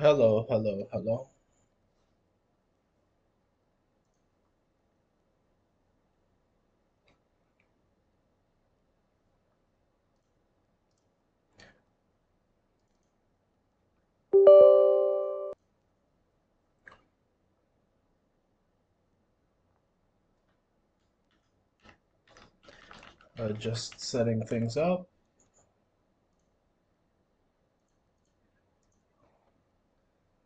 Hello, hello, hello. Just setting things up,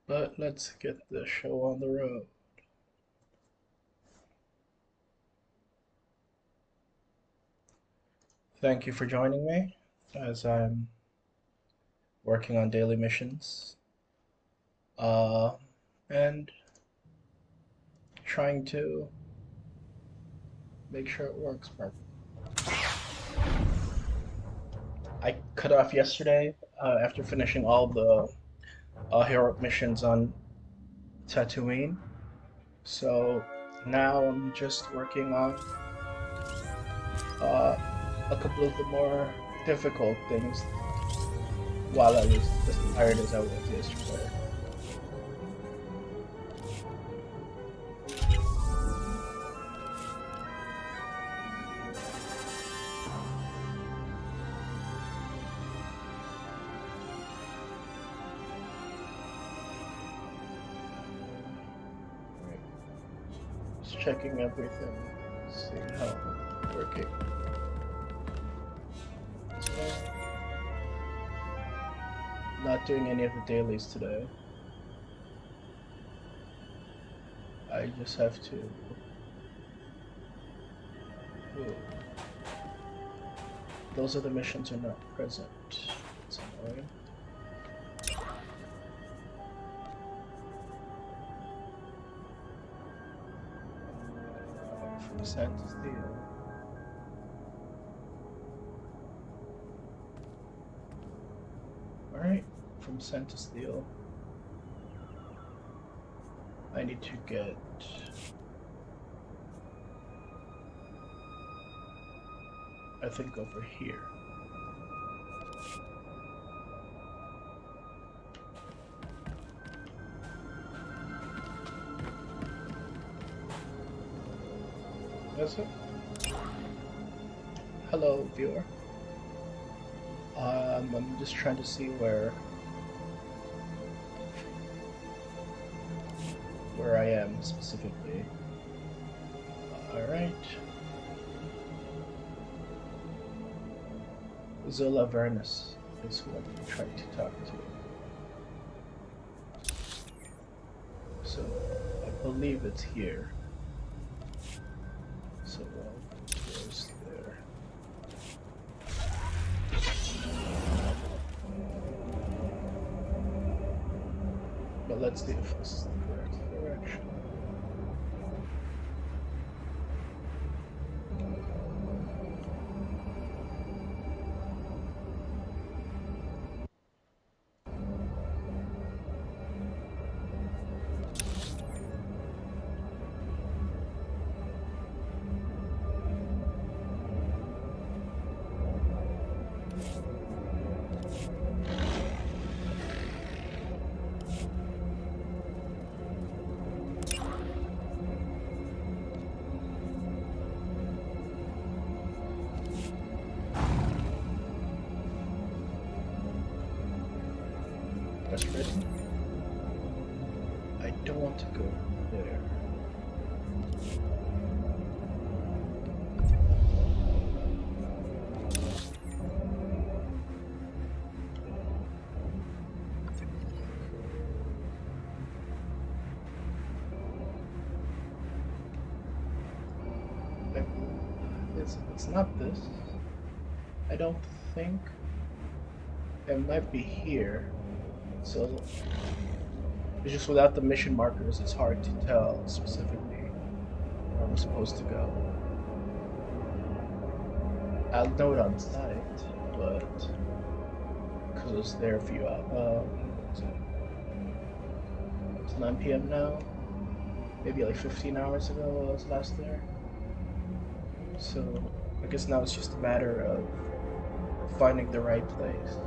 but let's get the show on the road. Thank you for joining me as I'm working on daily missions uh, and trying to make sure it works perfectly. I cut off yesterday after finishing all the heroic missions on Tatooine, so now I'm just working on uh, a couple of the more difficult things while I was as tired as I was yesterday. Right. Just checking everything, seeing how it's working. So, not doing any of the dailies today. I just have to. Ooh, those other missions are not present. It's annoying. From Santa Steel. Alright, from Santa Steel. I need to get. I think over here. That's it. Hello, viewer. I'm just trying to see where I am specifically. All right. Zola Vernus is who I'm trying to talk to. So I believe it's here. So towards there. But let's see if this is the correct direction. That's written. I don't want to go there. It's not this. I don't think. It might be here. So it's just without the mission markers, it's hard to tell specifically where I'm supposed to go. I'll know it on site, but because it was there a few hours. It's 9 p.m. now. Maybe like 15 hours ago I was last there. So I guess now it's just a matter of finding the right place.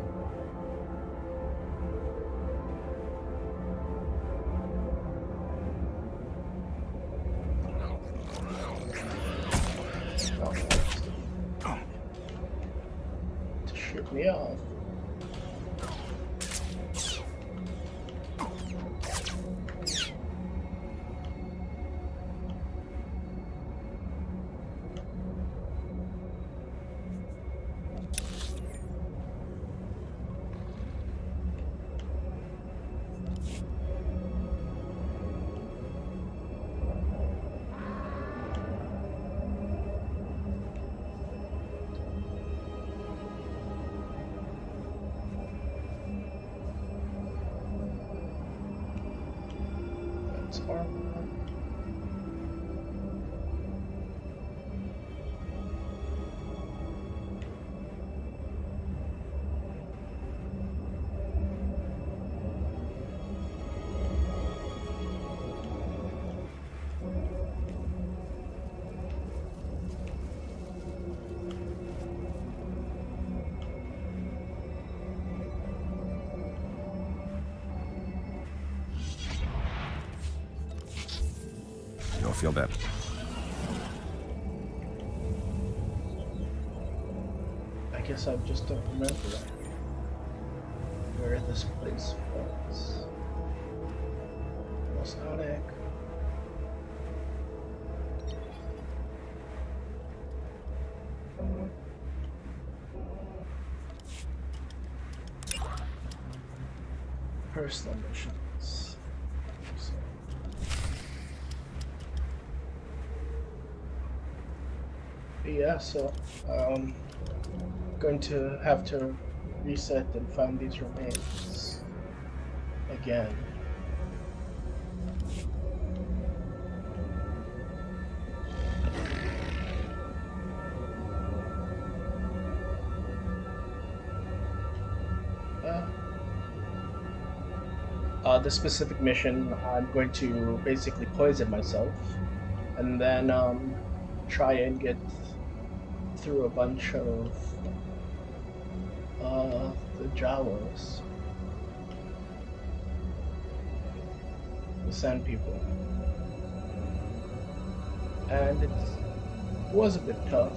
me off. That's armor. You'll feel better. I guess I just don't remember where this place was. Nostalgic. Personal missions. So. Yeah, so going to have to reset and find these remains again. The specific mission, I'm going to basically poison myself and then try and get through a bunch of the Jawas, the Sand People, and it was a bit tough.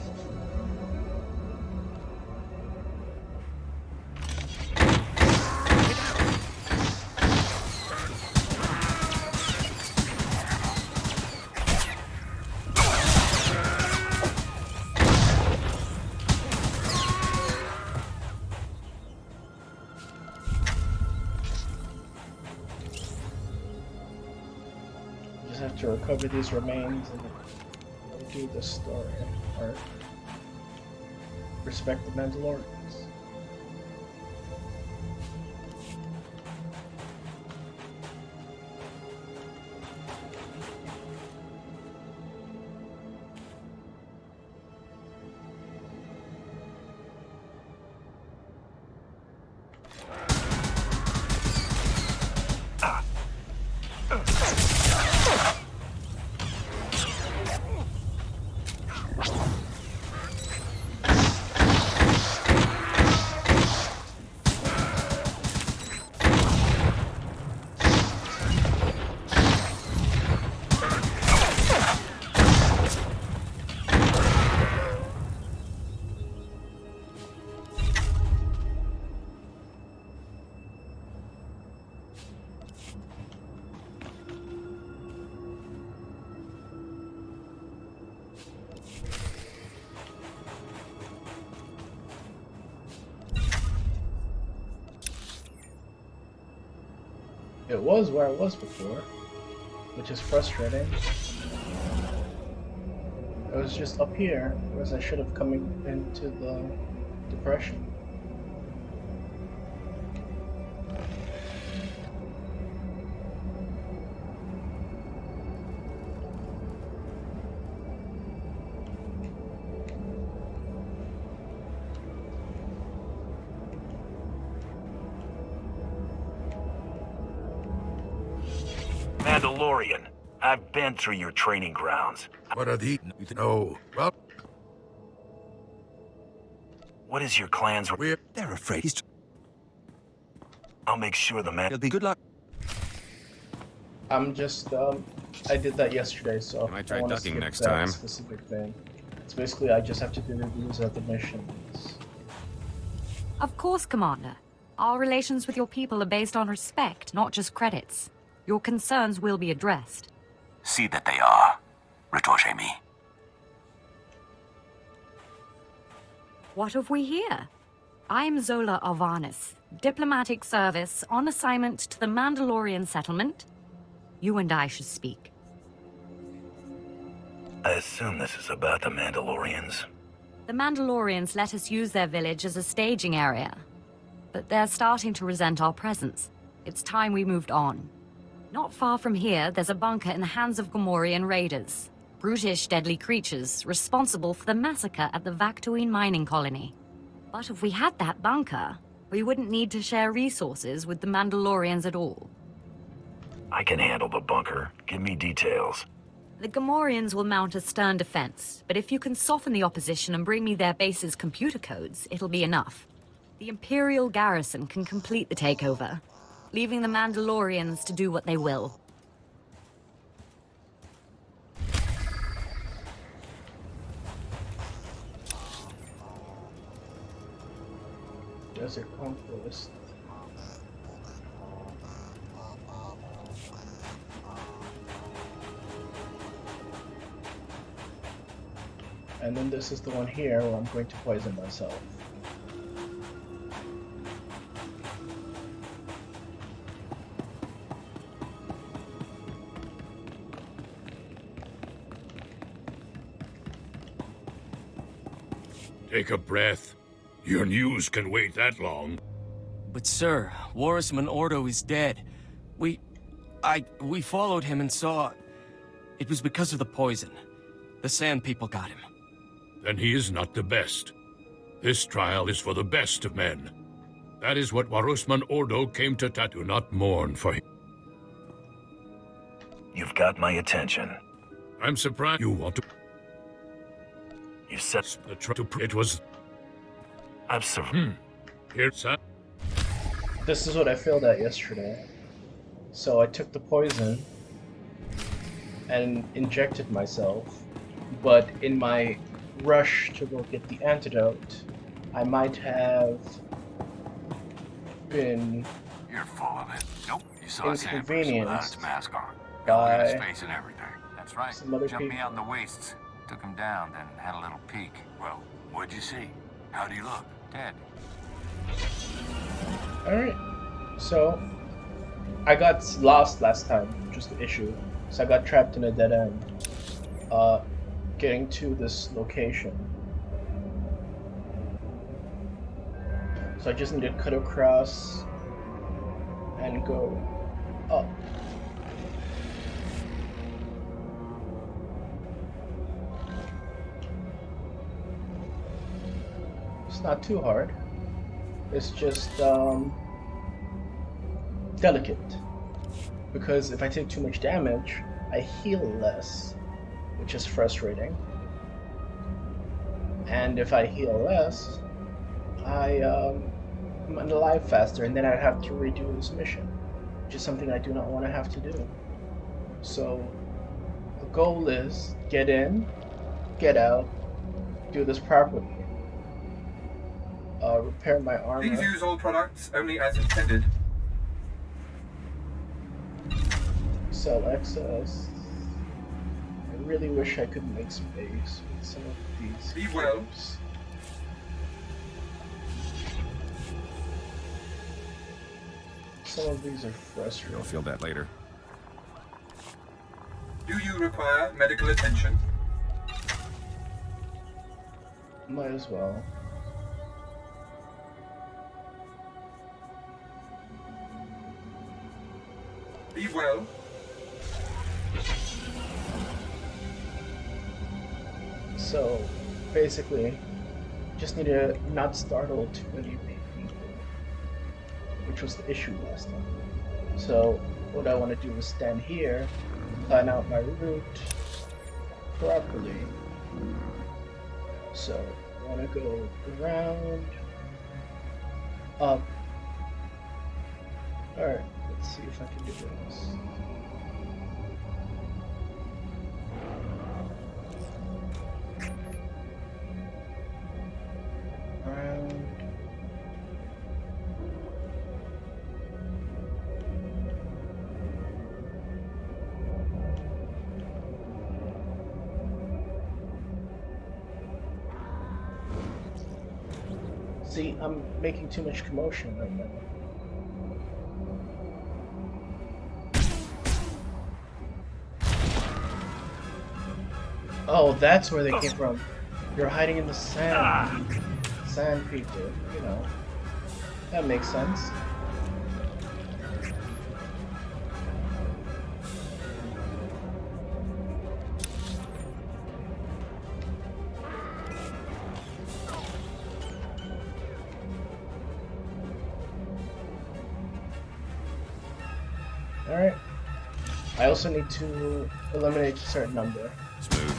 Have to recover these remains and do the story arc. Respect the Mandalorians. It was where I was before, which is frustrating. I was just up here, whereas I should have come into the depression. Mandalorian, I've been through your training grounds. What are the... No. Well, What is your clan's... They're afraid he's... I'll make sure the man... It'll be good luck. I'm just, I did that yesterday, so I might try I want to ducking skip next that time. specific thing. It's basically I just have to do reviews of the missions. Of course, Commander. Our relations with your people are based on respect, not just credits. Your concerns will be addressed. See that they are. Retorche me. What have we here? I'm Zola Arvanis, diplomatic service on assignment to the Mandalorian settlement. You and I should speak. I assume this is about the Mandalorians. The Mandalorians let us use their village as a staging area, but they're starting to resent our presence. It's time we moved on. Not far from here, there's a bunker in the hands of Gamorrean raiders. Brutish, deadly creatures responsible for the massacre at the Vaktuin mining colony. But if we had that bunker, we wouldn't need to share resources with the Mandalorians at all. I can handle the bunker. Give me details. The Gamorreans will mount a stern defense, but if you can soften the opposition and bring me their base's computer codes, it'll be enough. The Imperial garrison can complete the takeover, leaving the Mandalorians to do what they will. Desert Conquest. And then this is the one here where I'm going to poison myself. Take a breath. Your news can wait that long. But sir, Warisman Ordo is dead. We followed him and saw... It was because of the poison. The Sand People got him. Then he is not the best. This trial is for the best of men. That is what Warusman Ordo came to Tatooine, not mourn for him. You've got my attention. I'm surprised you want to... You said... It was... I've survived. Here, son. This is what I failed at yesterday. So I took the poison and injected myself, but in my rush to go get the antidote, I might have been You're full of it. Nope, you saw Sand without inconvenienced its mask on. by Got look at his face and everything. That's right. some other Jumped me people. out in the wastes. Took him down, then had a little peek. Well, what'd you see? How'd he look? Dead. Alright, so I got lost last time, which was the issue. So I got trapped in a dead end. Getting to this location. So I just need to cut across and go up. It's not too hard. It's just delicate. Because if I take too much damage, I heal less, which is frustrating. And if I heal less, I'm alive faster, and then I'd have to redo this mission, which is something I do not want to have to do. So the goal is get in, get out, do this properly. Repair my armor. Please use all products only as intended. Sell excess. I really wish I could make space with some of these. Be well. items. Some of these are frustrating. You'll feel that later. Do you require medical attention? Might as well. Be well. So, basically, just need to not startle too many people, which was the issue last time. So, what I want to do is stand here, plan out my route properly. So, I want to go around, up. Alright, let's see if I can do this. Around, See, I'm making too much commotion right now. Oh, that's where they came from. You're hiding in the sand. Sand people, you know. That makes sense. Alright. I also need to eliminate a certain number. Smooth.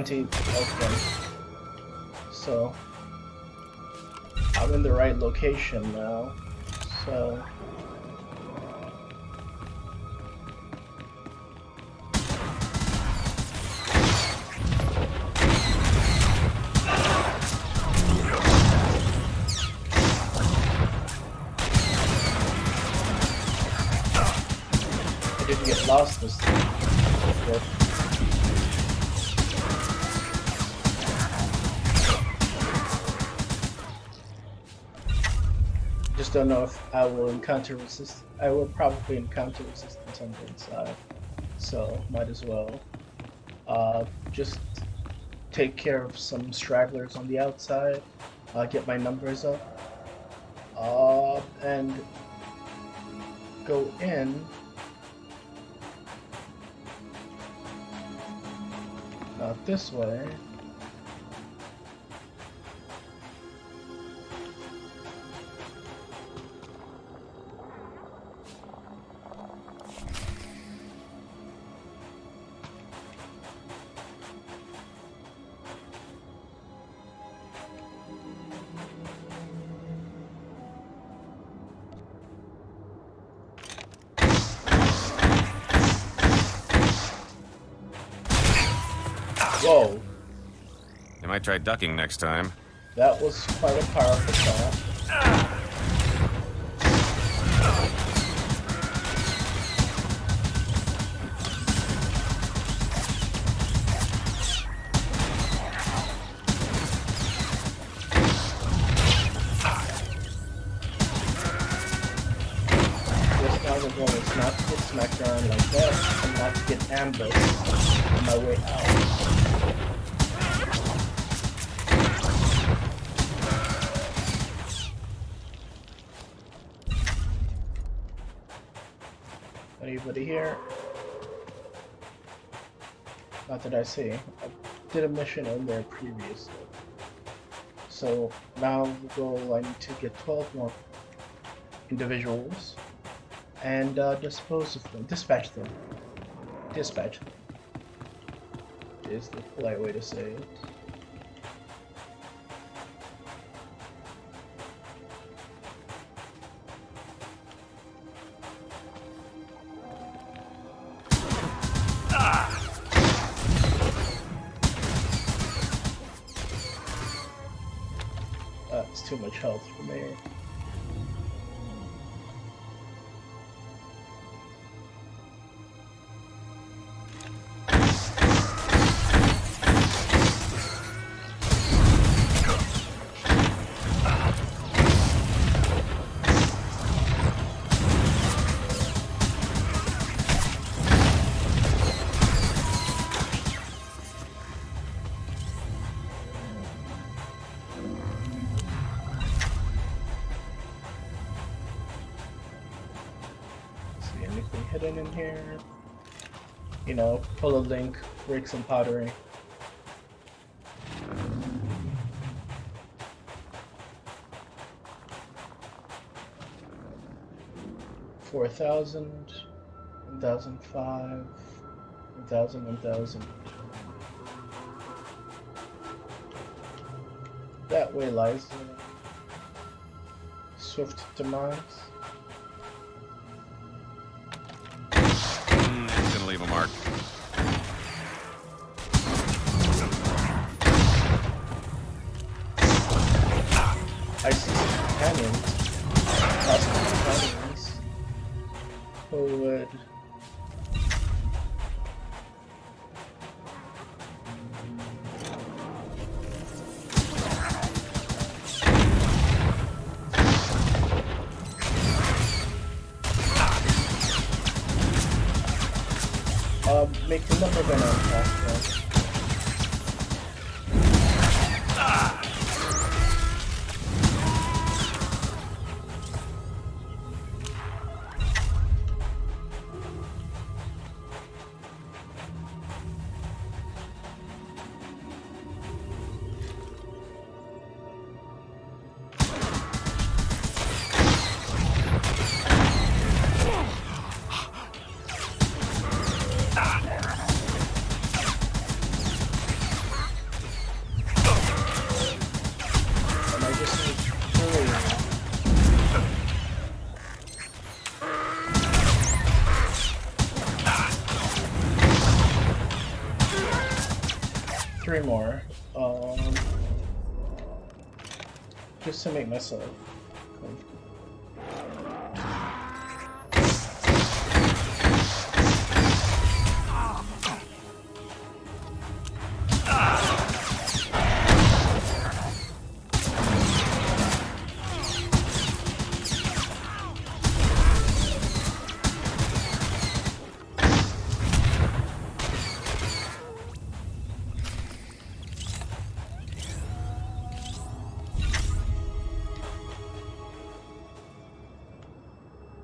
Okay. So I'm in the right location now. So I didn't get lost this time. Okay. Just don't know if I will encounter resistance. I will probably encounter resistance on the inside, so might as well just take care of some stragglers on the outside, get my numbers up, and go in. Not this way. Whoa, You might try ducking next time. that was quite a powerful shot. Just now the goal is not to get smacked around like that, and not to get ambushed on my way out. Anybody here? Not that I see. I did a mission in there previously. So now the goal, I need to get 12 more individuals and dispose of them. Dispatch them. Dispatch them is the polite way to say it. That's too much health for me. See anything hidden in here? You know, pull a link, break some pottery. $4,000, 1,005, 1,000, 1,000. That way lies the swift demise. It's gonna leave a mark. I see some companions. Possible companions. Who would... make the number gun attack then. Three more. Just to make myself comfortable.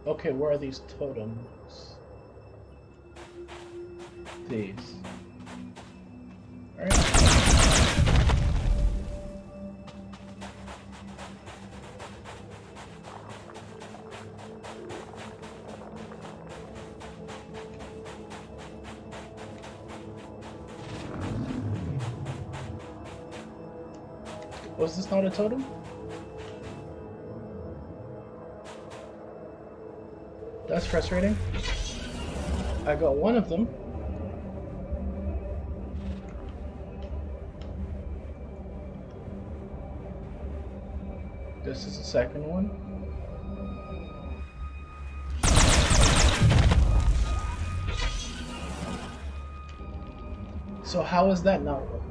Okay, where are these totems? These. Alright. Was this not a totem? That's frustrating. I got one of them. This is the second one. So how is that not working?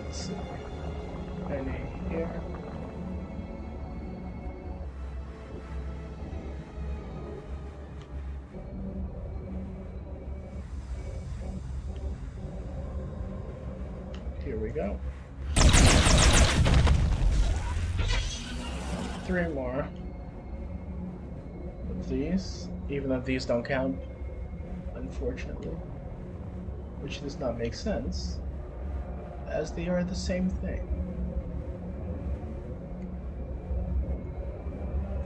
Let's see. Any here? Here we go. 3 more of these, even though these don't count, unfortunately, which does not make sense, as they are the same thing.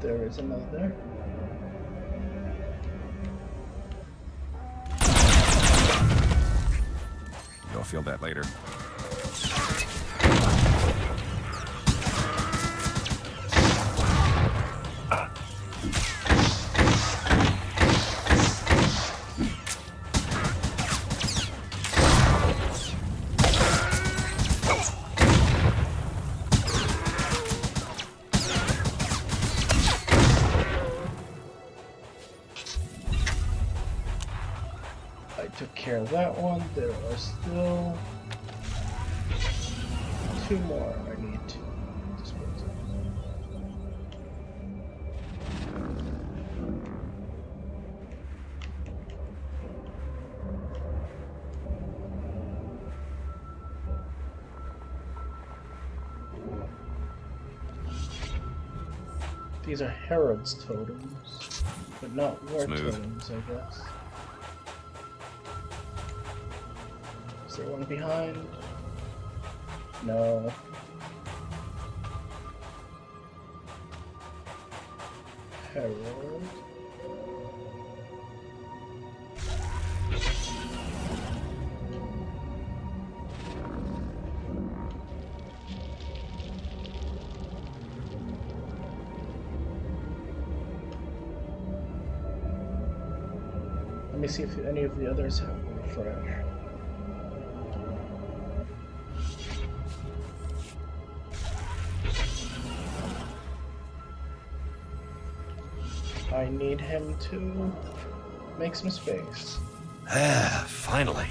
There is another. You'll feel that later. Took care of that one. There are still 2 more I need to dispose of. These are Herod's totems, but not war Smooth. totems, I guess. Is there one behind? No. Herald. Let me see if any of the others have a refresh. I need him to make some space. Ah, finally.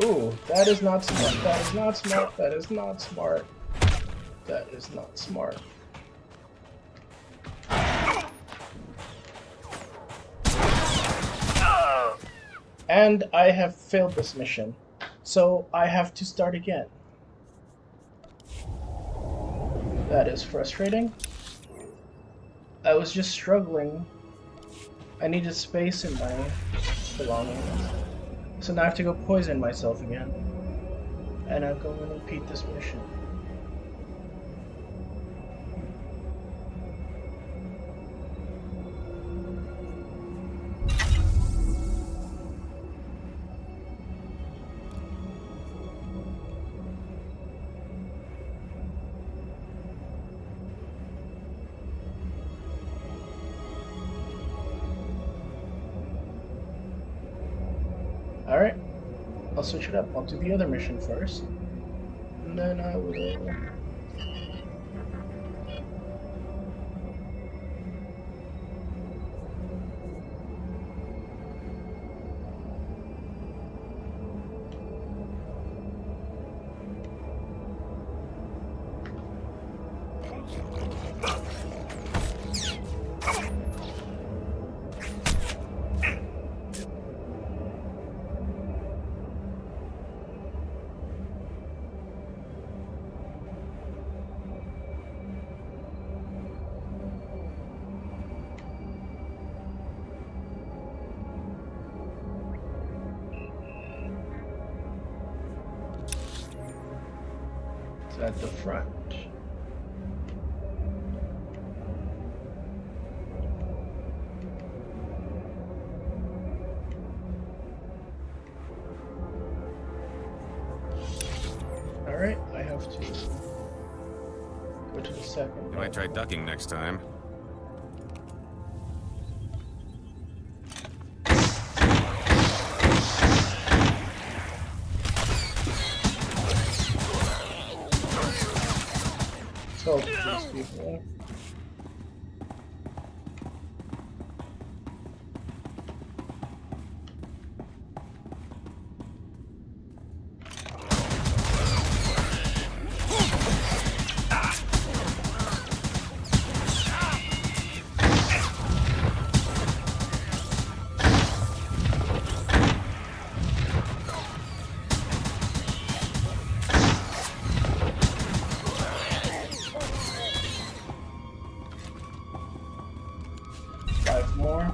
Ooh, that is not smart. That is not smart. That is not smart. That is not smart. And I have failed this mission, so I have to start again. That is frustrating. I was just struggling. I needed space in my belongings. So now I have to go poison myself again. And I'll go and repeat this mission. Alright, I'll switch it up. I'll do the other mission first, and then I will... at the front. Alright, I have to go to the second. You might try ducking next time. So these people. More.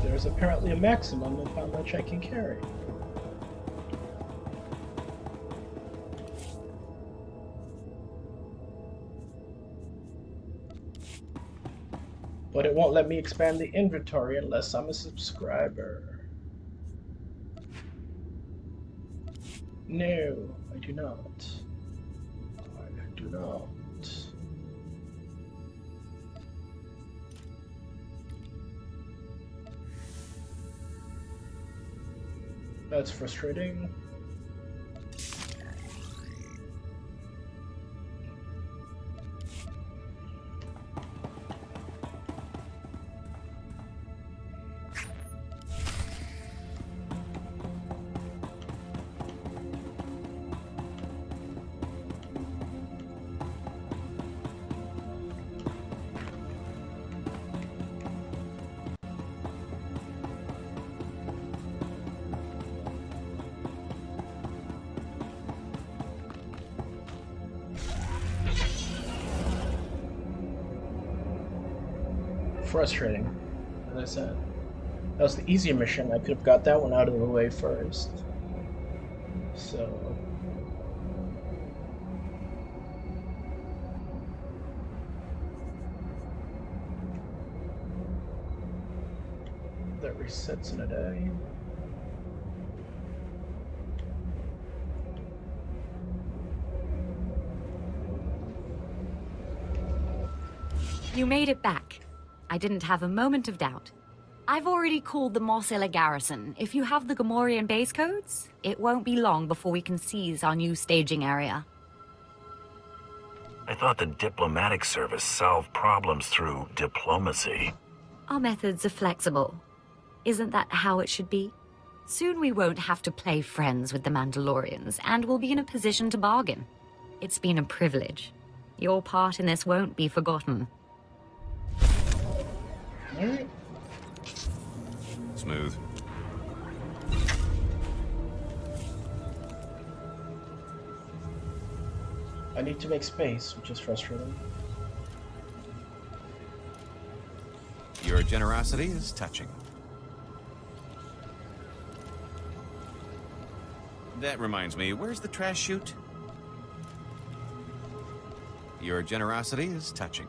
There's apparently a maximum of how much I can carry. But it won't let me expand the inventory unless I'm a subscriber. No, I do not. I do not. That's frustrating. Frustrating, as I said. That was the easier mission. I could have got that one out of the way first. So... that resets in a day. You made it back. I didn't have a moment of doubt. I've already called the Mos Illa garrison. If you have the Gamorrean base codes, it won't be long before we can seize our new staging area. I thought the diplomatic service solved problems through diplomacy. Our methods are flexible. Isn't that how it should be? Soon we won't have to play friends with the Mandalorians, and we'll be in a position to bargain. It's been a privilege. Your part in this won't be forgotten. Alright. Smooth. I need to make space, which is frustrating. Your generosity is touching. That reminds me, where's the trash chute? Your generosity is touching.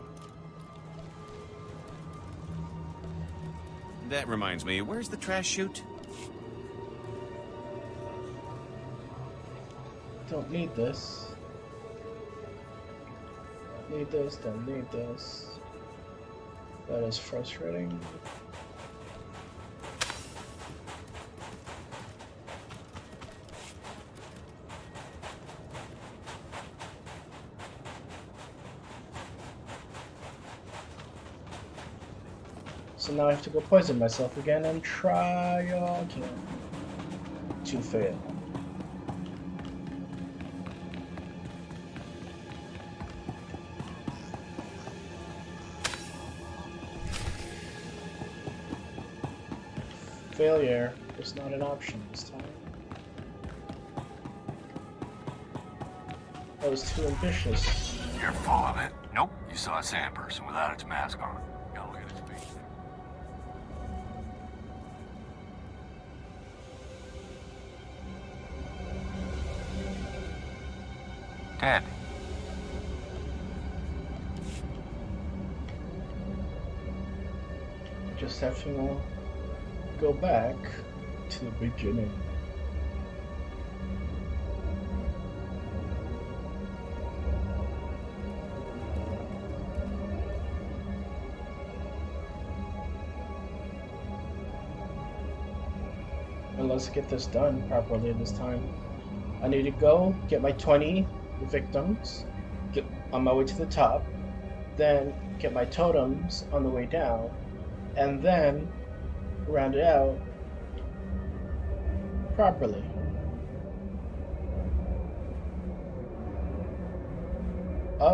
That reminds me, where's the trash chute? Don't need this. Don't need this, don't need this. That is frustrating. So now I have to go poison myself again and try again. To fail. Failure is not an option this time. That was too ambitious. You're full of it. Nope. You saw a sand person without its mask on. Gotta look at its face. Ted. Just have to go back to the beginning. And let's get this done properly this time. I need to go get my 20 victims, get on my way to the top, then get my totems on the way down, and then round it out properly.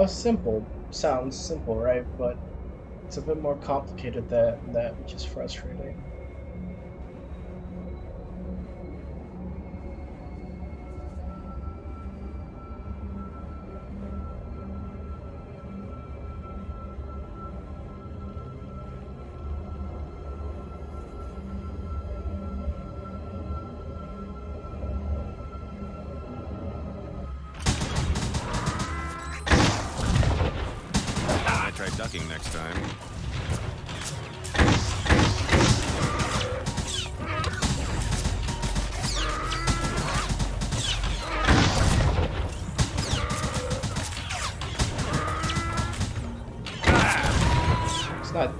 Simple sounds simple, right? But it's a bit more complicated than that, which is frustrating. next time.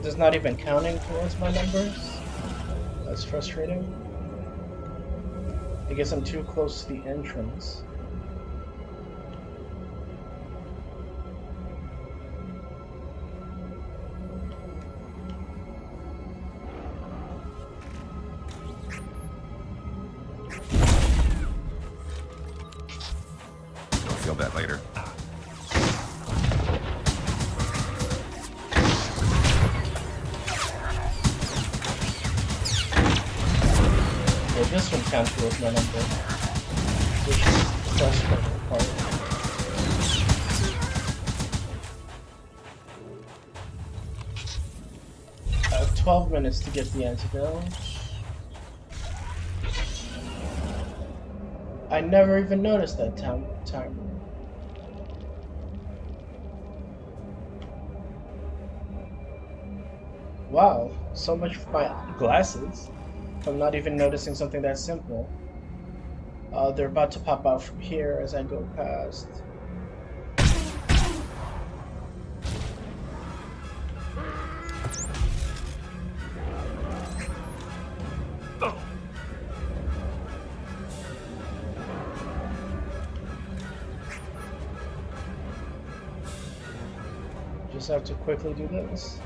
It's not even counting towards my numbers. That's frustrating. I guess I'm too close to the entrance. You'll feel that later. Well, this one counts towards my number, which is the frustrating part. I have 12 minutes to get the antidote. I never even noticed that timer. Wow, so much for my glasses. I'm not even noticing something that simple. They're about to pop out from here as I go past. Just have to quickly do this.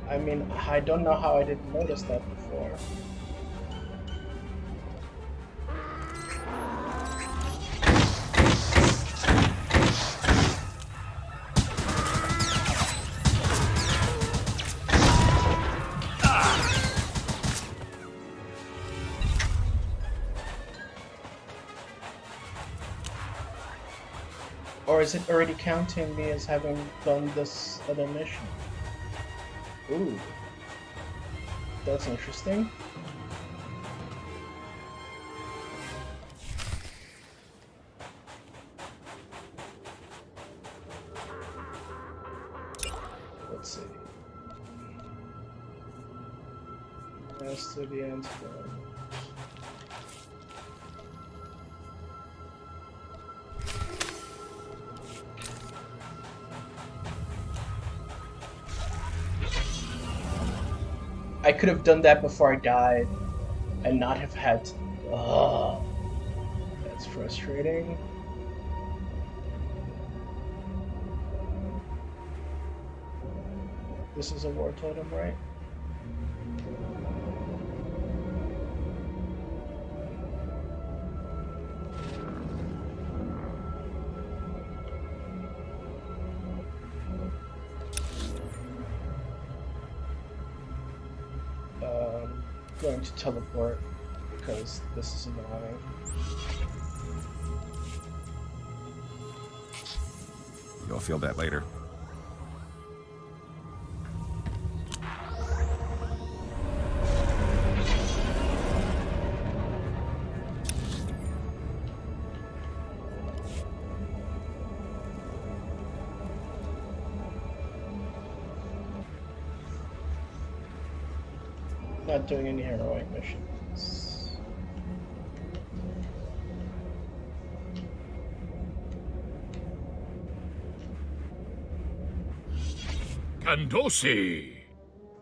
I mean, I don't know how I didn't notice that before. Or is it already counting me as having done this other mission? Ooh. That's interesting. Let's see. As to the antidote. I could have done that before I died and not have had to. Oh, that's frustrating. This is a war totem, right? Going to teleport because this is annoying. You'll feel that later. Not doing any heroic missions. Kandosi!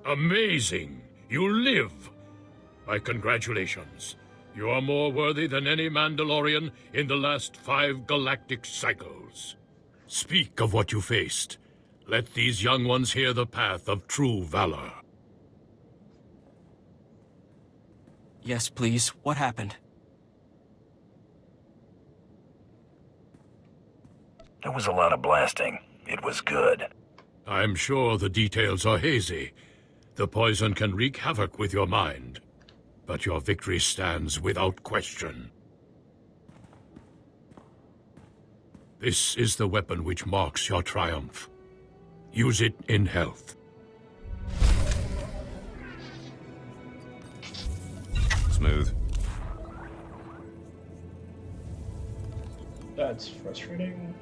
Amazing! You live! My congratulations. You are more worthy than any Mandalorian in the last 5 galactic cycles. Speak of what you faced. Let these young ones hear the path of true valor. Yes, please. What happened? There was a lot of blasting. It was good. I'm sure the details are hazy. The poison can wreak havoc with your mind. But your victory stands without question. This is the weapon which marks your triumph. Use it in health. Smooth. That's frustrating.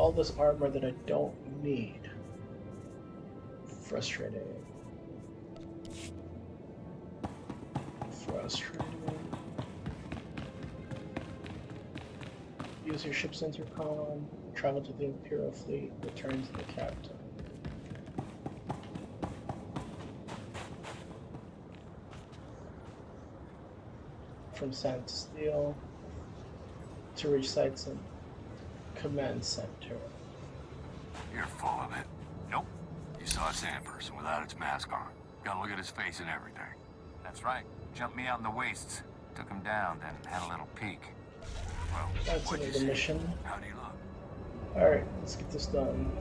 all this armor that I don't need. Frustrating. Frustrating. Use your ship's intercom. Travel to the Imperial fleet. Return to the captain. From Sand to Steel to reach sites in Command Center. You're full of it. Nope. You saw a sand person without its mask on. Gotta look at his face and everything. That's right. Jumped me out in the wastes. Took him down, then had a little peek. Well, That's what'd you the see? mission. How do you look? Alright, let's get this done.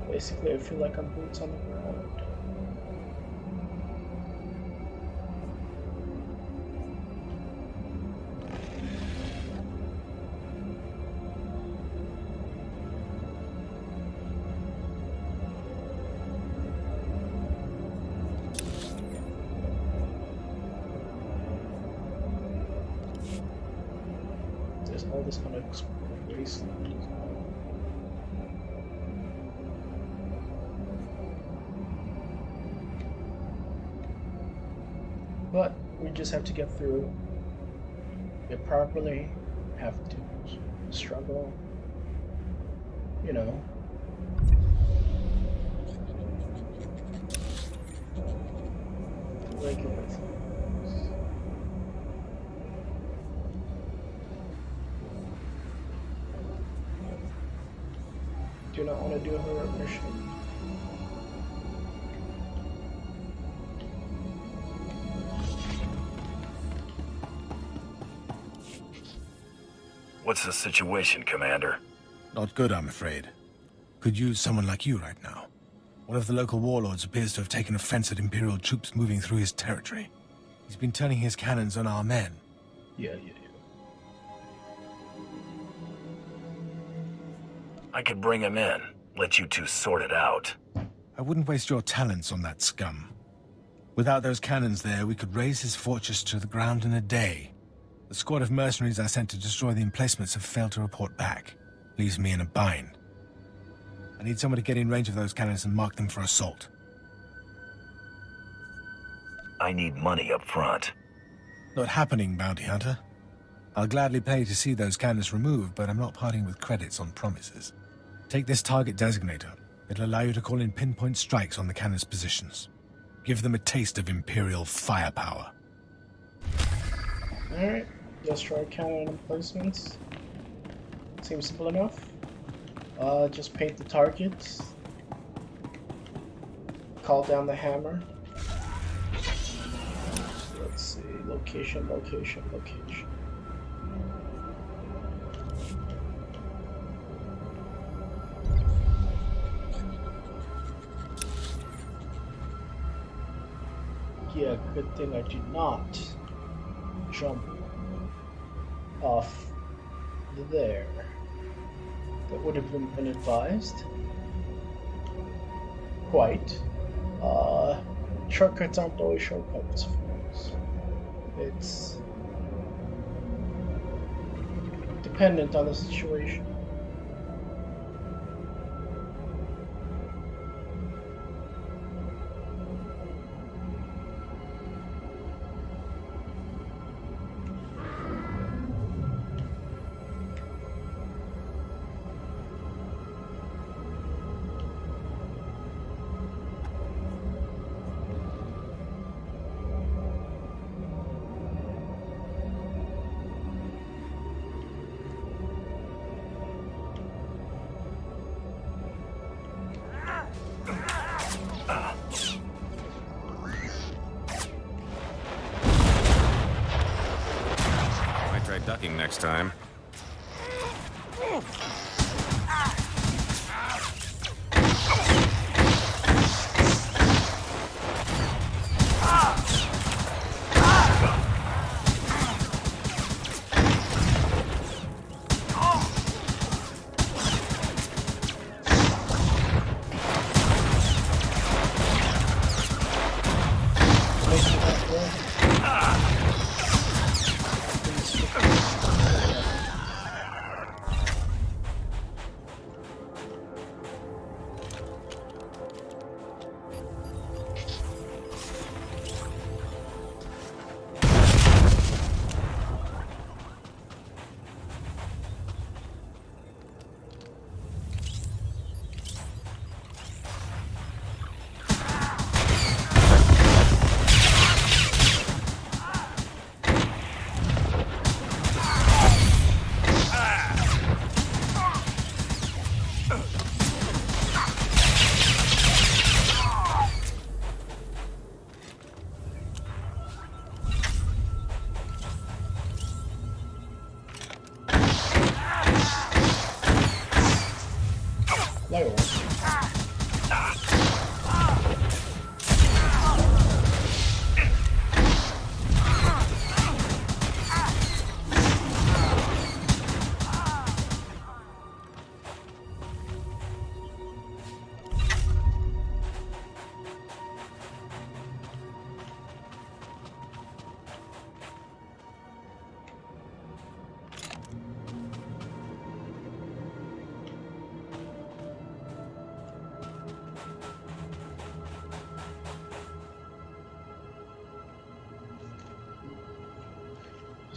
Basically, I feel like I'm boots on the ground. There's all this kind of wasteland as well. But we just have to get through it properly, have to struggle, you know. Regular things. Do not want to do a heroic mission. What's the situation, Commander? Not good, I'm afraid. Could use someone like you right now. One of the local warlords appears to have taken offense at Imperial troops moving through his territory. He's been turning his cannons on our men. Yeah. I could bring him in. Let you two sort it out. I wouldn't waste your talents on that scum. Without those cannons there, we could raise his fortress to the ground in a day. The squad of mercenaries I sent to destroy the emplacements have failed to report back. Leaves me in a bind. I need someone to get in range of those cannons and mark them for assault. I need money up front. Not happening, Bounty Hunter. I'll gladly pay to see those cannons removed, but I'm not parting with credits on promises. Take this target designator. It'll allow you to call in pinpoint strikes on the cannon's positions. Give them a taste of Imperial firepower. Alright, let's try cannon emplacements. Seems simple enough. Just paint the targets. Call down the hammer. Let's see, location. Yeah, good thing I did not jump off there. That would have been advised. Quite. Shortcuts aren't always shortcuts, folks. It's dependent on the situation. Might try ducking next time.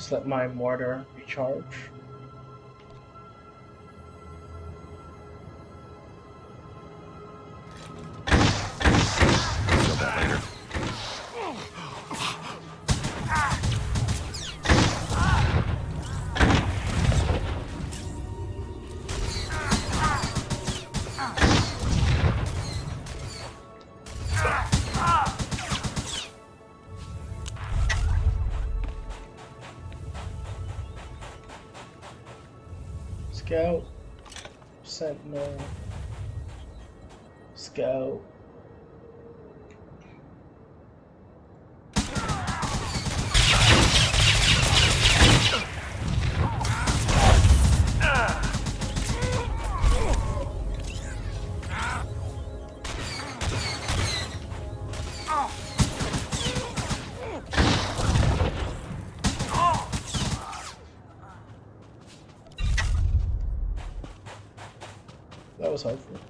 Just let my mortar recharge. Feel that later. Scout, Sentinel, Scout. That was helpful.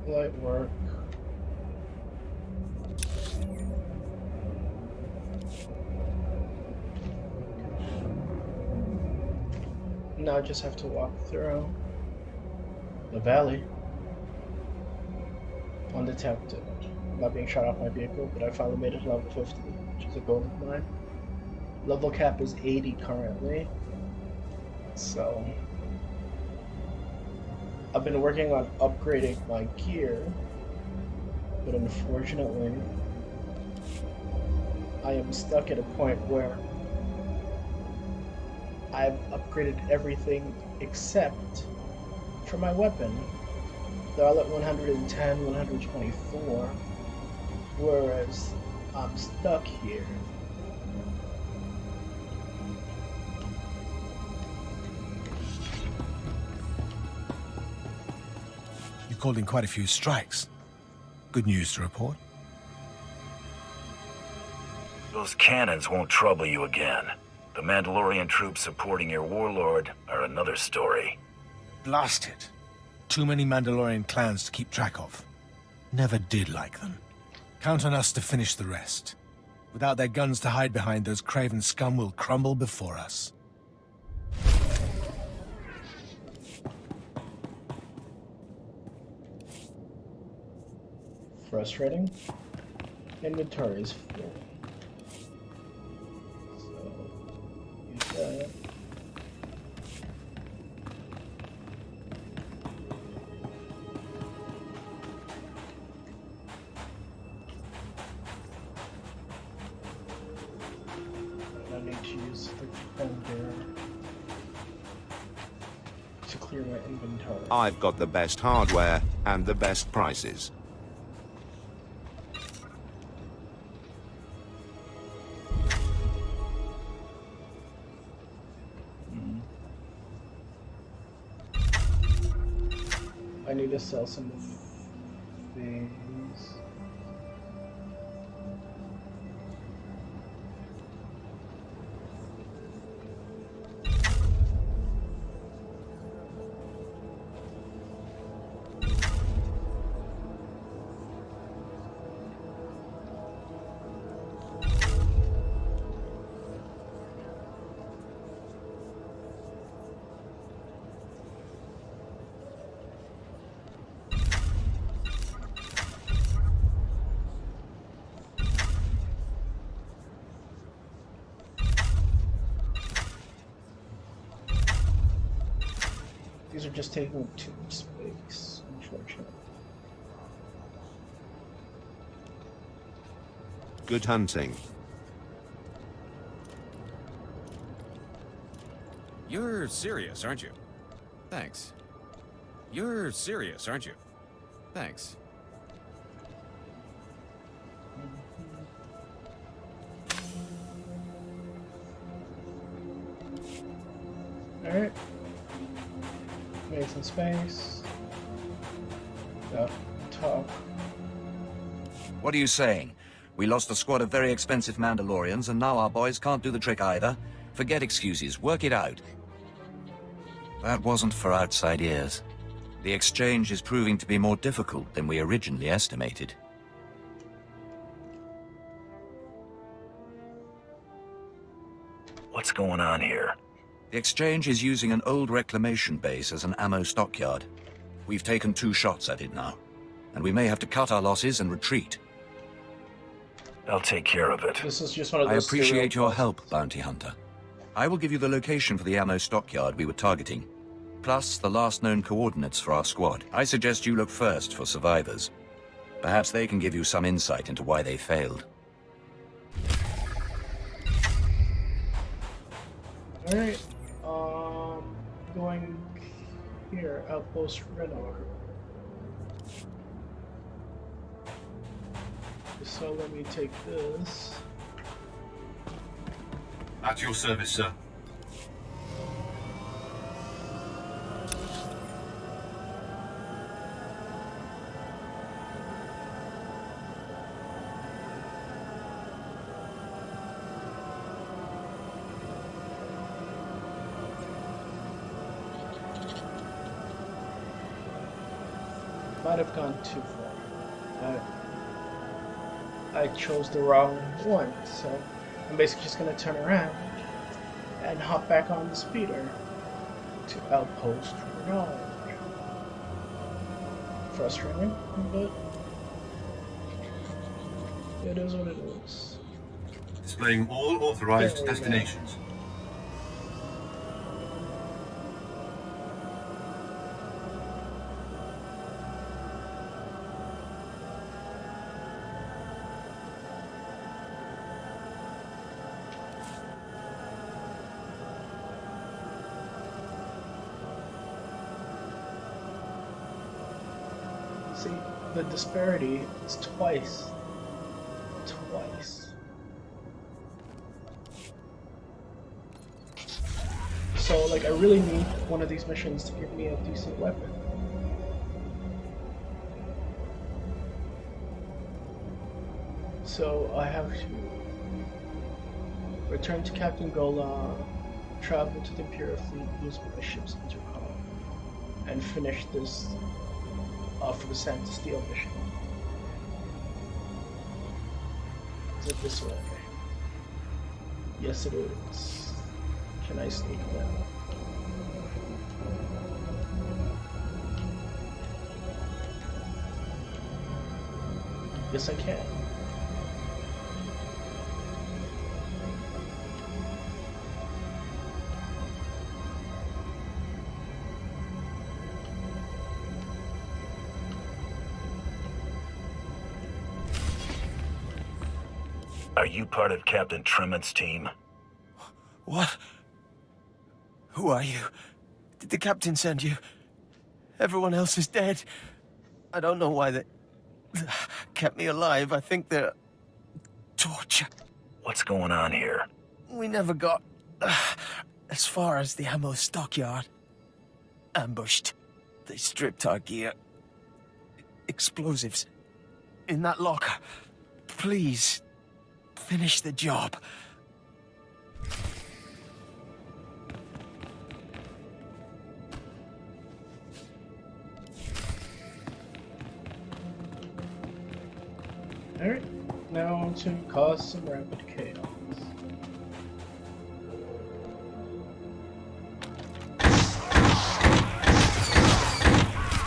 Light work. Now I just have to walk through the valley undetected. I'm not being shot off my vehicle, but I finally made it to level 50, which is a goal of mine. Level cap is 80 currently, so I've been working on upgrading my gear, but unfortunately, I am stuck at a point where I've upgraded everything except for my weapon. They're all at 110, 124, whereas I'm stuck here. You called in quite a few strikes. Good news to report. Those cannons won't trouble you again. The Mandalorian troops supporting your warlord are another story. Blast it. Too many Mandalorian clans to keep track of. Never did like them. Count on us to finish the rest. Without their guns to hide behind, those craven scum will crumble before us. Frustrating. Inventory is full. So, use that. I need to use the defender to clear my inventory. I've got the best hardware and the best prices. I need to sell some of these. These are just taking up too much space, unfortunately. Good hunting. You're serious, aren't you? Thanks. You're serious, aren't you? Thanks. Alright. Made some space. Up top. What are you saying? We lost a squad of very expensive Mandalorians, and now our boys can't do the trick either? Forget excuses. Work it out. That wasn't for outside ears. The exchange is proving to be more difficult than we originally estimated. What's going on here? The exchange is using an old reclamation base as an ammo stockyard. We've taken 2 shots at it now, and we may have to cut our losses and retreat. I'll take care of it. This is just one of I those. appreciate your help, Bounty Hunter. I will give you the location for the ammo stockyard we were targeting, plus the last known coordinates for our squad. I suggest you look first for survivors. Perhaps they can give you some insight into why they failed. Alright. Going here, Outpost Renor. So let me take this. At your service, sir. Might have gone too far. I chose the wrong one, so I'm basically just gonna turn around and hop back on the speeder to Outpost Renard. Frustrating, but it is what it is. Displaying all authorized There we go. destinations. See, the disparity is twice. Twice. So, like, I really need one of these missions to give me a decent weapon. So, I have to return to Captain Golan, travel to the Imperial Fleet, use my ship's intercom, and finish this for the Santa Steel mission. Is it this way? Yes, it is. Can I sneak down? Yes, I can. Are you part of Captain Tremont's team? What? Who are you? Did the captain send you? Everyone else is dead. I don't know why they kept me alive. I think they're torture. What's going on here? We never got as far as the ammo stockyard. Ambushed. They stripped our gear. Explosives. In that locker. Please, finish the job. Alright, now to cause some rapid chaos.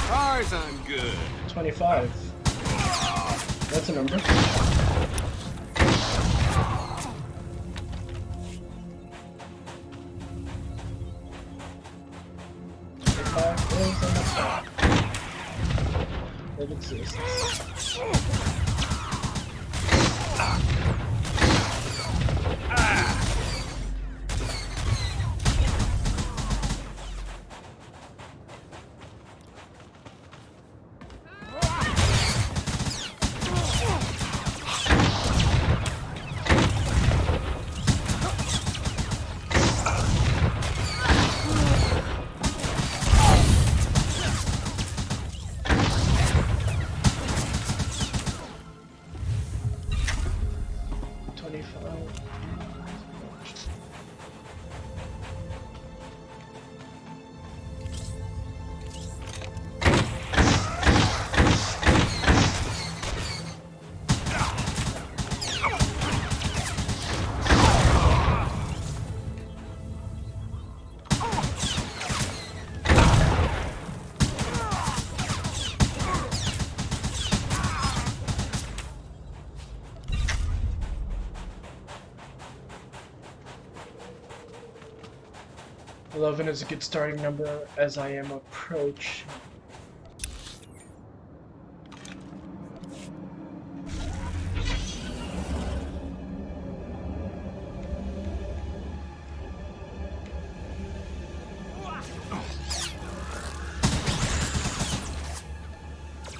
Tarzan good. 25. That's a number. 25 is a number. It exists. 11 is a good starting number as I am approaching.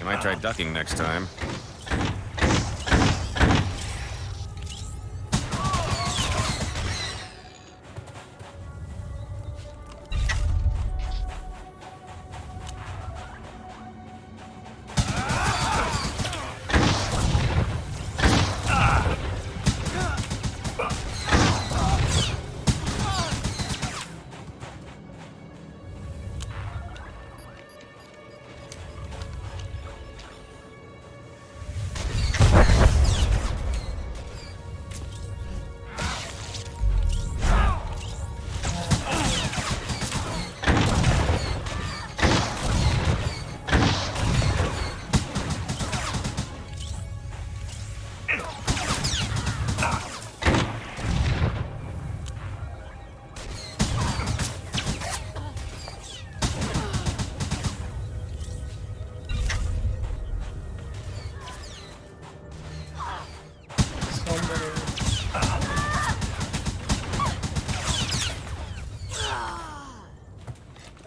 You might try ducking next time.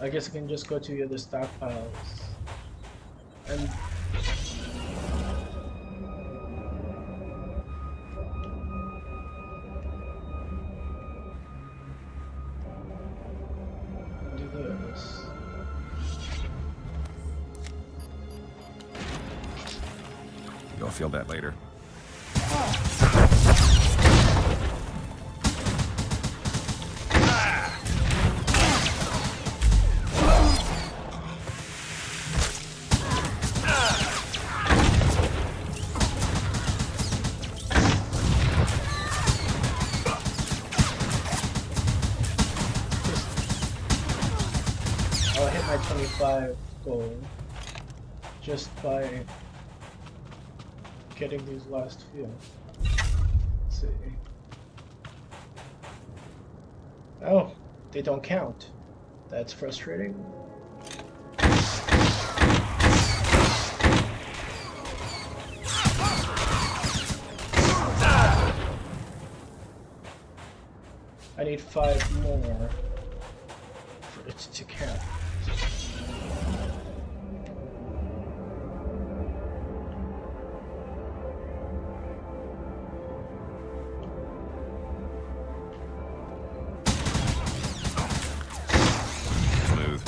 I guess I can just go to the other stockpiles. And do this. You'll feel that later. I'll hit my 25 goal just by getting these last few. Let's see. Oh, they don't count. That's frustrating. I need 5 more for it to count. Smooth.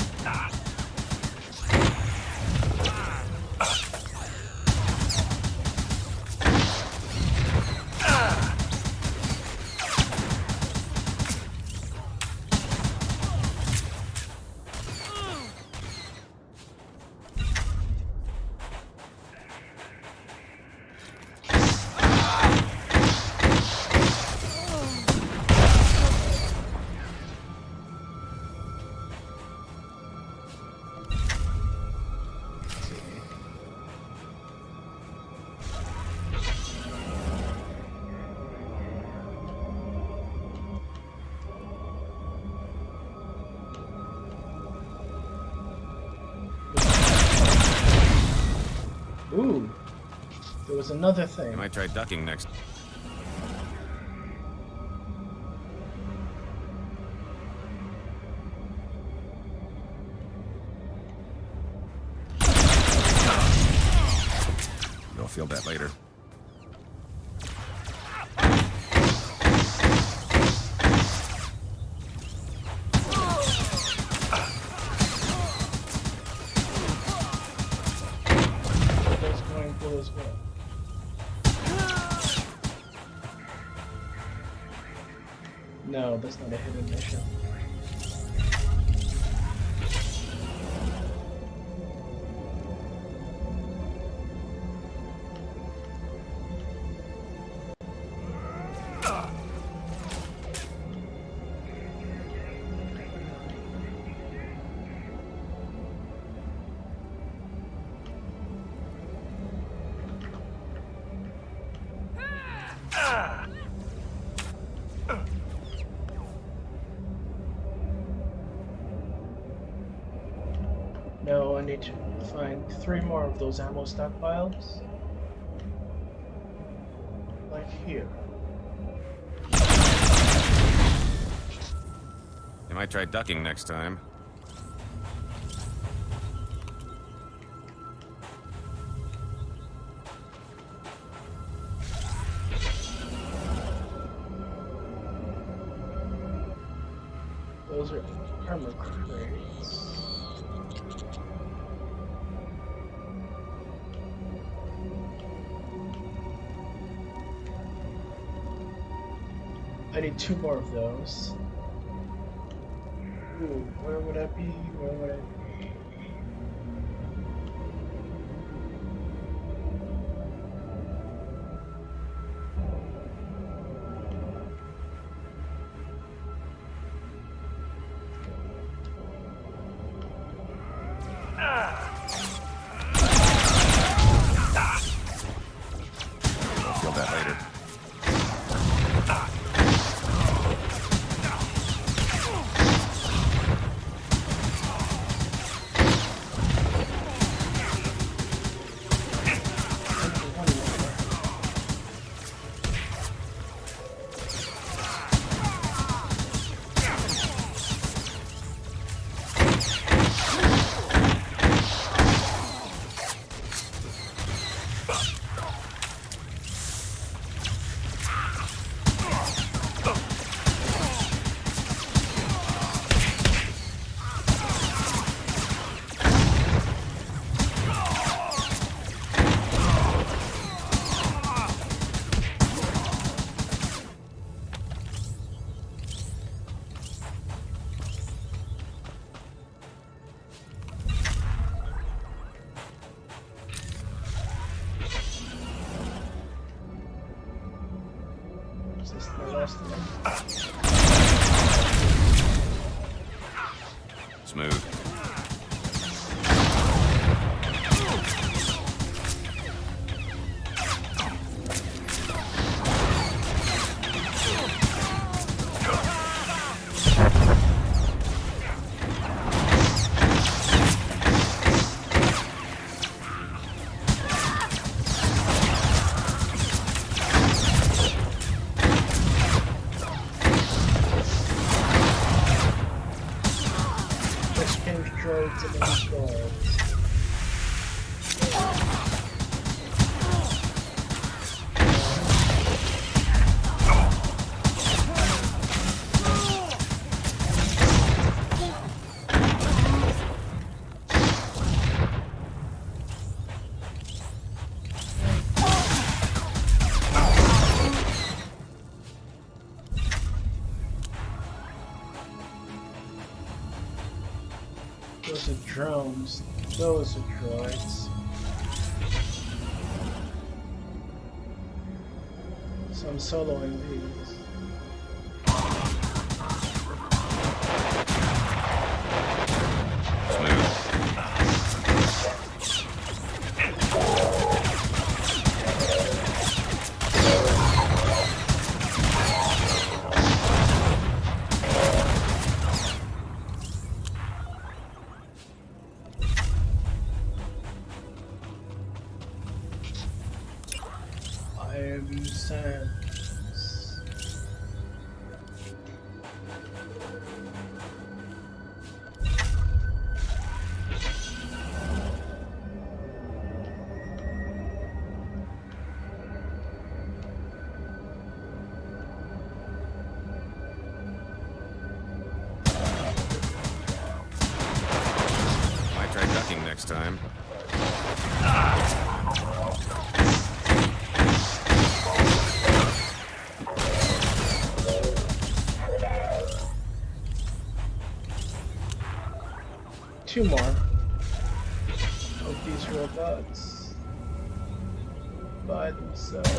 Ooh, there was another thing. You might try ducking next. You'll feel that later. That's going full as well. No, that's not a hidden mission. No, I need to find 3 more of those ammo stockpiles. Like here. You might try ducking next time. Those are armor crates. I need 2 more of those. Ooh, where would I be? Where would I be? I'll feel that later. Is this the last one? Smooth. Exchange droids and then droids. Those are drones. Those are droids. So I'm soloing these. Iron sands. Might try ducking next time. Two more of these robots by themselves.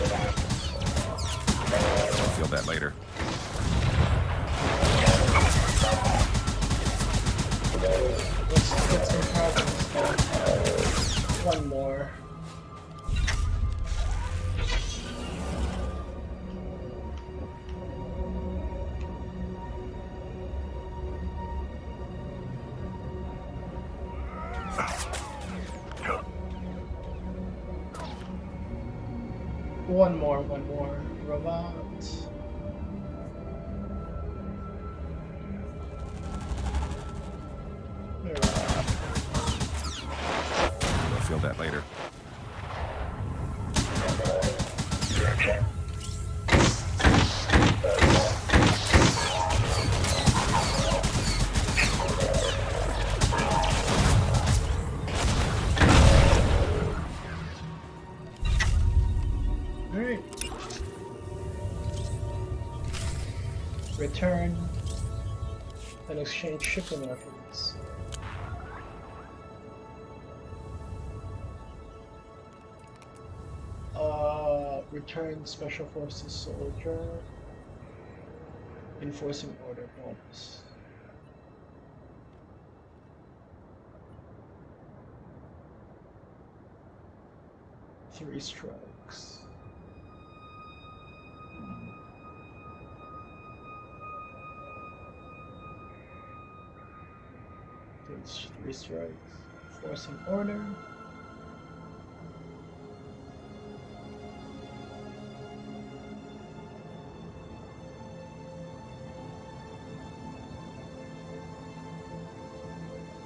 I'll feel that later. Let's get some progress done. One more. One more. Robot. We'll feel that later. Alright. Return and exchange shipping records. Return Special Forces soldier. Enforcing order bonus. Three strikes. There's 3 strikes. Enforcing order.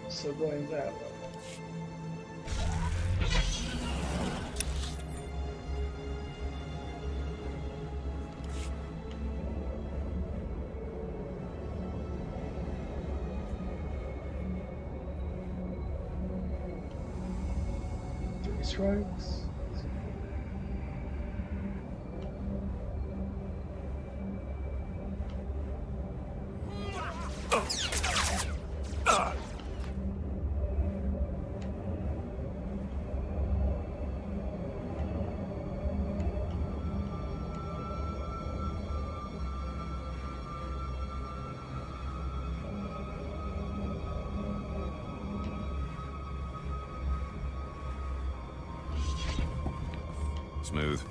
So going that way. Three strikes. Smooth.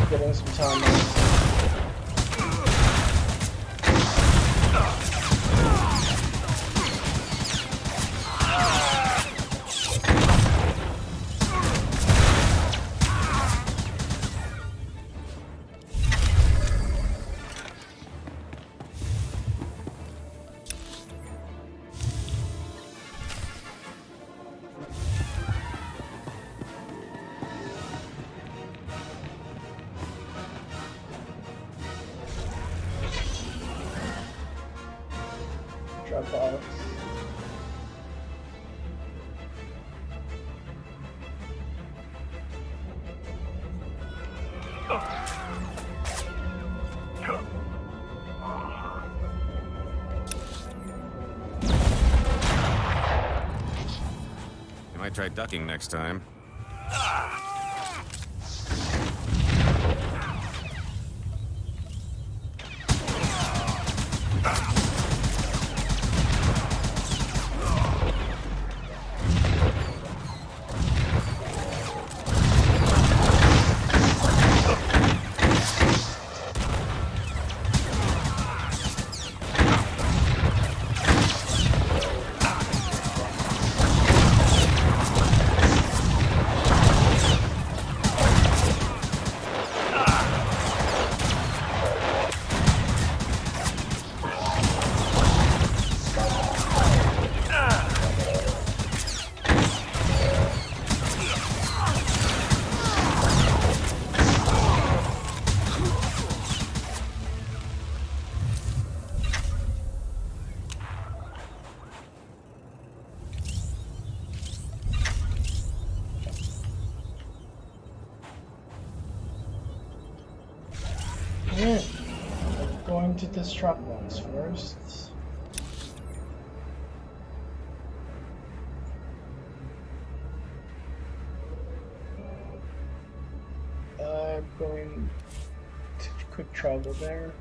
Getting some time on. Dropbox. You might try ducking next time. in. I'm going to this drop box first. I'm going to quick travel there.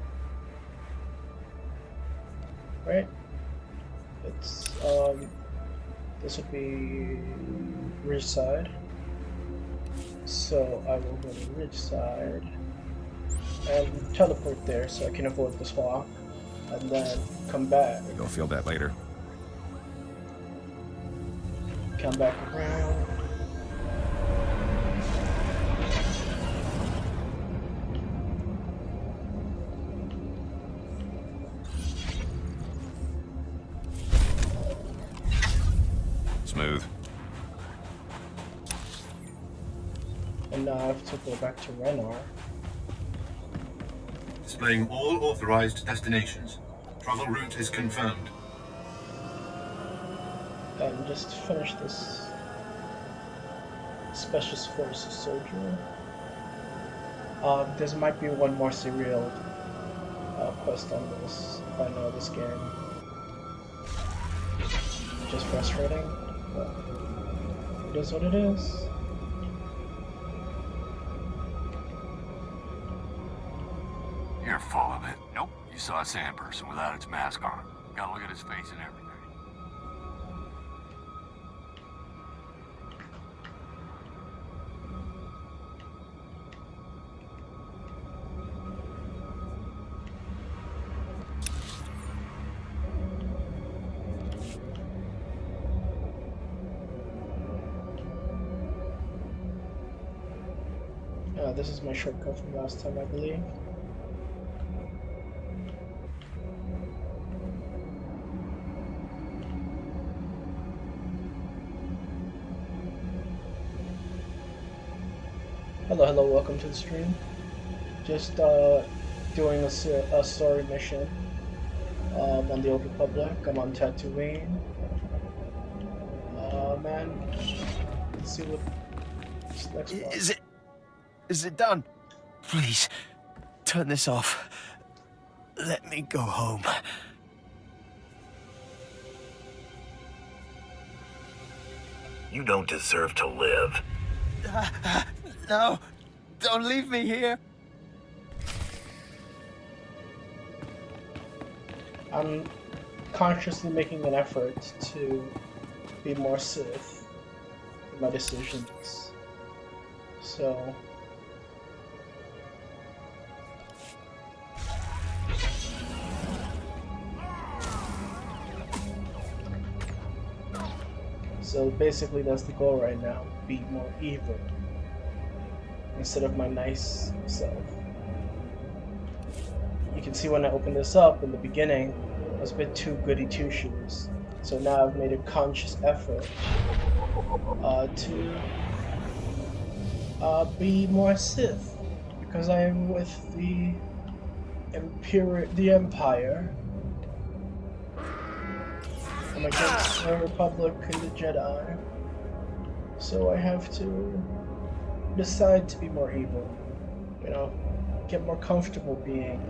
Right? It's this would be ridge side. So I will go to ridge side and teleport there so I can avoid this walk, and then come back. You'll feel that later. Come back around. Smooth. And now I have to go back to Renar. Displaying all authorized destinations. Travel route is confirmed. And just finish this Specialist Forces soldier. There might be one more serial quest on this if I know this game. Just frustrating, but it is what it is. You're full of it. Nope. You saw a sand person without its mask on. Gotta look at his face and everything. This is my shortcut from last time, I believe. Hello, welcome to the stream. Just doing a story mission on the Old Republic. I'm on Tatooine. Man, let's see what's next one. Is it done? Please, turn this off. Let me go home. You don't deserve to live. No, don't leave me here. I'm consciously making an effort to be more Sith in my decisions. So basically that's the goal right now, be more evil instead of my nice self. You can see when I opened this up in the beginning, I was a bit too goody two-shoes. So now I've made a conscious effort to be more Sith, because I am with the Empire. I'm against the Republic and the Jedi, so I have to decide to be more evil. You know, get more comfortable being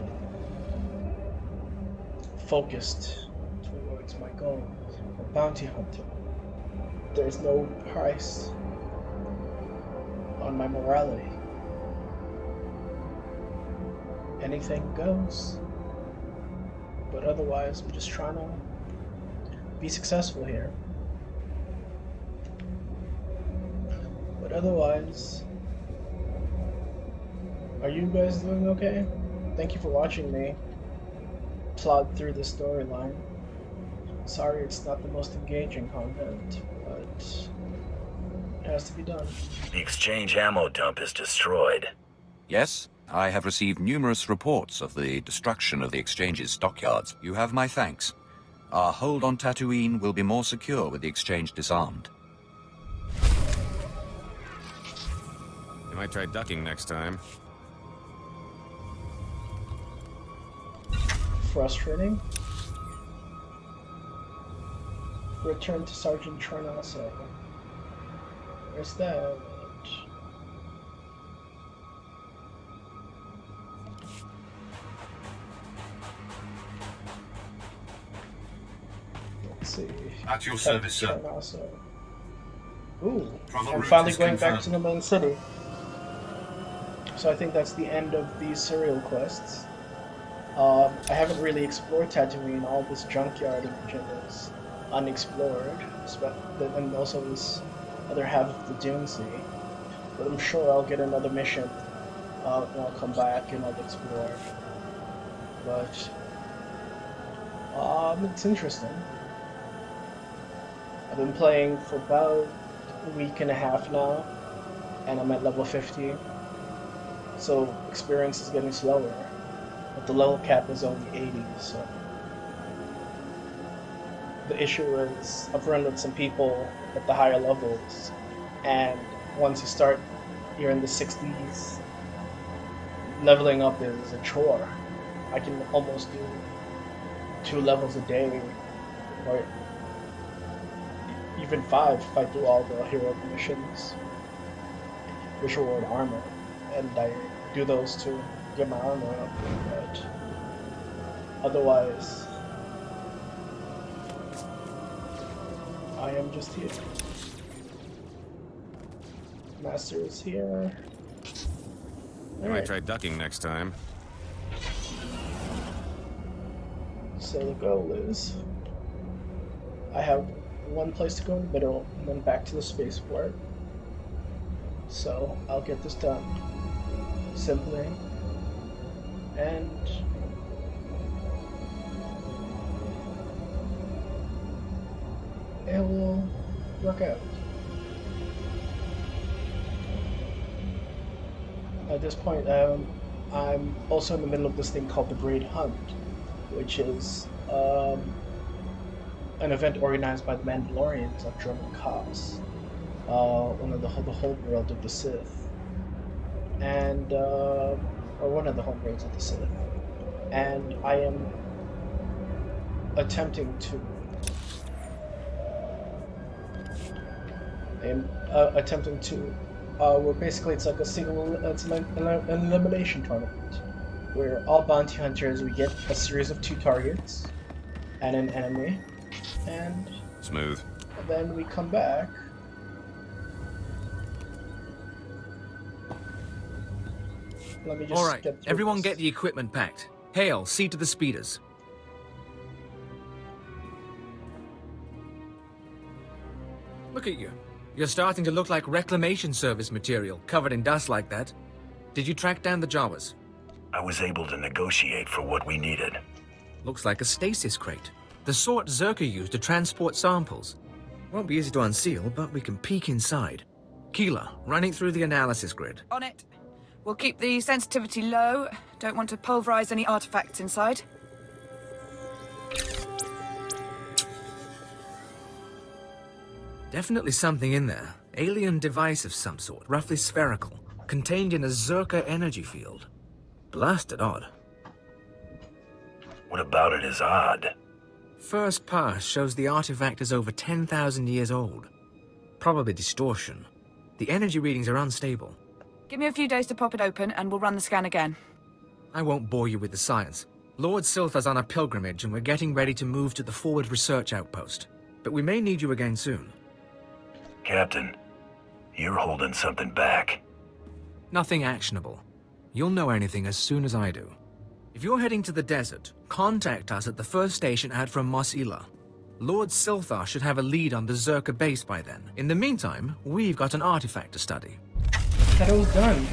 focused towards my goal, a bounty hunter. There's no price on my morality. Anything goes. But otherwise, I'm just trying to be successful here. But otherwise, are you guys doing okay? Thank you for watching me plod through the storyline. Sorry it's not the most engaging content, but it has to be done. The exchange ammo dump is destroyed. Yes, I have received numerous reports of the destruction of the exchange's stockyards. You have my thanks. Our hold on Tatooine will be more secure with the exchange disarmed. You might try ducking next time. Frustrating. Return to Sergeant Tronasa. Where's that? see. At your service, sir. Also. Ooh, Travel I'm route finally is going back confirmed. to the main city. So I think that's the end of these serial quests. I haven't really explored Tatooine. All this junkyard region is unexplored, and also this other half of the Dune Sea. But I'm sure I'll get another mission, and I'll come back and I'll explore. But it's interesting. I've been playing for about a week and a half now, and I'm at level 50. So experience is getting slower, but the level cap is only 80. So the issue is I've run with some people at the higher levels, and once you start, you're in the 60s. Leveling up is a chore. I can almost do 2 levels a day, or even 5 if I do all the heroic missions, which reward armor, and I do those to get my armor up, but otherwise I am just here. Master is here. I might try ducking next time. So the goal is I have one place to go in the middle and then back to the spaceport. So I'll get this done simply, and it will work out. At this point, I'm also in the middle of this thing called the Great Hunt, which is an event organized by the Mandalorians of Dromund Kaas, one of the whole world of the Sith, and or one of the home worlds of the Sith, and I am attempting to. Where basically it's like it's like an elimination tournament, where all bounty hunters, we get a series of 2 targets and an enemy, and Smooth. then we come back. Let me just All right, get through everyone this. get the equipment packed. Hale, see to the speeders. Look at you. You're starting to look like reclamation service material, covered in dust like that. Did you track down the Jawas? I was able to negotiate for what we needed. Looks like a stasis crate. The sort Zerka used to transport samples. Won't be easy to unseal, but we can peek inside. Keela, running through the analysis grid. On it. We'll keep the sensitivity low. Don't want to pulverize any artifacts inside. Definitely something in there. Alien device of some sort, roughly spherical, contained in a Zerka energy field. Blasted odd. What about it is odd? First pass shows the artifact is over 10,000 years old. Probably distortion. The energy readings are unstable. Give me a few days to pop it open and we'll run the scan again. I won't bore you with the science. Lord Silthar's on a pilgrimage and we're getting ready to move to the forward research outpost. But we may need you again soon. Captain, you're holding something back. Nothing actionable. You'll know anything as soon as I do. If you're heading to the desert, contact us at the first station out from Mos Ila. Lord Silthar should have a lead on the Zerka base by then. In the meantime, we've got an artifact to study. I thought it was done.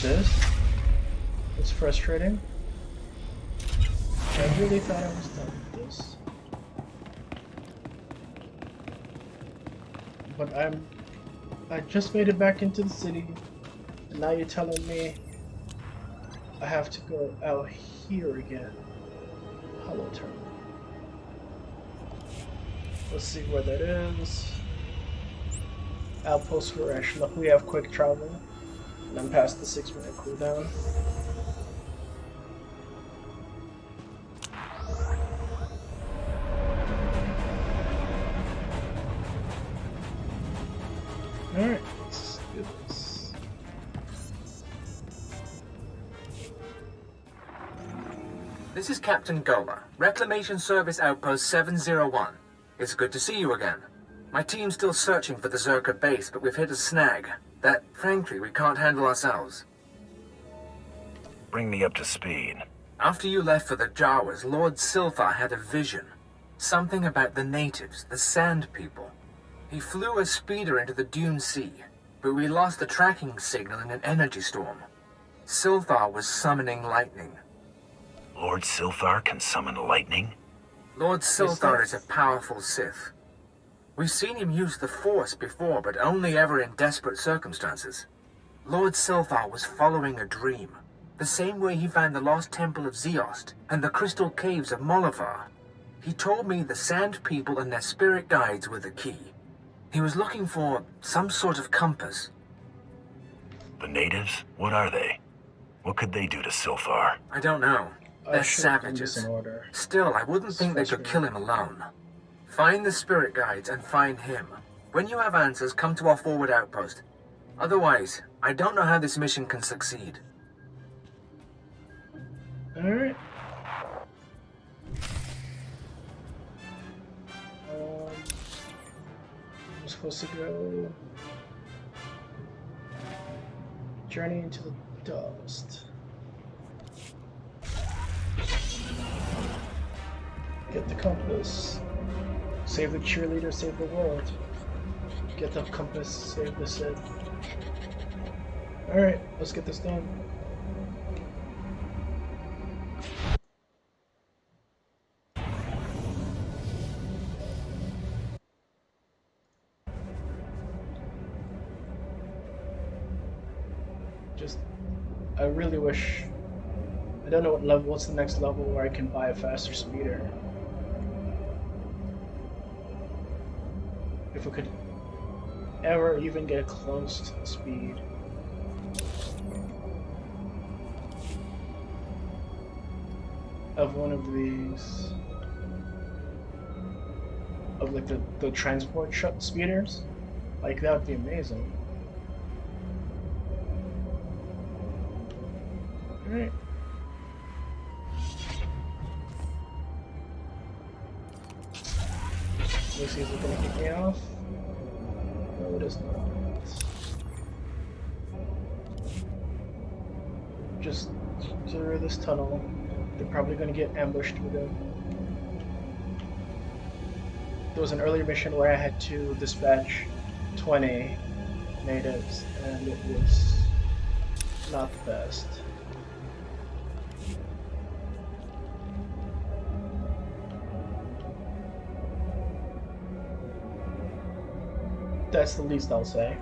This? It's frustrating. I really thought I was done with this. But I just made it back into the city, and now you're telling me I have to go out here again. Hollow Terminal. Let's see where that is. Outpost Varesh. Look, we have quick travel, and I'm past the 6-minute cooldown. Alright, let's do this. This is Captain Gola, Reclamation Service Outpost 701. It's good to see you again. My team's still searching for the Zerka base, but we've hit a snag that, frankly, we can't handle ourselves. Bring me up to speed. After you left for the Jawas, Lord Silthar had a vision. Something about the natives, the Sand People. He flew a speeder into the Dune Sea, but we lost the tracking signal in an energy storm. Silthar was summoning lightning. Lord Silthar can summon lightning? Lord Silthar is a powerful Sith. We've seen him use the Force before, but only ever in desperate circumstances. Lord Silthar was following a dream, the same way he found the lost temple of Zeost and the crystal caves of Molivar. He told me the Sand People and their spirit guides were the key. He was looking for some sort of compass. The natives? What are they? What could they do to Silthar? I don't know. They're savages. savages. Still, I wouldn't think they could kill him alone. Find the spirit guides and find him. When you have answers, come to our forward outpost. Otherwise, I don't know how this mission can succeed. Alright. I'm supposed to go... Journey into the dust. Get the compass. Save the cheerleader, save the world. Get the compass, save the Sith. Alright, let's get this done. I really wish... I don't know what's the next level where I can buy a faster speeder. If we could ever even get close to the speed. Of one of these... Of like the transport speeders. Like that would be amazing. Alright. Let's see if it's gonna kick me off. No, it is not. Just through this tunnel. They're probably gonna get ambushed with it. There was an earlier mission where I had to dispatch 20 natives, and it was not the best. That's the least I'll say.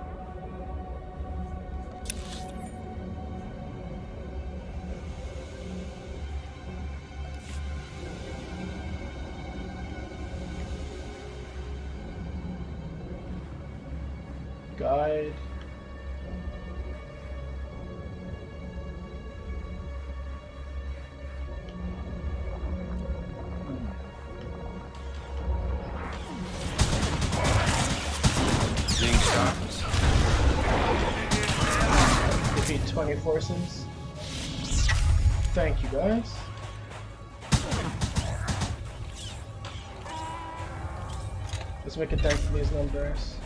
Guide. Defeat 20 forces. Thank you guys. Let's make a dent in these numbers.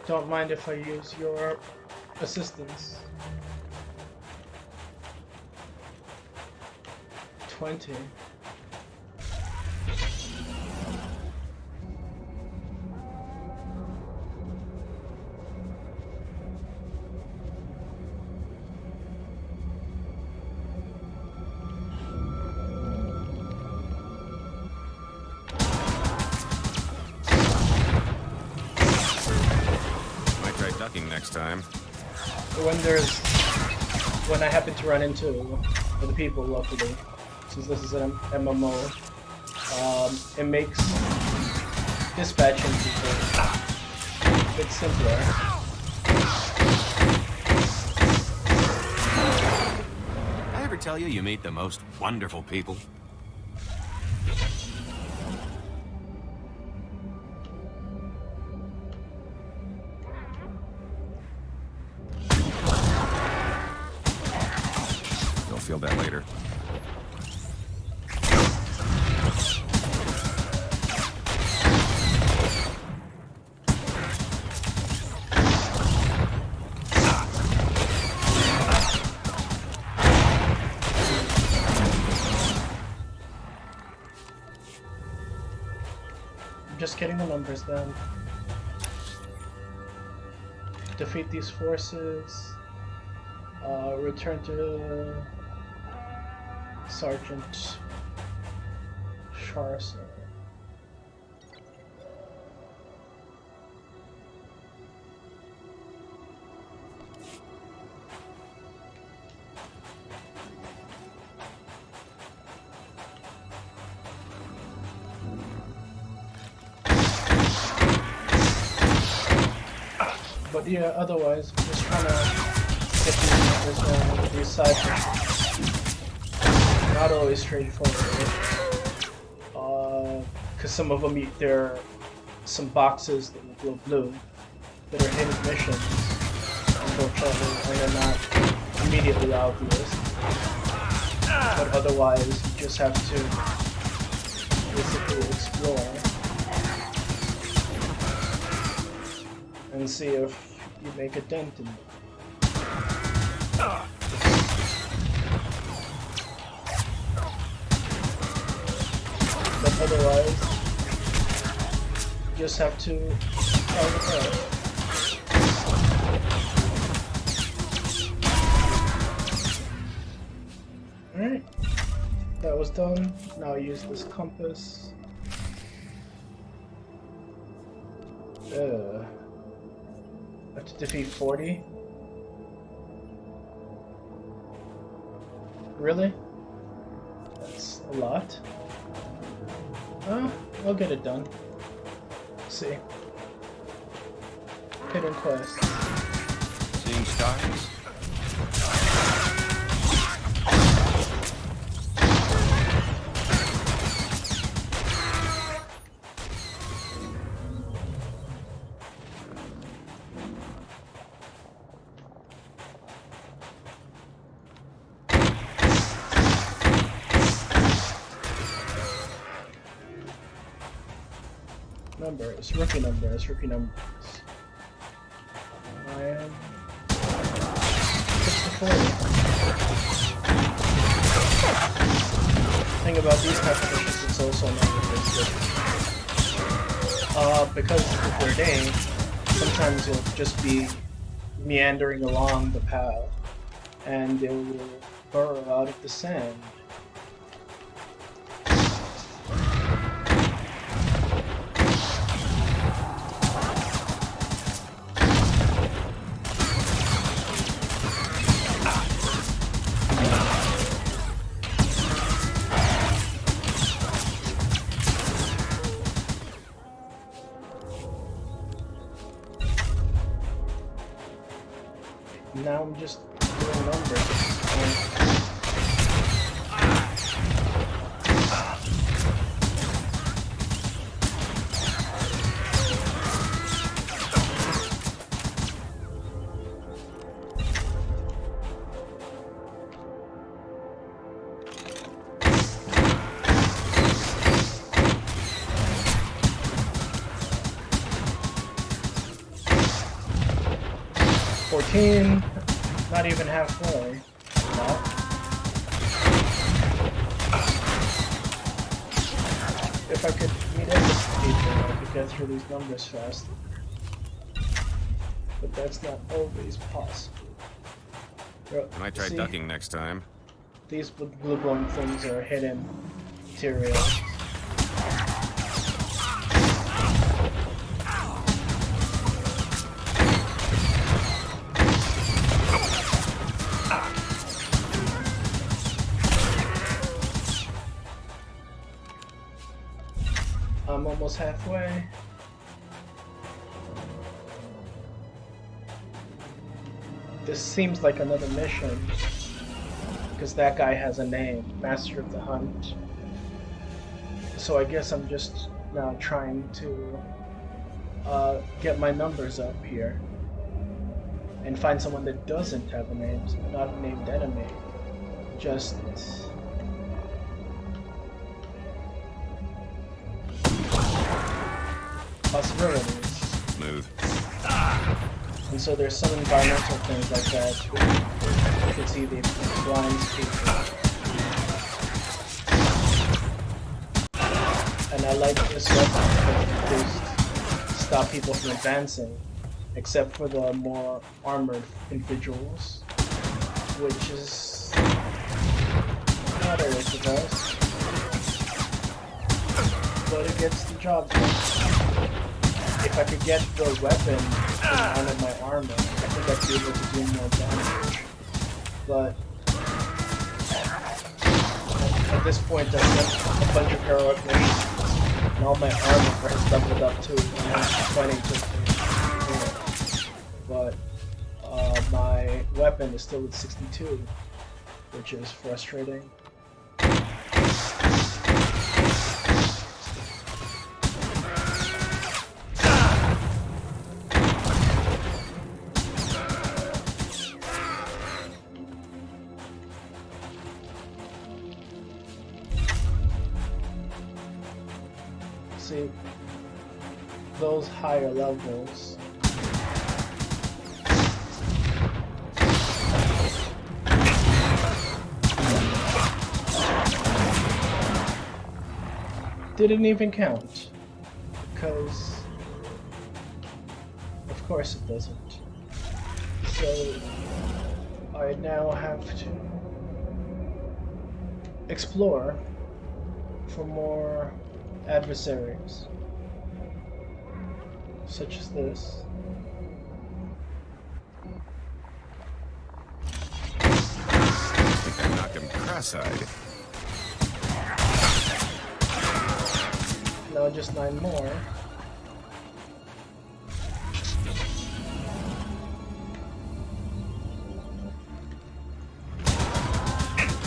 Don't mind if I use your assistance. 20. Next time. When I happen to run into other people, luckily, since this is an MMO, it makes dispatching people a bit simpler. I ever tell you meet the most wonderful people? Feel that later. just getting the numbers down. Defeat these forces. Return to Sergeant Sharson. But yeah, otherwise, I'm just trying to get these numbers down with these side missions. Not always straightforward. Because some of them, there are some boxes that will glow blue that are hidden missions, unfortunately, and they're not immediately obvious. But otherwise, you just have to basically explore and see if you make a dent in it. But otherwise, you just have to try it out. Alright, that was done. Now use this compass. I have to defeat 40? Really? That's a lot. I'll get it done. Let's see. Hidden quest. Seeing stars? Numbers, rookie numbers, rookie numbers. I am 6-40. The thing about these type of missions, it's also not really good. Because of their name, sometimes you'll just be meandering along the path, and they will burrow out of the sand. Now I'm just doing numbers. Not even halfway. No. If I could meet up with people, I could get through these numbers fast. But that's not always possible. I might try ducking next time. These blue glowing things are hidden materials. I'm almost halfway. This seems like another mission, because that guy has a name, Master of the Hunt. So I guess I'm just now trying to get my numbers up here and find someone that doesn't have a name, not a named enemy. Just possibilities. Smooth. And so there's some environmental things like that. You can see the blind people. And I like this weapon. just stop people from advancing, except for the more armored individuals, which is not always the best, but it gets the job done. If I could get the weapon in of my armor, I think I'd be able to do more damage. But at this point, I've done a bunch of heroic missions, and all my armor has doubled up too, and I'm fighting just but my weapon is still at 62, which is frustrating. See, those higher levels didn't even count, because of course it doesn't. So I now have to explore for more adversaries, such as this. I think I knocked him cross-eyed. Now just 9 more.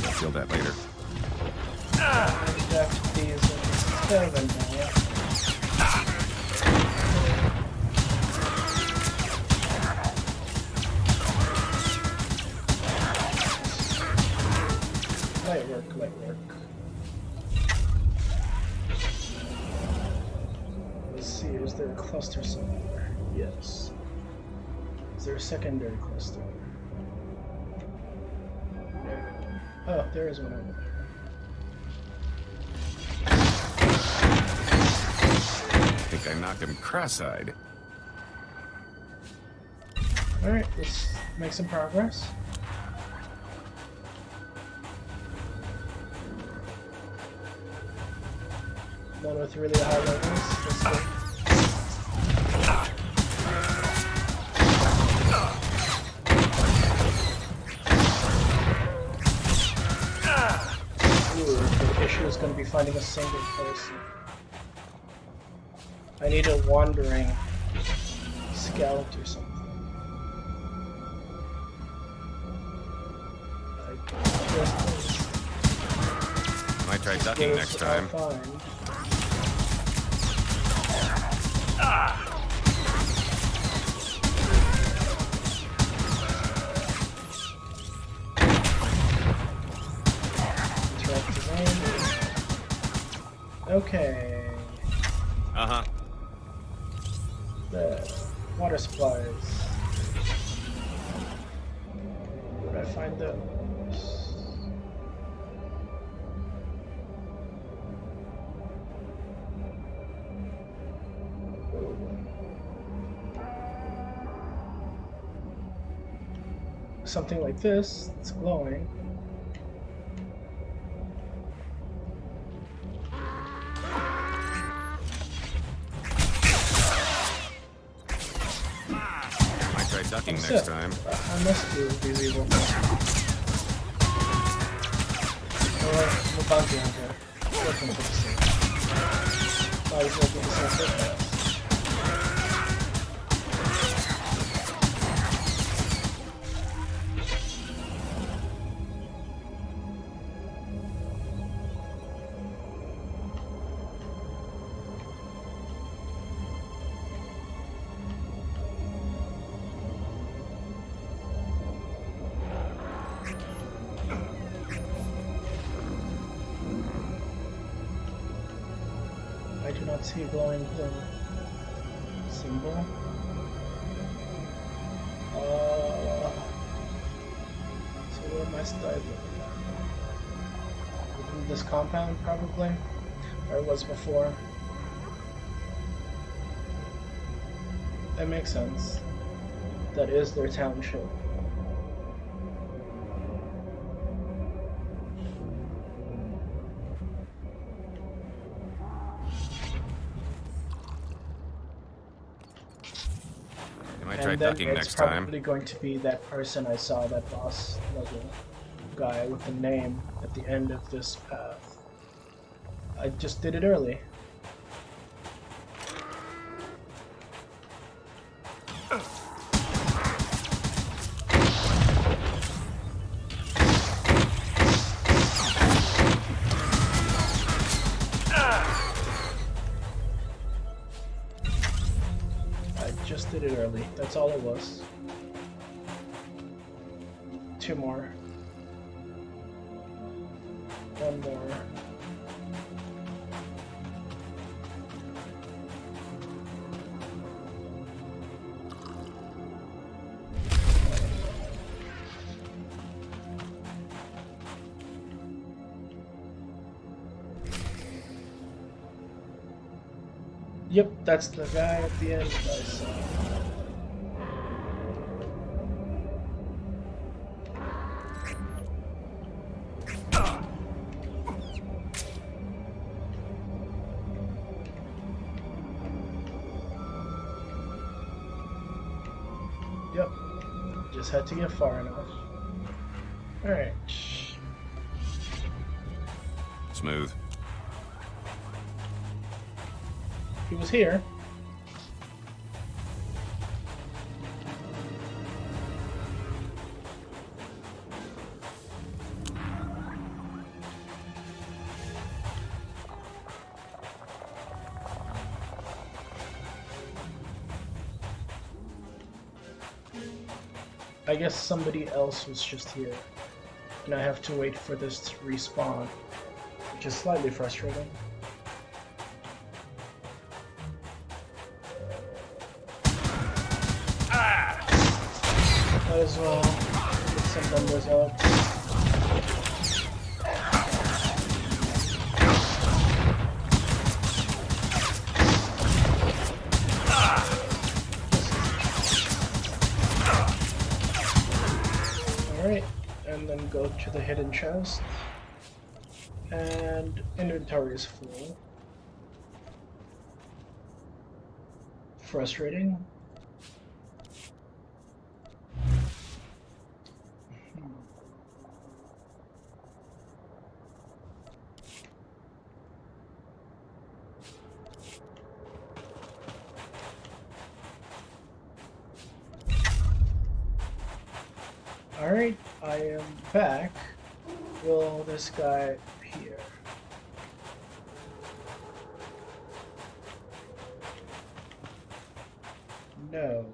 I'll feel that later. And after these 7 more. Light work, light work. Let's see, is there a cluster somewhere? Yes. Is there a secondary cluster? There. Oh, there is one over there. I think I knocked him cross-eyed. Alright, let's make some progress. One with really high levels. Let's go. Ooh, the issue is going to be finding a single person. I need a wandering scout or something. Might try ducking next time. Okay. Uh-huh. The water supplies. Where did I find those? Something like this. It's glowing. Ducking next time. I must do these evil things. I'm a bounty hunter. Looking for the same. I was looking for the same. I do not see a glowing blue symbol. So where am I diving? Within this compound, probably, where I was before. That makes sense. That is their township. You might And try then ducking it's next time. probably going to be that person I saw, that boss level guy with the name at the end of this path. I just did it early. Just did it early. That's all it was. 2 more. 1 more. Yep, that's the guy at the end I saw. Yep, just had to get far enough. Alright. Smooth. He was here. I guess somebody else was just here, and I have to wait for this to respawn, which is slightly frustrating. Might as well get some numbers up. Alright, and then go to the hidden chest. And inventory is full. Frustrating. Alright, I am back. Will this guy appear? No.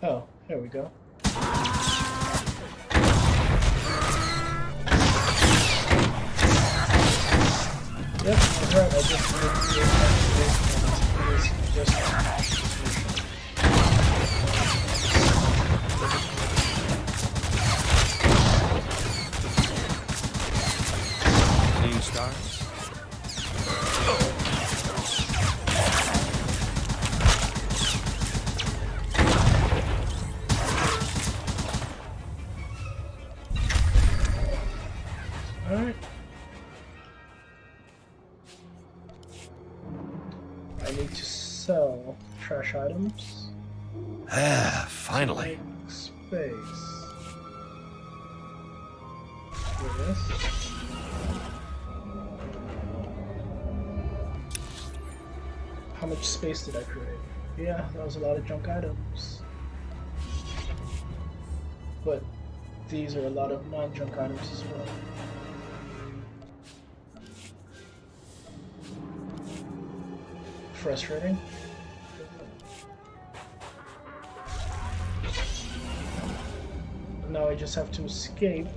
Oh, there we go. Yep, that's right, I just did the just Stars? Alright. I need to sell trash items. Ah, finally. Make space. For this. How much space did I create? Yeah, that was a lot of junk items. But these are a lot of non-junk items as well. Frustrating. Now I just have to escape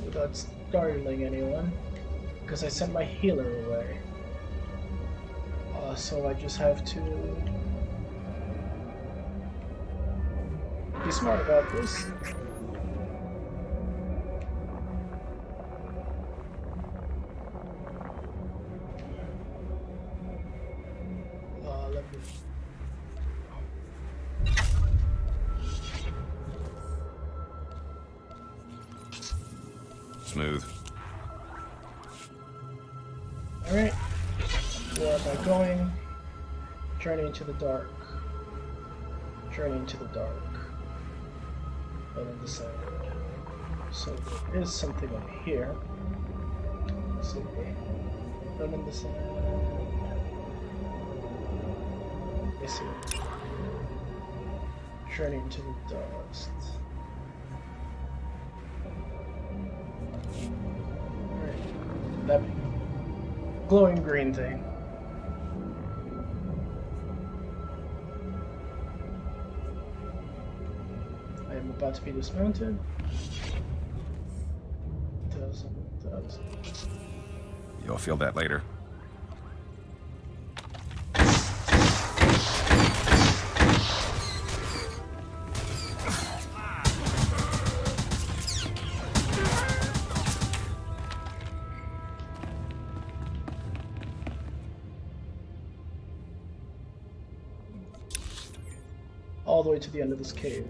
without startling anyone, because I sent my healer away. So I just have to be smart about this. Let Smooth. Alright. Where am I going? Journey into the dark. Journey into the dark. And in the sand. So there is something up here. Let's see. Run in the sand. I see. Journey into the dust. Alright. That glowing green thing. I am about to be dismounted. Doesn't. You'll feel that later. All the way to the end of this cave.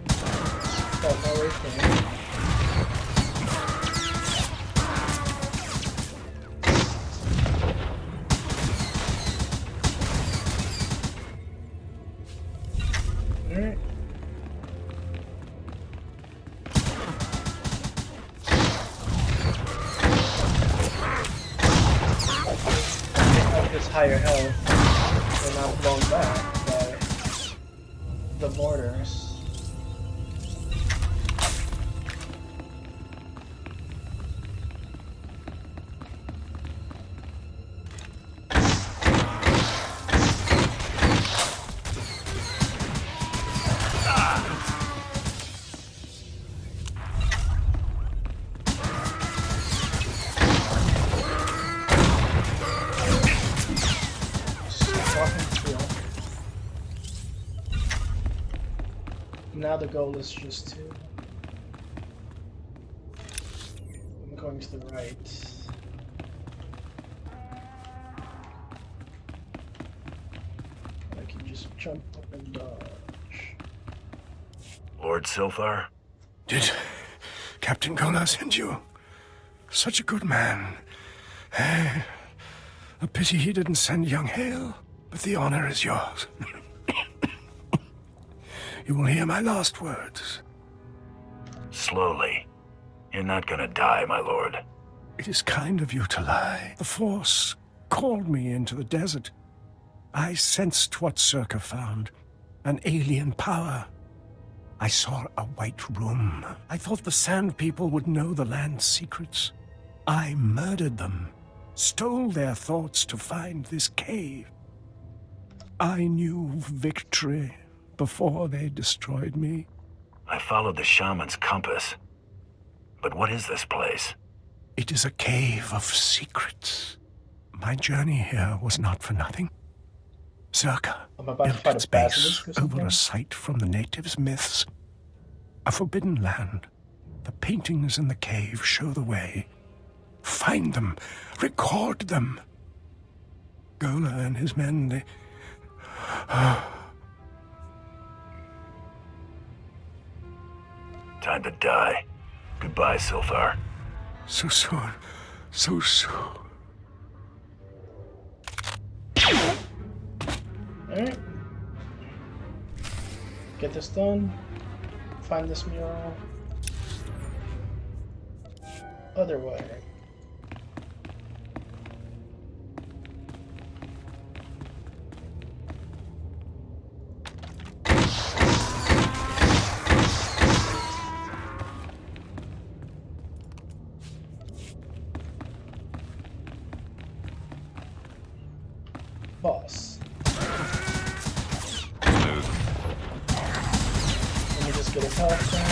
Got my way thing. Alright. They have this higher health. They're not blown back by the borders. Now the goal is just to... I'm going to the right. I can just jump up and dodge. Lord Silthar? Did Captain Gola send you? Such a good man. A pity he didn't send young Hale, but the honor is yours. You will hear my last words. Slowly. You're not gonna die, my lord. It is kind of you to lie. The Force called me into the desert. I sensed what Circa found. An alien power. I saw a white room. I thought the Sand People would know the land's secrets. I murdered them. Stole their thoughts to find this cave. I knew victory before they destroyed me. I followed the shaman's compass. But what is this place? It is a cave of secrets. My journey here was not for nothing. Circa built its base over a site from the natives' myths. A forbidden land. The paintings in the cave show the way. Find them. Record them. Gola and his men, they... Time to die. Goodbye, Silthar. So soon. So soon. Alright. Get this done. Find this mural. Other way. Boss. Smooth. Let me just get his health down.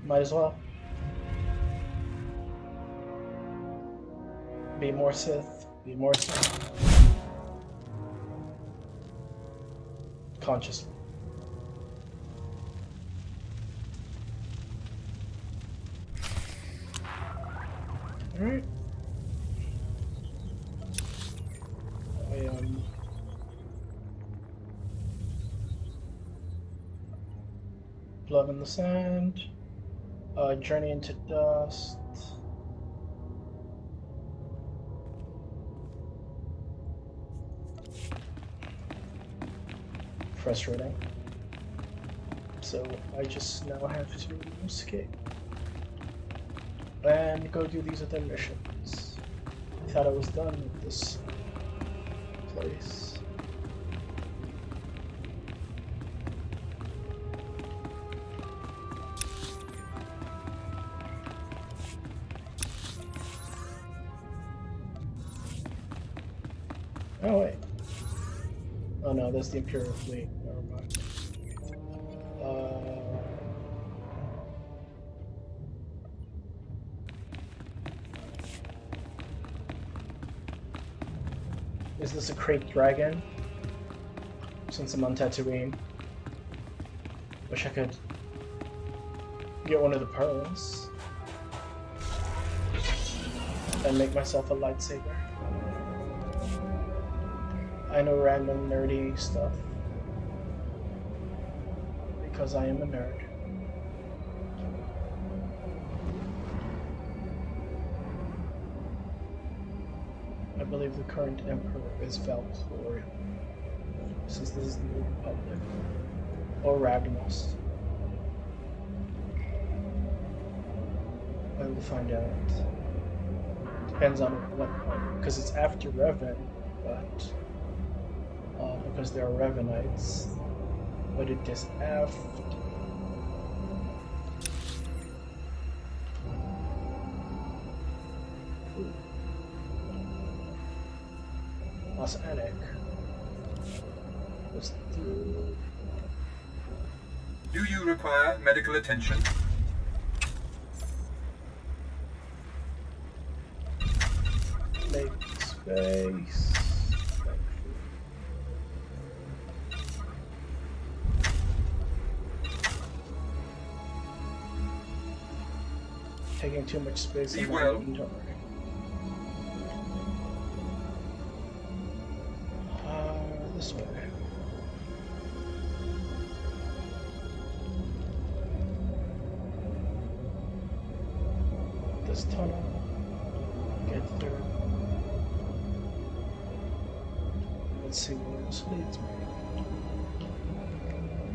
Might as well. Be more Sith. Be more Sith. Consciously. Alright. Blood in the sand. Journey into dust. Frustrating. So I just now have to escape and go do these other missions. I thought I was done with this place. Oh wait. Oh no, that's the Imperial fleet. Never mind. Is this a Crate Dragon? Since I'm on Tatooine. Wish I could get one of the pearls and make myself a lightsaber. I know random nerdy stuff because I am a nerd. I believe the current emperor is Valkorion, since this is the New Republic, or Ragnos. I will find out. Depends on what point, because it's after Revan, but because there are Revanites, but it is after. Oceanic. Let's do. Do you require medical attention? Make space. Taking too much space in my inventory. This way. This tunnel. Get through. Let's see where this leads me.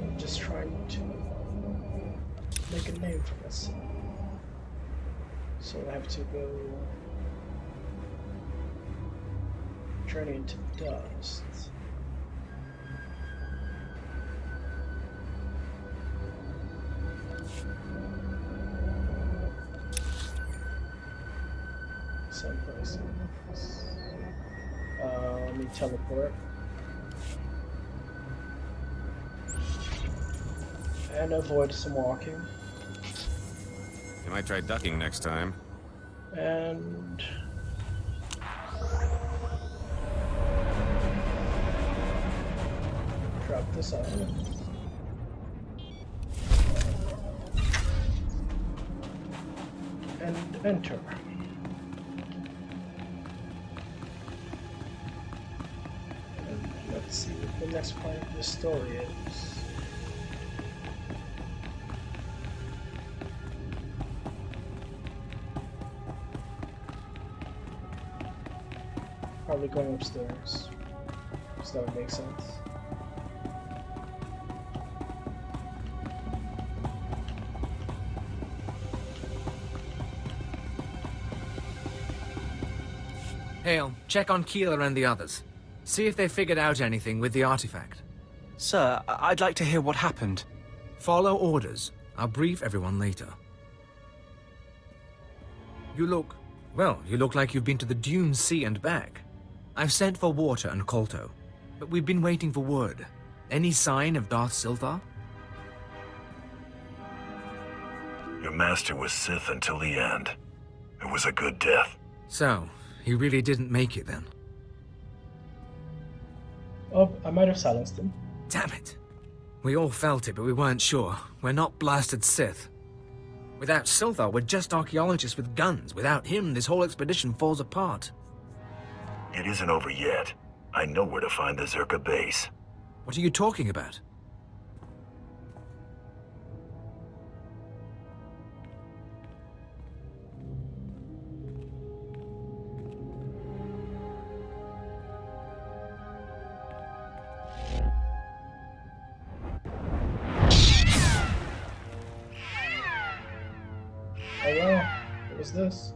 I'm just trying to make a name for myself. So I have to go journey into dust. Same place. Let me teleport. And avoid some walking. You might try ducking next time. And drop this out. And enter. And let's see what the next part of the story is. Probably going upstairs, so that would make sense. Hale, check on Keeler and the others. See if they figured out anything with the artifact. Sir, I'd like to hear what happened. Follow orders. I'll brief everyone later. You look like you've been to the Dune Sea and back. I've sent for Water and Kolto, but we've been waiting for word. Any sign of Darth Silthar? Your master was Sith until the end. It was a good death. So, he really didn't make it then? Oh, I might have silenced him. Damn it. We all felt it, but we weren't sure. We're not blasted Sith. Without Silthar, we're just archaeologists with guns. Without him, this whole expedition falls apart. It isn't over yet. I know where to find the Zerka base. What are you talking about? Oh wow, what was this?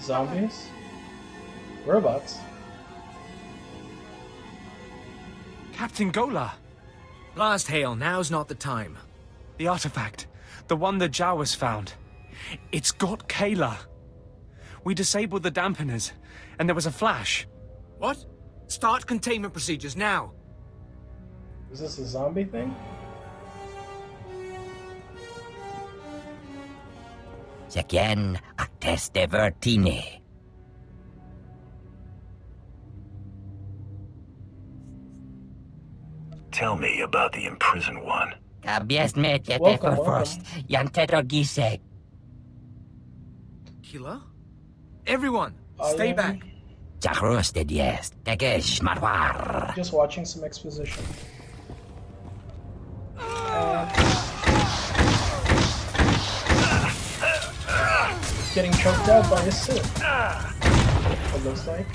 Zombies? Robots? Captain Gola! Blast hail, now's not the time. The artifact. The one that Jawas found. It's got Kayla. We disabled the dampeners, and there was a flash. What? Start containment procedures now. Is this a zombie thing? Again, a teste vertine. Tell me about the imprisoned one. Welcome. Killer? Everyone, stay back. Just watching some exposition. Getting choked out by his suit. It looks like.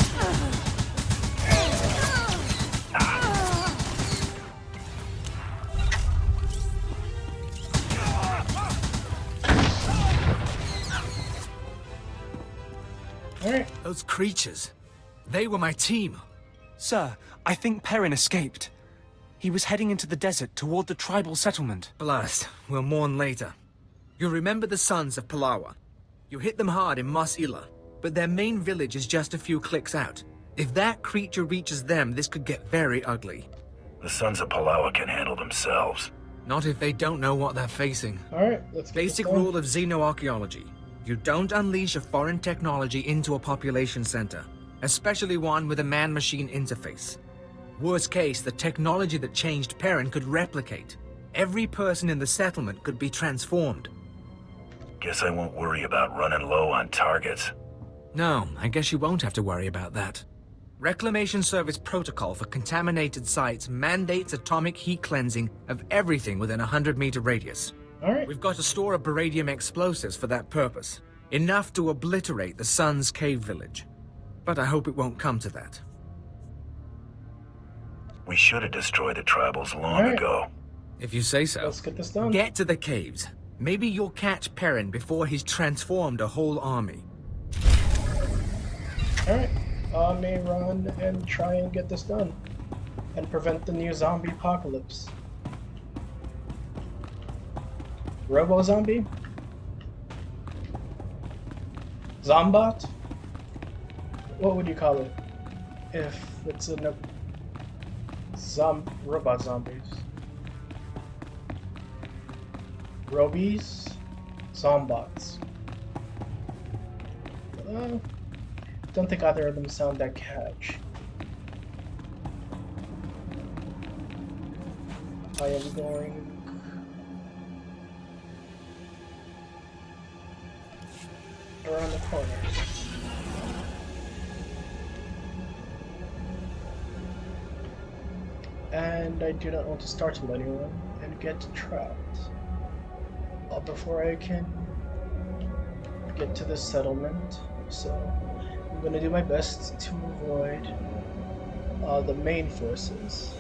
Alright. Those creatures. They were my team. Sir, I think Perrin escaped. He was heading into the desert toward the tribal settlement. Blast. We'll mourn later. You remember the Sons of Palawa. You hit them hard in Mos Ila, but their main village is just a few clicks out. If that creature reaches them, this could get very ugly. The Sons of Palawa can handle themselves. Not if they don't know what they're facing. Alright, let's get Basic this done. rule of xenoarchaeology. You don't unleash a foreign technology into a population center, especially one with a man-machine interface. Worst case, the technology that changed Perrin could replicate. Every person in the settlement could be transformed. Guess I won't worry about running low on targets. No, I guess you won't have to worry about that. Reclamation Service protocol for contaminated sites mandates atomic heat cleansing of everything within a 100-meter radius. Alright. We've got a store of beradium explosives for that purpose. Enough to obliterate the Sun's cave village. But I hope it won't come to that. We should have destroyed the tribals long ago. If you say so. Let's get this done. Get to the caves. Maybe you'll catch Perrin before he's transformed a whole army. Alright. I may run and try and get this done. And prevent the new zombie apocalypse. Robo-zombie? Zombot? What would you call it? If it's a robot zombies. Robies? Zombots. Don't think either of them sound that catch. I am going around the corner. And I do not want to startle anyone and get trapped before I can get to the settlement. So I'm going to do my best to avoid the main forces.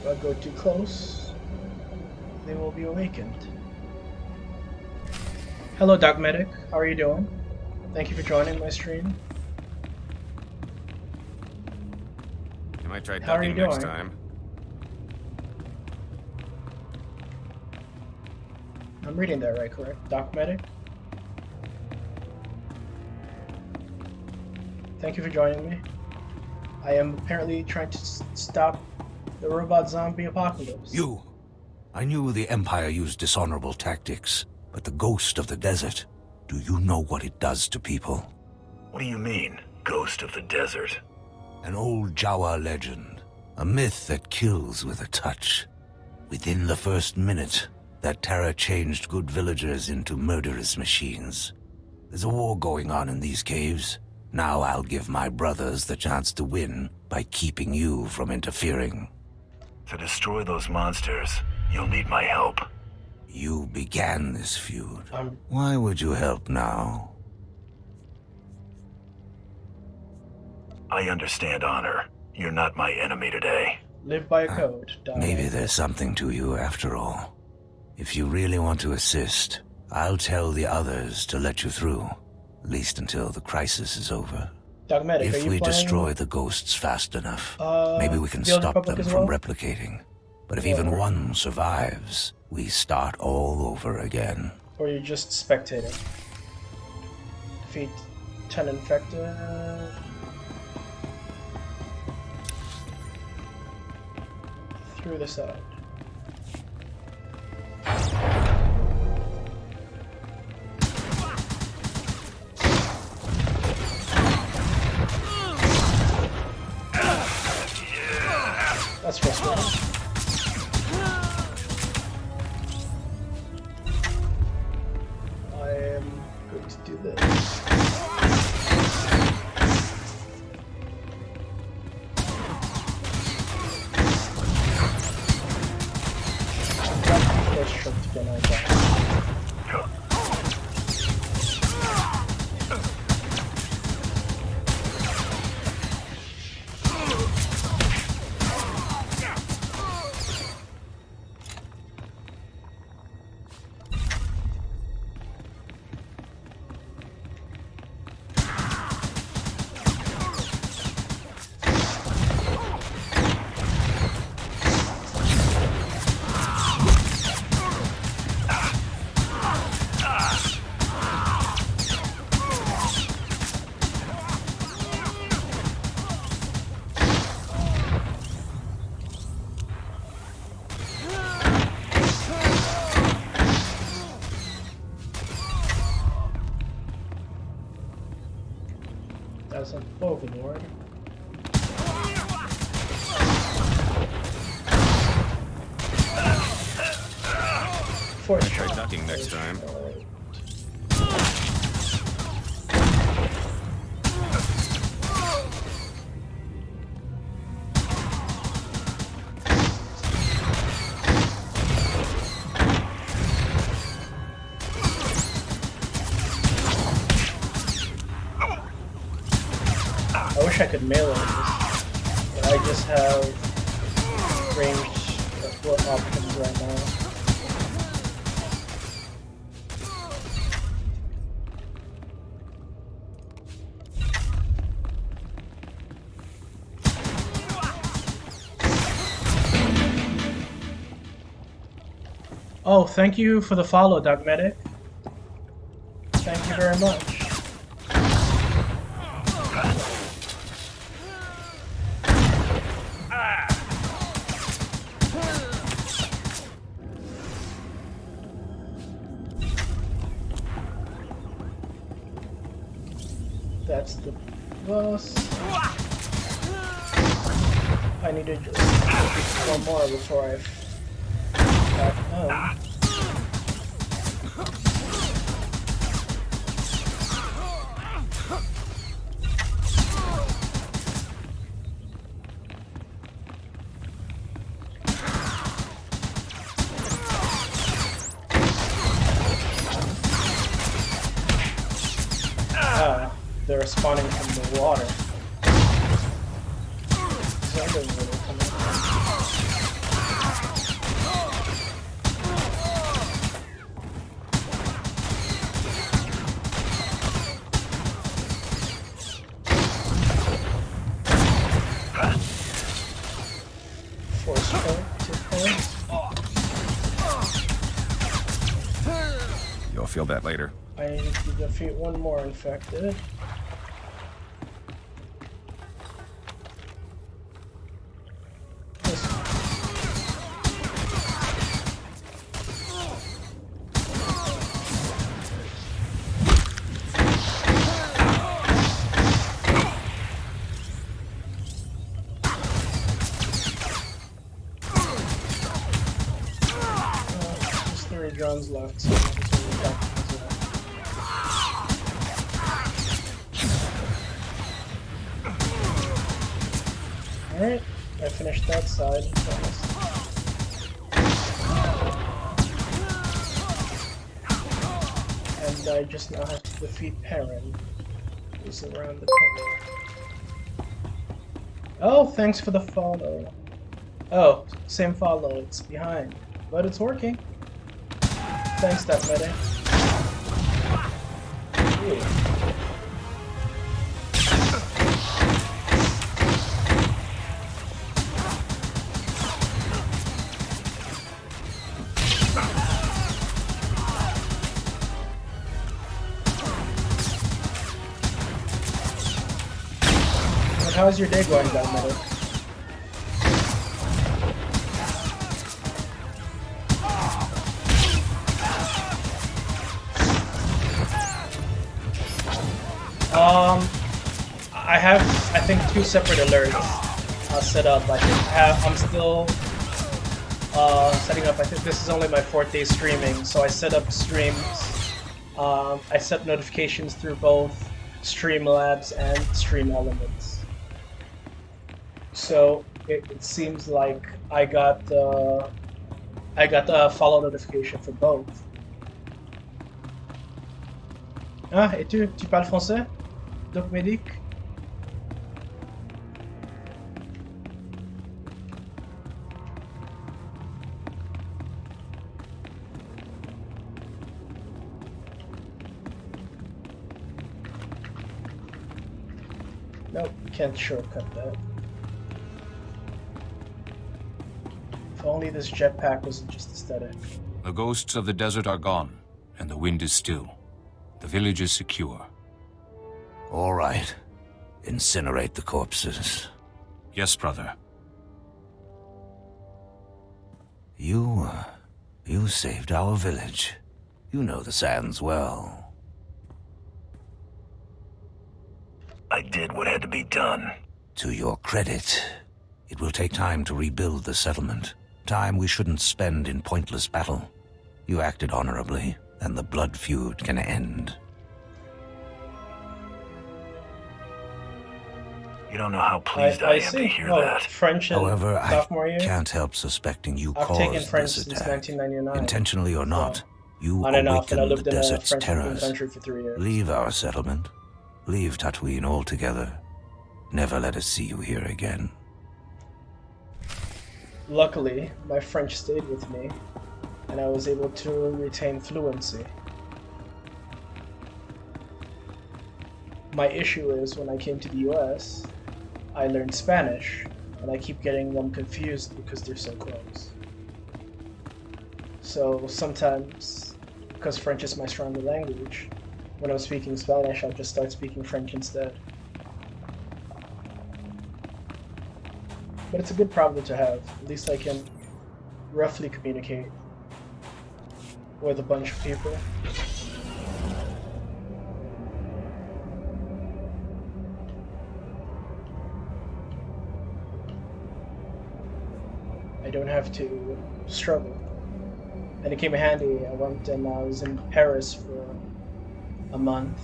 If I go too close, they will be awakened. Hello, Doc Medic. How are you doing? Thank you for joining my stream. I might try How are you ducking next doing? time. I'm reading that right, correct? Doc Medic? Thank you for joining me. I am apparently trying to stop the robot zombie apocalypse. You. I knew the Empire used dishonorable tactics, but the Ghost of the Desert, do you know what it does to people? What do you mean, Ghost of the Desert? An old Jawa legend. A myth that kills with a touch. Within the first minute, that terror changed good villagers into murderous machines. There's a war going on in these caves. Now I'll give my brothers the chance to win by keeping you from interfering. To destroy those monsters, you'll need my help. You began this feud. Why would you help now? I understand honor. You're not my enemy today. Live by a code. Maybe there's something to you after all. If you really want to assist, I'll tell the others to let you through. At least until the crisis is over. Doc Medic, If are we you destroy the ghosts fast enough, maybe we can The Old stop Republic them as from well? replicating. But if even one survives, we start all over again. Or you're just spectating? Defeat 10 infected. Through the side. That's frustrating. I am going to do this. First shot to get out back. As an overlord. Force Try ducking next time. I wish I could melee this, but I just have ranged options right now. Oh, thank you for the follow, Doc Medic. Thank you very much. That's the boss. I need to just one more before I back home. They're spawning from the water. So that doesn't really come feel that later. I need to defeat one more infected. There's 3 drones left, so I'll just move back to that. Alright, I finished that side. And I just now have to defeat Perrin, who's around the corner. Oh, thanks for the follow. Oh, same follow, it's behind. But it's working. Thanks, that medic. Ooh. How's your day going, that medic? I have, I think, 2 separate alerts set up. I'm still setting up. I think this is only my 4th day streaming, so I set up streams. I set notifications through both Streamlabs and Stream Elements. So it seems like I got the follow notification for both. Ah, et tu parles français? Doc Medic? Nope, can't shortcut that. If only this jetpack wasn't just aesthetic. The ghosts of the desert are gone, and the wind is still. The village is secure. All right. Incinerate the corpses. Yes, brother. You saved our village. You know the sands well. I did what had to be done. To your credit, it will take time to rebuild the settlement. Time we shouldn't spend in pointless battle. You acted honorably, and the blood feud can end. You don't know how pleased I am to hear that. French in However, sophomore year? I can't help suspecting you I've taken caused French this since attack. 1999. Intentionally or not, you on and off, and I awakened lived the in a desert's French-speaking terrors. country for 3 years. Leave our settlement. Leave Tatooine altogether. Never let us see you here again. Luckily, my French stayed with me, and I was able to retain fluency. My issue is, when I came to the US, I learned Spanish, and I keep getting them confused because they're so close. So sometimes, because French is my stronger language, when I'm speaking Spanish, I'll just start speaking French instead. But it's a good problem to have. At least I can roughly communicate with a bunch of people. I don't have to struggle. And it came in handy. I went and I was in Paris for a month.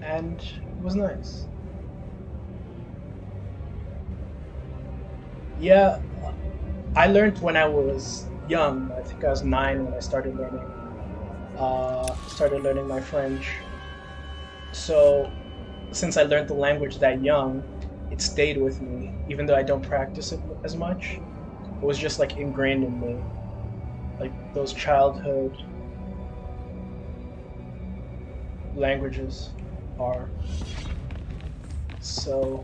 And it was nice. Yeah, I learned when I was young. I think I was 9 when I started learning my French. So, since I learned the language that young, it stayed with me, even though I don't practice it as much. It was just like ingrained in me, like those childhood languages are. So,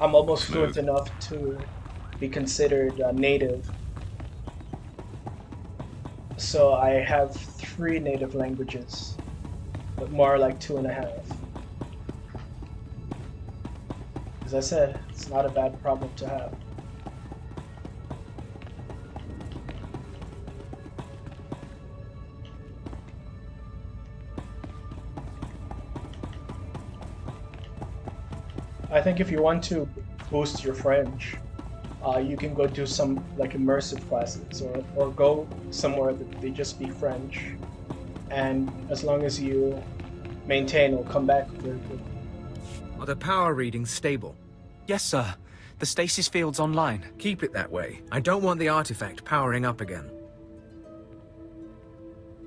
I'm almost fluent enough to be considered native So I have 3 native languages, but more like 2.5. As I said, it's not a bad problem to have. I think if you want to boost your French, you can go do some like immersive classes, or go somewhere that they just speak French, and as long as you maintain, it'll come back very quickly. Are the power readings stable? Yes, sir. The stasis field's online. Keep it that way. I don't want the artifact powering up again.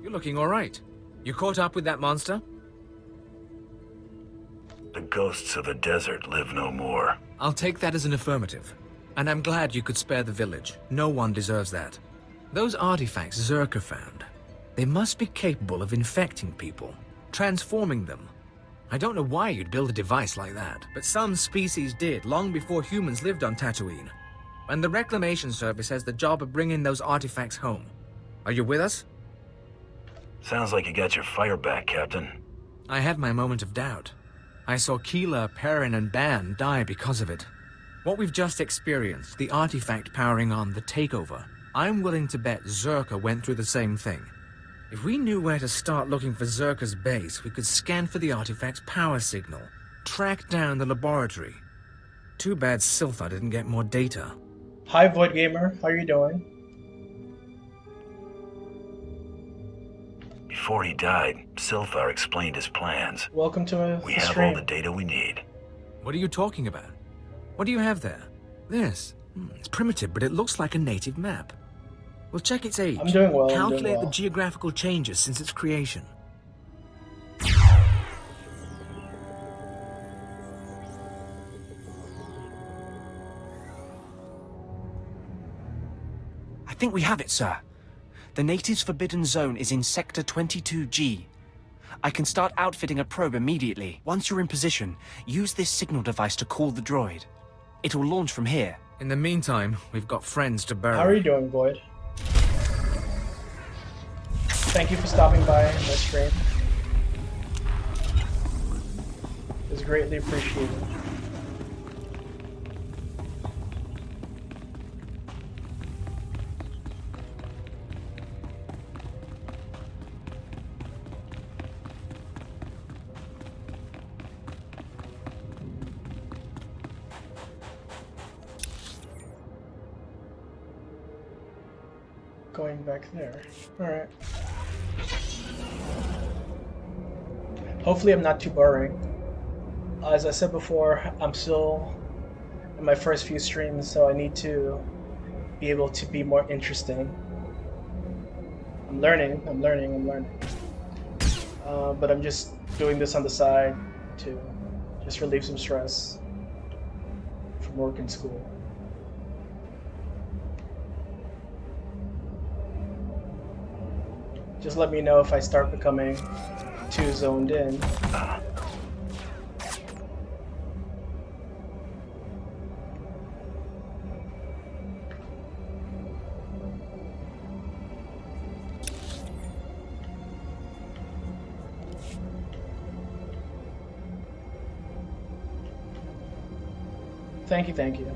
You're looking all right. You caught up with that monster? The ghosts of the desert live no more. I'll take that as an affirmative. And I'm glad you could spare the village. No one deserves that. Those artifacts Zerka found, they must be capable of infecting people, transforming them. I don't know why you'd build a device like that, but some species did long before humans lived on Tatooine. And the Reclamation Service has the job of bringing those artifacts home. Are you with us? Sounds like you got your fire back, Captain. I had my moment of doubt. I saw Keela, Perrin, and Ban die because of it. What we've just experienced, the artifact powering on, the takeover, I'm willing to bet Zerka went through the same thing. If we knew where to start looking for Zerka's base, we could scan for the artifact's power signal, track down the laboratory. Too bad Silthar didn't get more data. Hi, Void Gamer. How are you doing? Before he died, Silthar explained his plans. Welcome to We have all the data we need. What are you talking about? What do you have there? This. It's primitive, but it looks like a native map. We'll check its age. I'm doing well. Calculate the geographical changes since its creation. I think we have it, sir. The natives' forbidden zone is in Sector 22G. I can start outfitting a probe immediately. Once you're in position, use this signal device to call the droid. It will launch from here. In the meantime, we've got friends to bury. How are you doing, Void? Thank you for stopping by my stream. It's greatly appreciated. Going back there. Alright. Hopefully I'm not too boring. As I said before, I'm still in my first few streams, so I need to be able to be more interesting. I'm learning. But I'm just doing this on the side to just relieve some stress from work and school. Just let me know if I start becoming too zoned in. Thank you.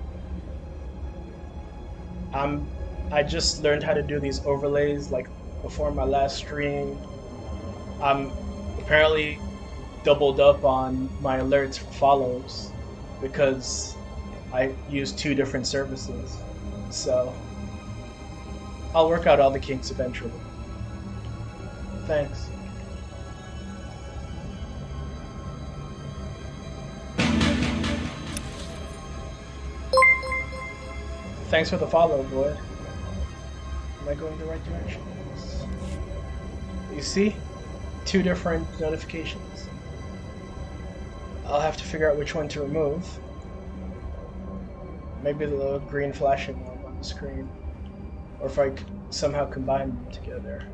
I just learned how to do these overlays like before my last stream. I'm apparently doubled up on my alerts for follows because I use 2 different services. So I'll work out all the kinks eventually. Thanks. Thanks for the follow, boy. Am I going the right direction? You see? 2 different notifications. I'll have to figure out which one to remove. Maybe the little green flashing one on the screen. Or if I somehow combine them together.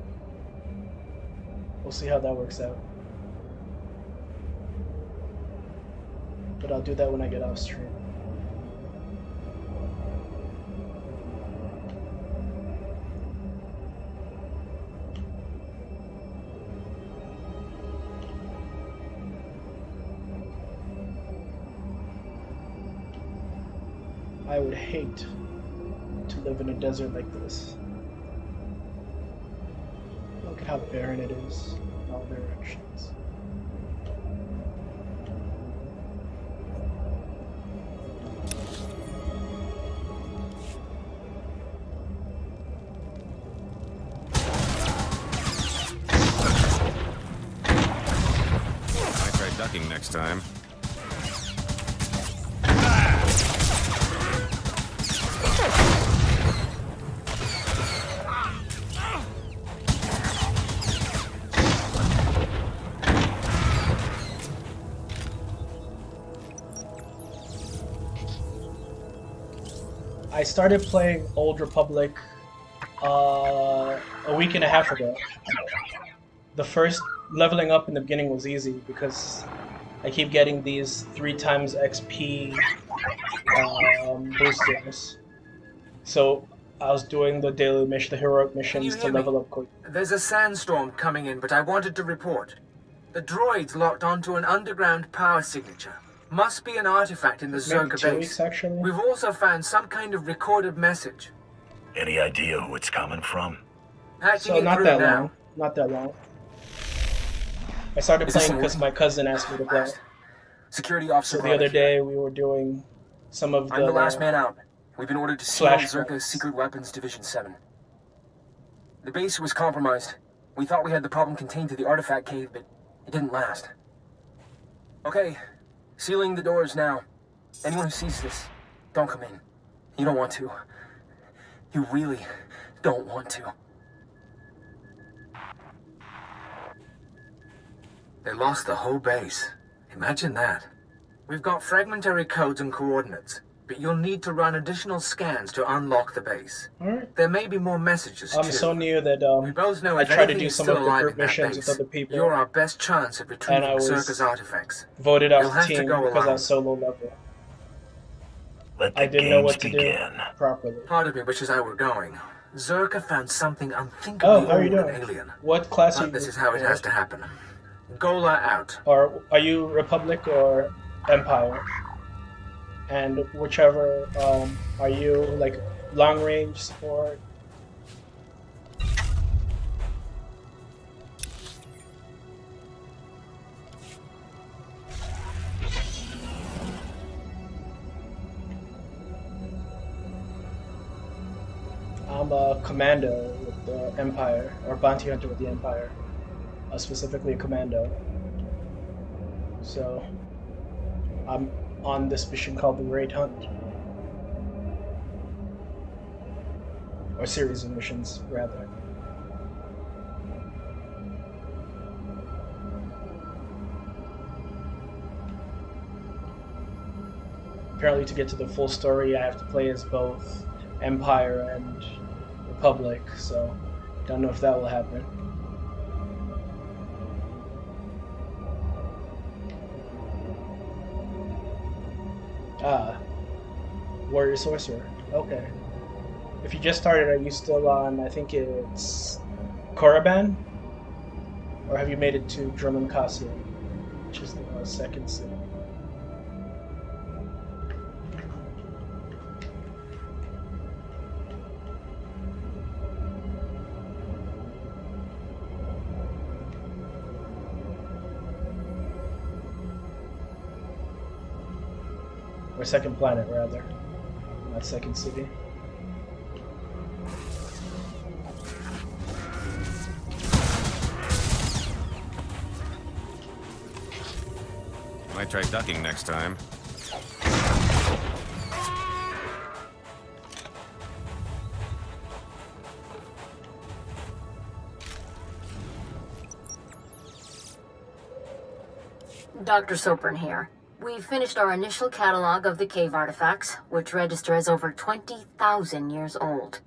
We'll see how that works out. But I'll do that when I get off stream. I would hate to live in a desert like this. Look at how barren it is in all directions. Might try ducking next time. I started playing Old Republic a week and a half ago. The first leveling up in the beginning was easy because I keep getting these 3 times XP boosters. So I was doing the daily mission, the heroic missions to level up quick. There's a sandstorm coming in, but I wanted to report. The droid's locked onto an underground power signature. Must be an artifact in the Maybe Zerka 2 base. weeks, actually. We've also found some kind of recorded message. Any idea who it's coming from? Hacking So it not through that now. long. Not that long. I started Is this playing an because my cousin asked me to play. Security officer. So the other day we were doing some of I'm the last man out. We've been ordered to seal Flash Zerka's Secret Weapons Division 7. The base was compromised. We thought we had the problem contained to the artifact cave, but it didn't last. Okay, sealing the doors now. Anyone who sees this, don't come in. You don't want to. You really don't want to. They lost the whole base. Imagine that. We've got fragmentary codes and coordinates, but you'll need to run additional scans to unlock the base. Alright. There may be more messages, I'm too. so new that We both know I if tried to anything do is some still of the alive group in that missions with base, other people. You're our best chance at retrieving And I was Zerka's artifacts. voted You'll off have the to team go because I alone. was so low level. Let the I didn't know games what to begin. do properly. Part of me wishes I were going. Zerka found something unthinkably Oh, how are you old and doing? alien. What class are But you? this is how it has to happen. Gola out. Or are you Republic or Empire? And whichever, are you like long range support? I'm a commando with the Empire, or bounty hunter with the Empire. Specifically a commando. So, I'm on this mission called the Great Hunt. Or series of missions, rather. Apparently to get to the full story, I have to play as both Empire and Republic, so don't know if that will happen. Ah, Warrior Sorcerer. Okay. If you just started, are you still on, I think it's Korriban? Or have you made it to Dromund Kaas, which is the second city? Or second planet, rather. Not second city. Might try ducking next time. Dr. Sopran here. We've finished our initial catalog of the cave artifacts, which register as over 20,000 years old.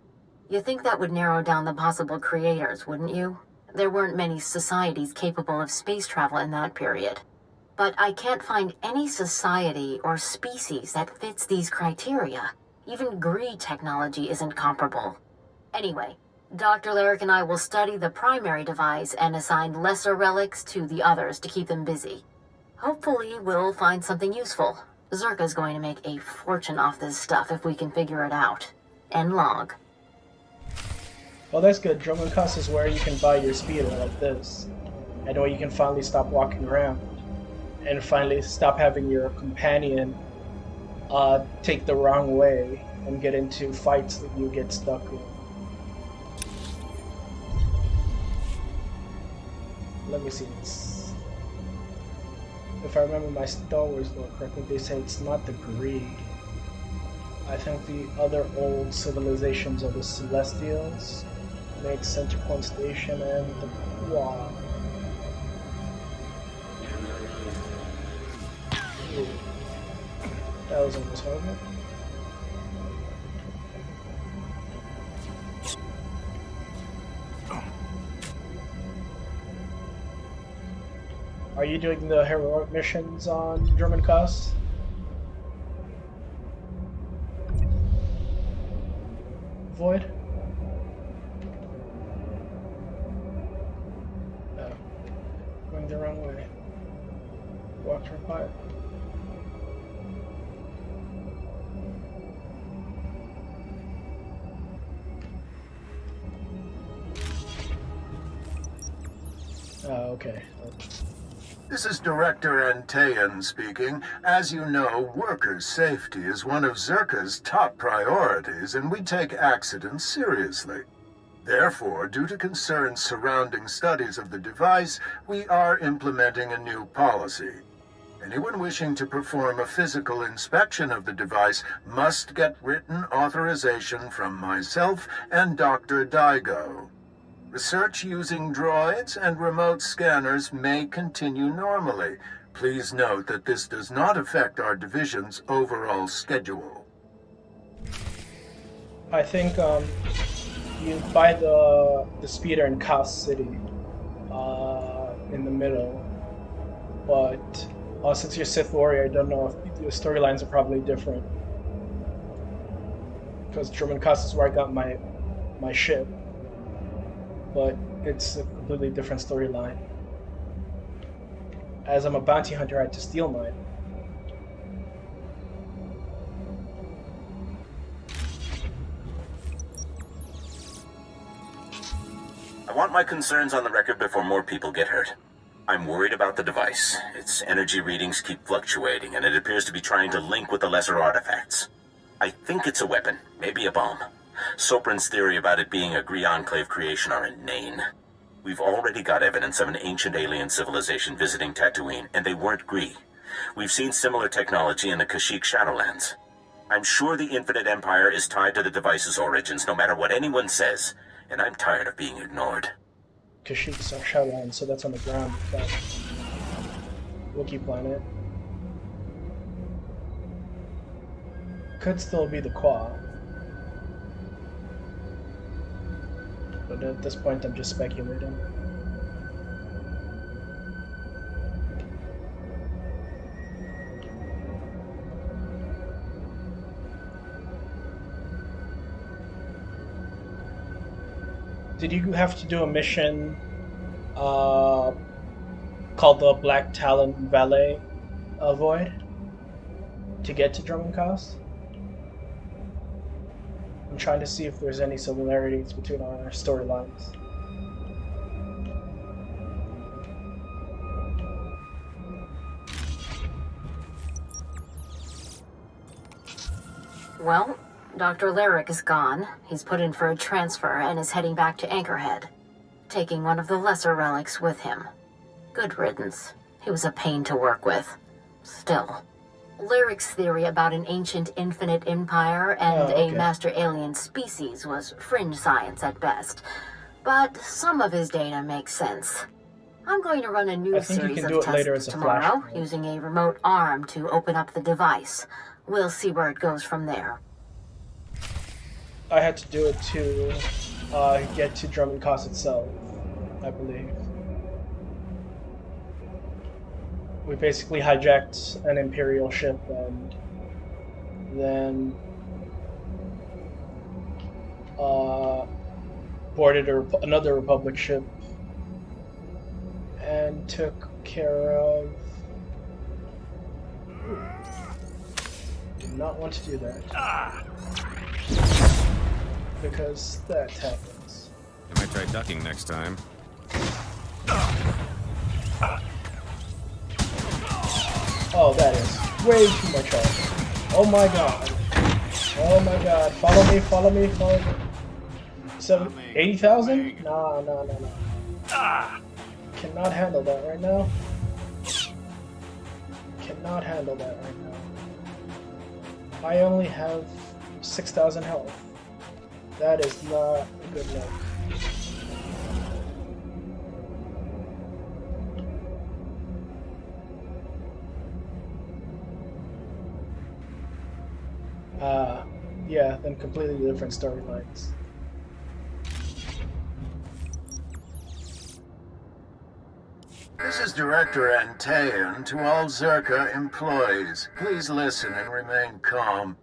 You think that would narrow down the possible creators, wouldn't you? There weren't many societies capable of space travel in that period. But I can't find any society or species that fits these criteria. Even Greed technology isn't comparable. Anyway, Dr. Larrick and I will study the primary device and assign lesser relics to the others to keep them busy. Hopefully we'll find something useful. Zerka's going to make a fortune off this stuff if we can figure it out. End log. Well, that's good. Drummond Cuss is where you can buy your speeder like this. And where you can finally stop walking around. And finally stop having your companion take the wrong way and get into fights that you get stuck in. Let me see. If I remember my Star Wars lore correctly, they say it's not the Greed. I think the other old civilizations are the Celestials, make Center Point Station, and the Quad. Ooh. That was almost horrible. Are you doing the heroic missions on Drummond Cuss? Void? No. Going the wrong way. Walk for quiet. Oh, okay. This is Director Antaean speaking. As you know, workers' safety is one of Zerka's top priorities, and we take accidents seriously. Therefore, due to concerns surrounding studies of the device, we are implementing a new policy. Anyone wishing to perform a physical inspection of the device must get written authorization from myself and Dr. Daigo. Research using droids and remote scanners may continue normally. Please note that this does not affect our division's overall schedule. I think you buy the speeder in Chaos City in the middle, but since you're Sith Warrior, I don't know if the storylines are probably different. Because Drummond Cuss is where I got my ship. But it's a completely different storyline. As I'm a bounty hunter, I had to steal mine. I want my concerns on the record before more people get hurt. I'm worried about the device. Its energy readings keep fluctuating, and it appears to be trying to link with the lesser artifacts. I think it's a weapon, maybe a bomb. Sopran's theory about it being a Gree Enclave creation are inane. We've already got evidence of an ancient alien civilization visiting Tatooine, and they weren't Gree. We've seen similar technology in the Kashyyyk Shadowlands. I'm sure the Infinite Empire is tied to the device's origins, no matter what anyone says, and I'm tired of being ignored. Kashyyyk Shadowlands, so that's on the ground. Okay. Wookiee planet. Could still be the Qua. But at this point, I'm just speculating. Did you have to do a mission called the Black Talon Valet Void to get to Drummond Cuss? I'm trying to see if there's any similarities between our storylines. Well, Dr. Lyric is gone. He's put in for a transfer and is heading back to Anchorhead, taking one of the lesser relics with him. Good riddance. He was a pain to work with. Still. Lyric's theory about an ancient infinite empire and a master alien species was fringe science at best, but some of his data makes sense. I'm going to run a new series of tests tomorrow, using a remote arm to open up the device. We'll see where it goes from there. I had to do it to get to Drummond Cuss itself, I believe. We basically hijacked an Imperial ship and then boarded another Republic ship and took care of not want to do that. Because that happens. I might try ducking next time. Oh, that is way too much health. Oh my god. Oh my god. Follow me, follow me, follow me. 80,000? No. Cannot handle that right now. Cannot handle that right now. I only have 6,000 health. That is not good enough. Yeah, then completely different storylines. This is Director Antaean to all Zerka employees. Please listen and remain calm.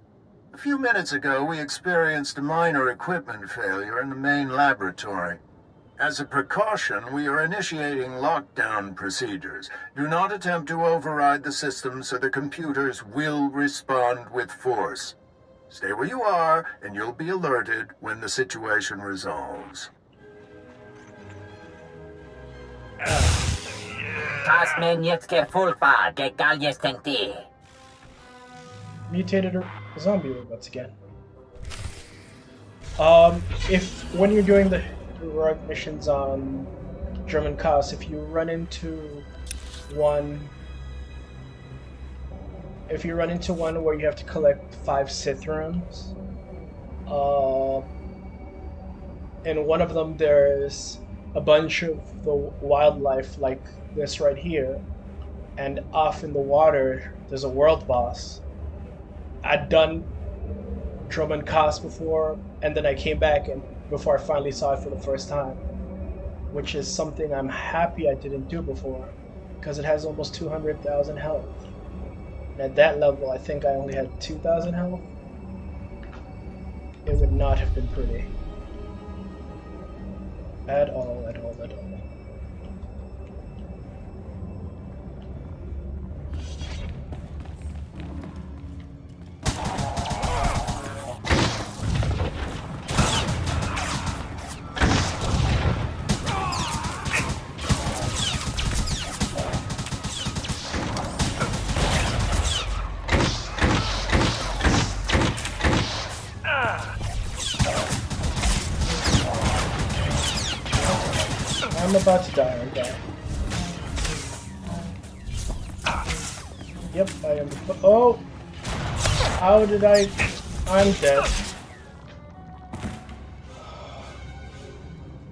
A few minutes ago, we experienced a minor equipment failure in the main laboratory. As a precaution, we are initiating lockdown procedures. Do not attempt to override the system, so the computers will respond with force. Stay where you are, and you'll be alerted when the situation resolves. Tasmen jetzt fulfa, gegal jestenti. Mutated zombie robots again. If when you're doing the heroic missions on German Chaos, if you run into one where you have to collect 5 Sith rooms, in one of them there's a bunch of the wildlife like this right here, and off in the water there's a world boss. I'd done German Chaos before, and then I came back and before I finally saw it for the first time, which is something I'm happy I didn't do before, because it has almost 200,000 health. And at that level, I think I only had 2,000 health. It would not have been pretty. At all. I'm about to die, okay. Yep, I am. Oh! How did I... I'm dead.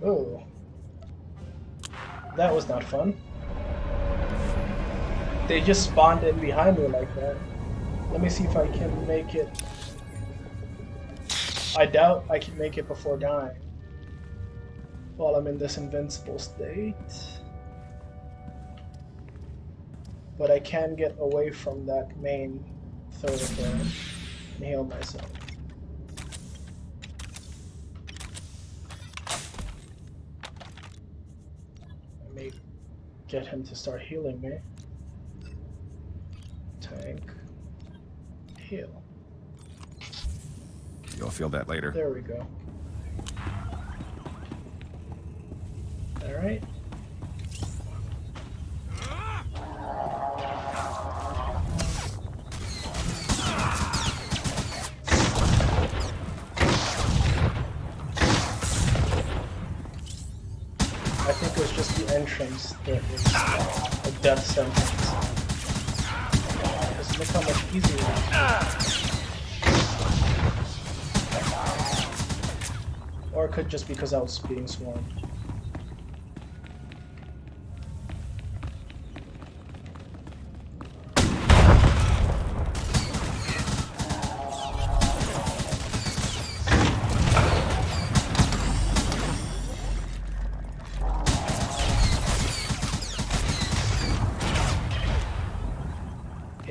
Oh. That was not fun. They just spawned in behind me like that. Let me see if I can make it. I doubt I can make it before dying while I'm in this invincible state. But I can get away from that main thoroughfare and heal myself. I may get him to start healing me. Tank. Heal. You'll feel that later. There we go. Alright. I think it was just the entrance that was a death sentence. Just look how much easier it is. Or it could just be because I was being swarmed.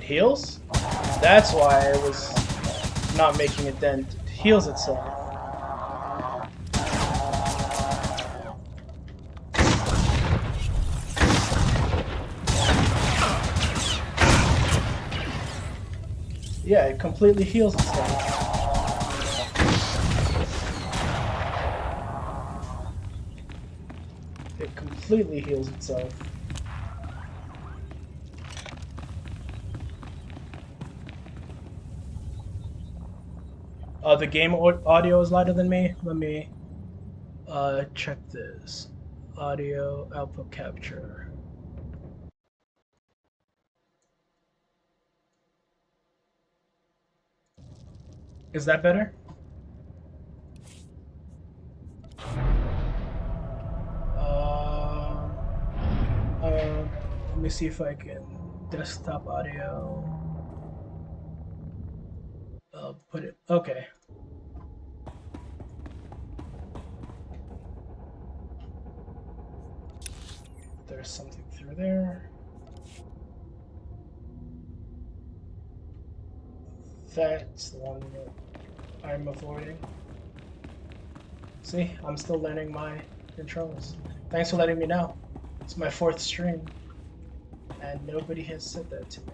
Heals? That's why I was not making a dent. It heals itself. Yeah, it completely heals itself. It completely heals itself. The game audio is louder than me. Let me check this. Audio output capture. Is that better? Let me see if I can desktop audio. Put it. Okay. There's something through there. That's the one that I'm avoiding. See, I'm still learning my controls. Thanks for letting me know. It's my 4th stream, and nobody has said that to me.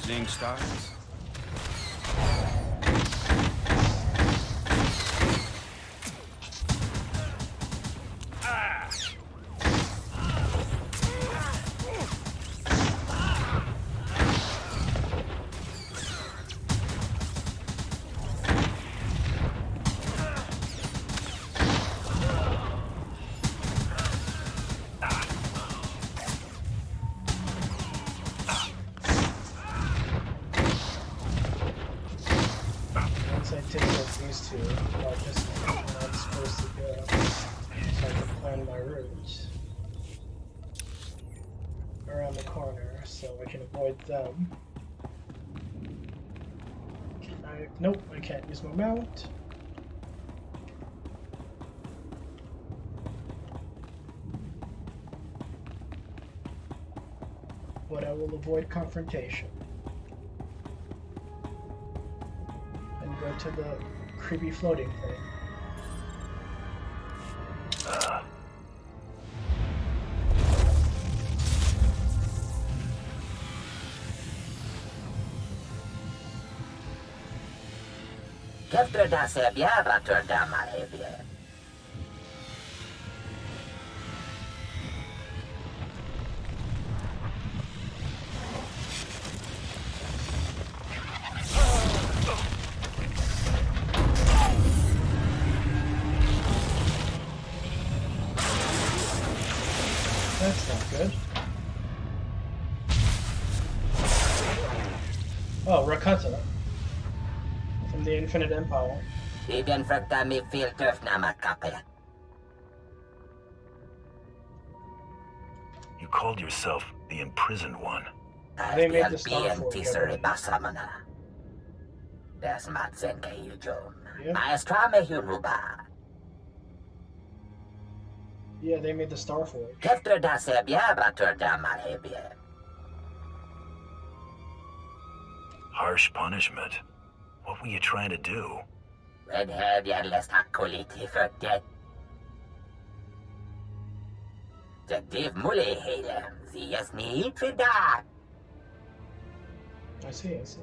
Seeing stars? Once I take out these two, I'll just know where I'm supposed to go, so I can plan my route around the corner, so I can avoid them. Can I? Nope, I can't use my mount. But I will avoid confrontation. And go to the creepy floating thing. Efter det ser bjära törda malhebje. That's not good. Oh, Rakata. From the Infinite Empire. Tiden fruktar mig filtöfna makape. You called yourself the Imprisoned One. They made the Star Forge. Tisere basamana. Des matsen kehiljon. Maestrame huruba. Yeah, they made the Star Forge. Efter det ser bjära törda malhebje. Harsh punishment. What were you trying to do? Redhead jävlas hakkoliti för det. Jagdiv mule hele. Zias ni trida. I see, I see.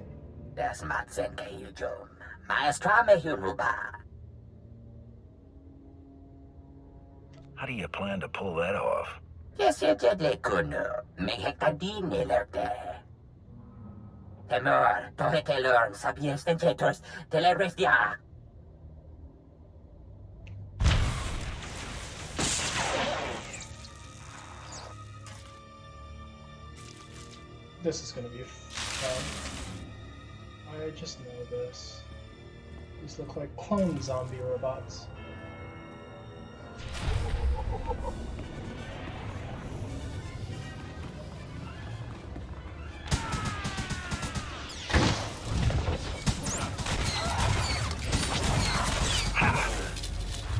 Des matsen kehiljon. Maestrame huruba. How do you plan to pull that off? Yes, you did kuno. Mehekadini lerte. Temor, tohetelorn, sabies tentators, telerestia. This is gonna be fun. I just know this. These look like clone zombie robots.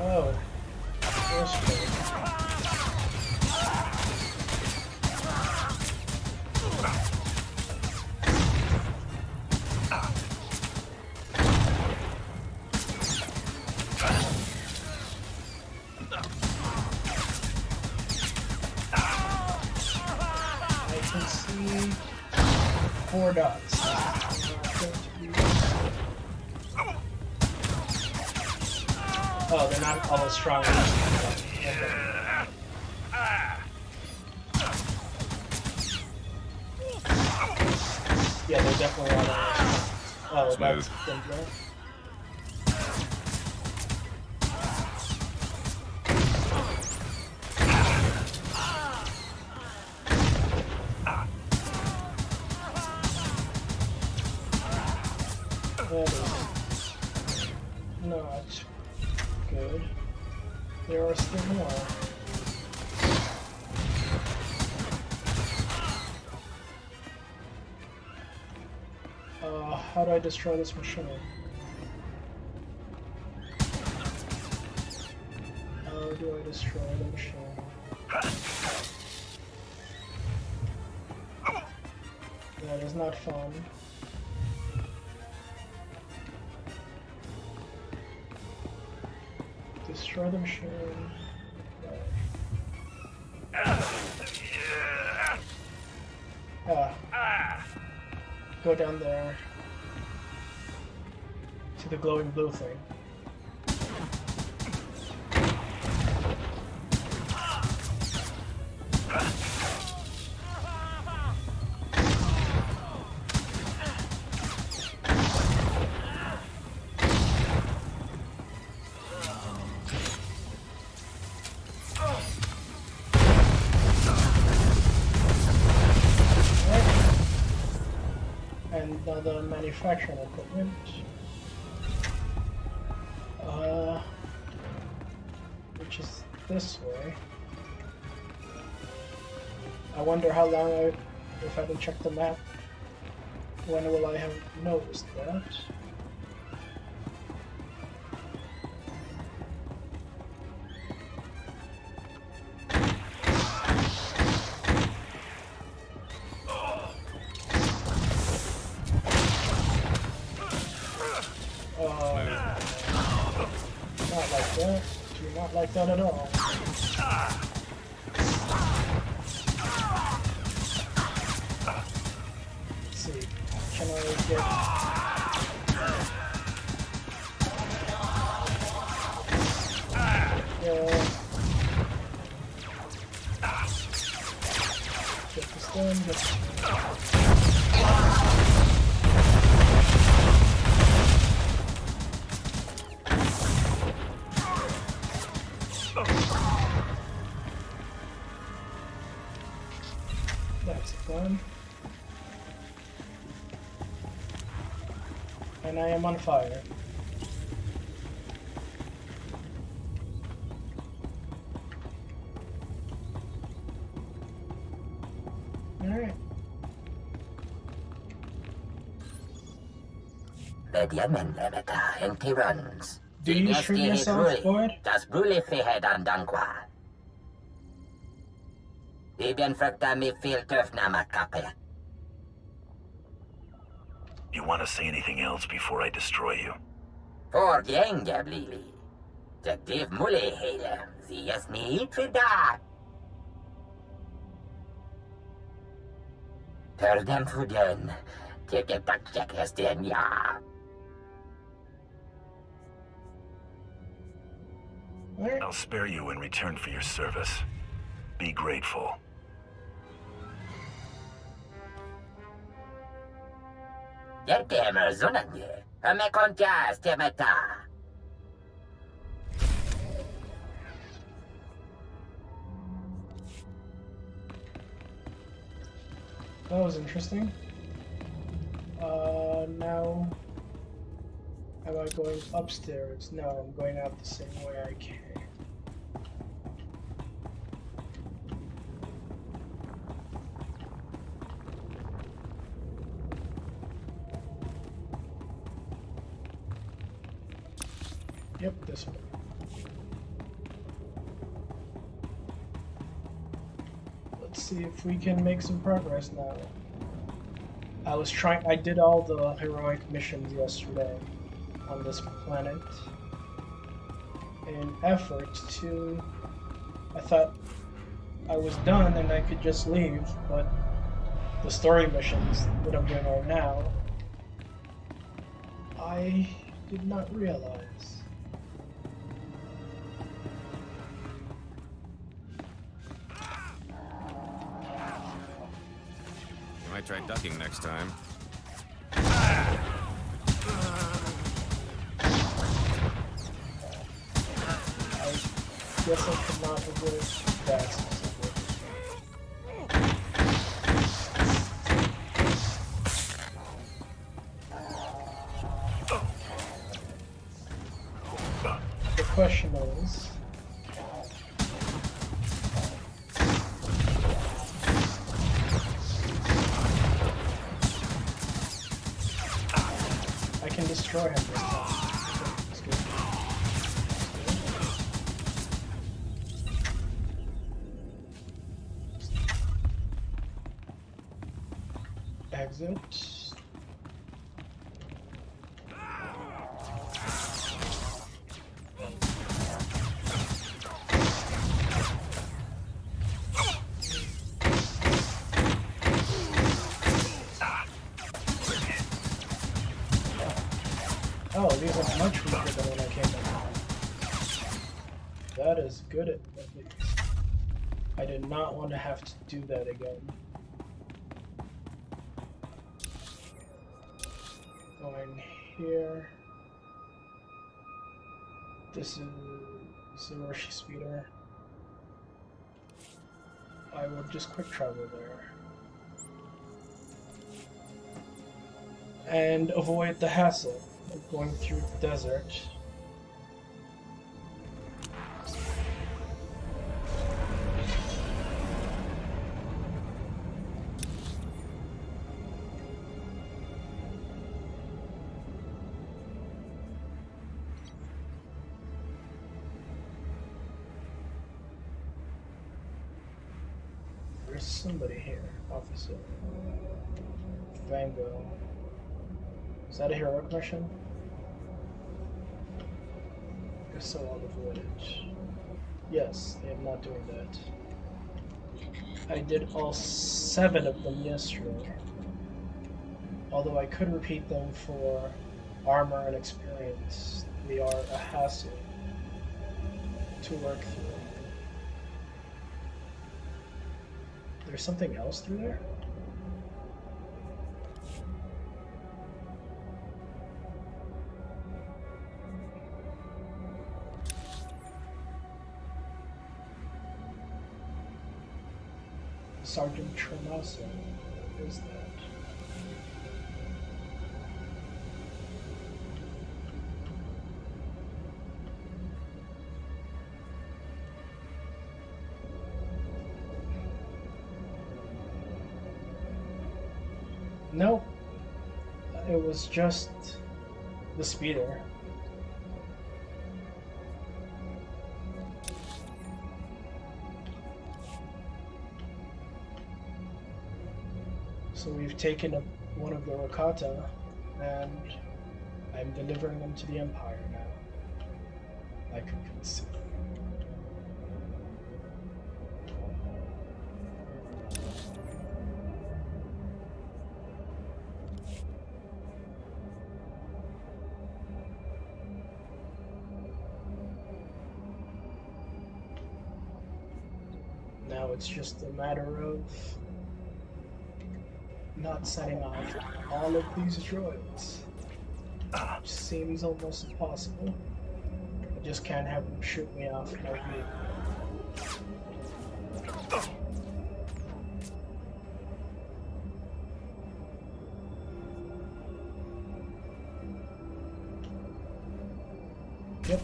Oh, 4 dots. Oh, they're not all as strong as yeah, they're definitely all oh, Smooth. That's Dendro. Not good. There are still more. How do I destroy this machine? How do I destroy the machine? That is not fun. Destroy the machine. Go down there to the glowing blue thing. And the manufacturing equipment. Which is this way. I wonder how long if I haven't checked the map, when will I have noticed that? Not like that. Do not like that at all. Let's see. Can I get... Get this done. That's done. And I am on fire. Alright. Do you treat yourself, Boyd? Das Brulefehed an Dankwa. Ibn Frekta mi feel turf namakape. You want to say anything else before I destroy you? For gänge blili. Det div mule hele. Sie es niet verdacht. Hör dem för den. Teke takkjek hesten ja. I'll spare you in return for your service. Be grateful. Jättemer zonanje. Hame kontja stemeta. That was interesting. Now... Am I going upstairs? No, I'm going out the same way I came. Yep, this way. Let's see if we can make some progress now. I did all the heroic missions yesterday on this planet in effort to... I thought I was done and I could just leave, but the story missions that I'm doing right now, I did not realize. You might try ducking next time. I guess I could not avoid that specific. The question is, I can destroy him this time. That's good. Exit. Oh, these are much weaker than when I came in. That is good at least. I did not want to have to do that again. Going here. This is the Roshi speeder. I will just quick travel there. And avoid the hassle of going through the desert. There's somebody here, officer. Vango. Is that a heroic mission? Guess so, I'll avoid it. Yes, I am not doing that. I did all 7 of them yesterday. Although I could repeat them for armor and experience, they are a hassle to work through. There's something else through there? Sergeant Tremaso. What is that? No, it was just the speeder. So we've taken up one of the Rakata, and I'm delivering them to the Empire now. I could consider. Now it's just a matter of not setting off all of these droids. Which seems almost impossible. I just can't have them shoot me off my vehicle. Yep.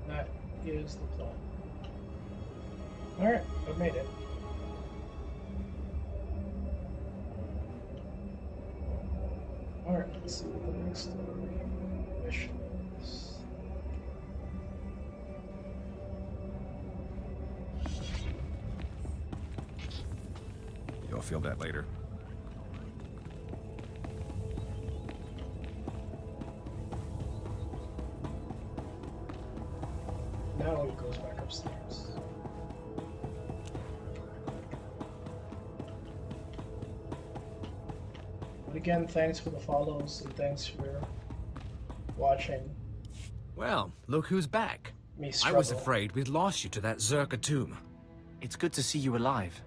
That is the plan. Alright, I've made it. Alright, let's see what the next mission is. You'll feel that later. Now now it goes back upstairs. But again, thanks for the follows and thanks for watching. Well, look who's back. Me I struggle. was afraid we'd lost you to that Zerka tomb. It's good to see you alive.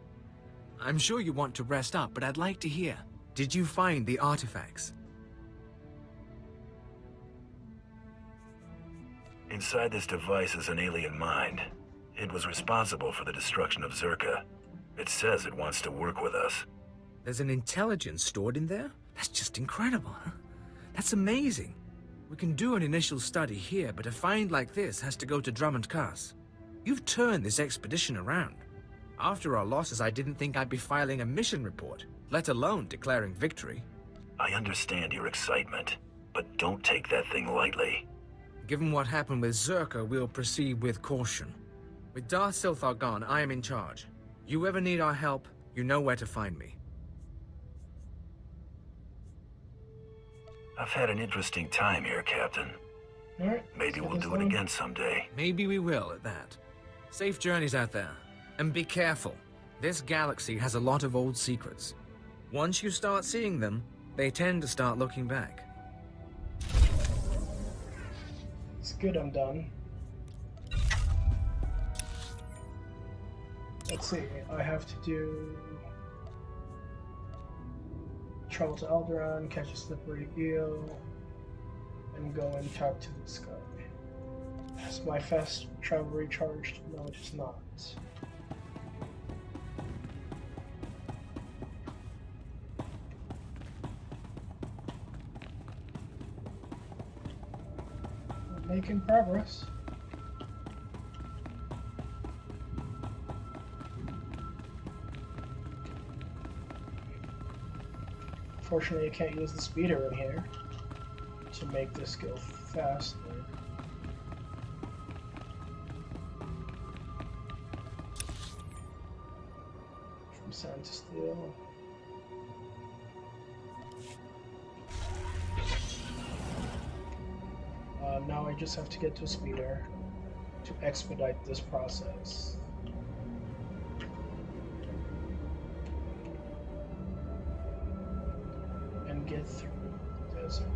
I'm sure you want to rest up, but I'd like to hear. Did you find the artifacts? Inside this device is an alien mind. It was responsible for the destruction of Zerka. It says it wants to work with us. There's an intelligence stored in there? That's just incredible, huh? That's amazing. We can do an initial study here, but a find like this has to go to Drummond Cass. You've turned this expedition around. After our losses, I didn't think I'd be filing a mission report, let alone declaring victory. I understand your excitement, but don't take that thing lightly. Given what happened with Zerka, we'll proceed with caution. With Darth Silthar gone, I am in charge. You ever need our help, you know where to find me. I've had an interesting time here, Captain. Alright. Maybe we'll do it again someday. Maybe we will at that. Safe journeys out there. And be careful. This galaxy has a lot of old secrets. Once you start seeing them, they tend to start looking back. It's good I'm done. Let's see, I have to do... travel to Alderaan, catch a slippery eel, and go and talk to this guy. Is my fast travel recharged? No, it is not. We're making progress. Unfortunately, I can't use the speeder in here to make this go faster. From sand to steel. Now I just have to get to a speeder to expedite this process. Get through the desert.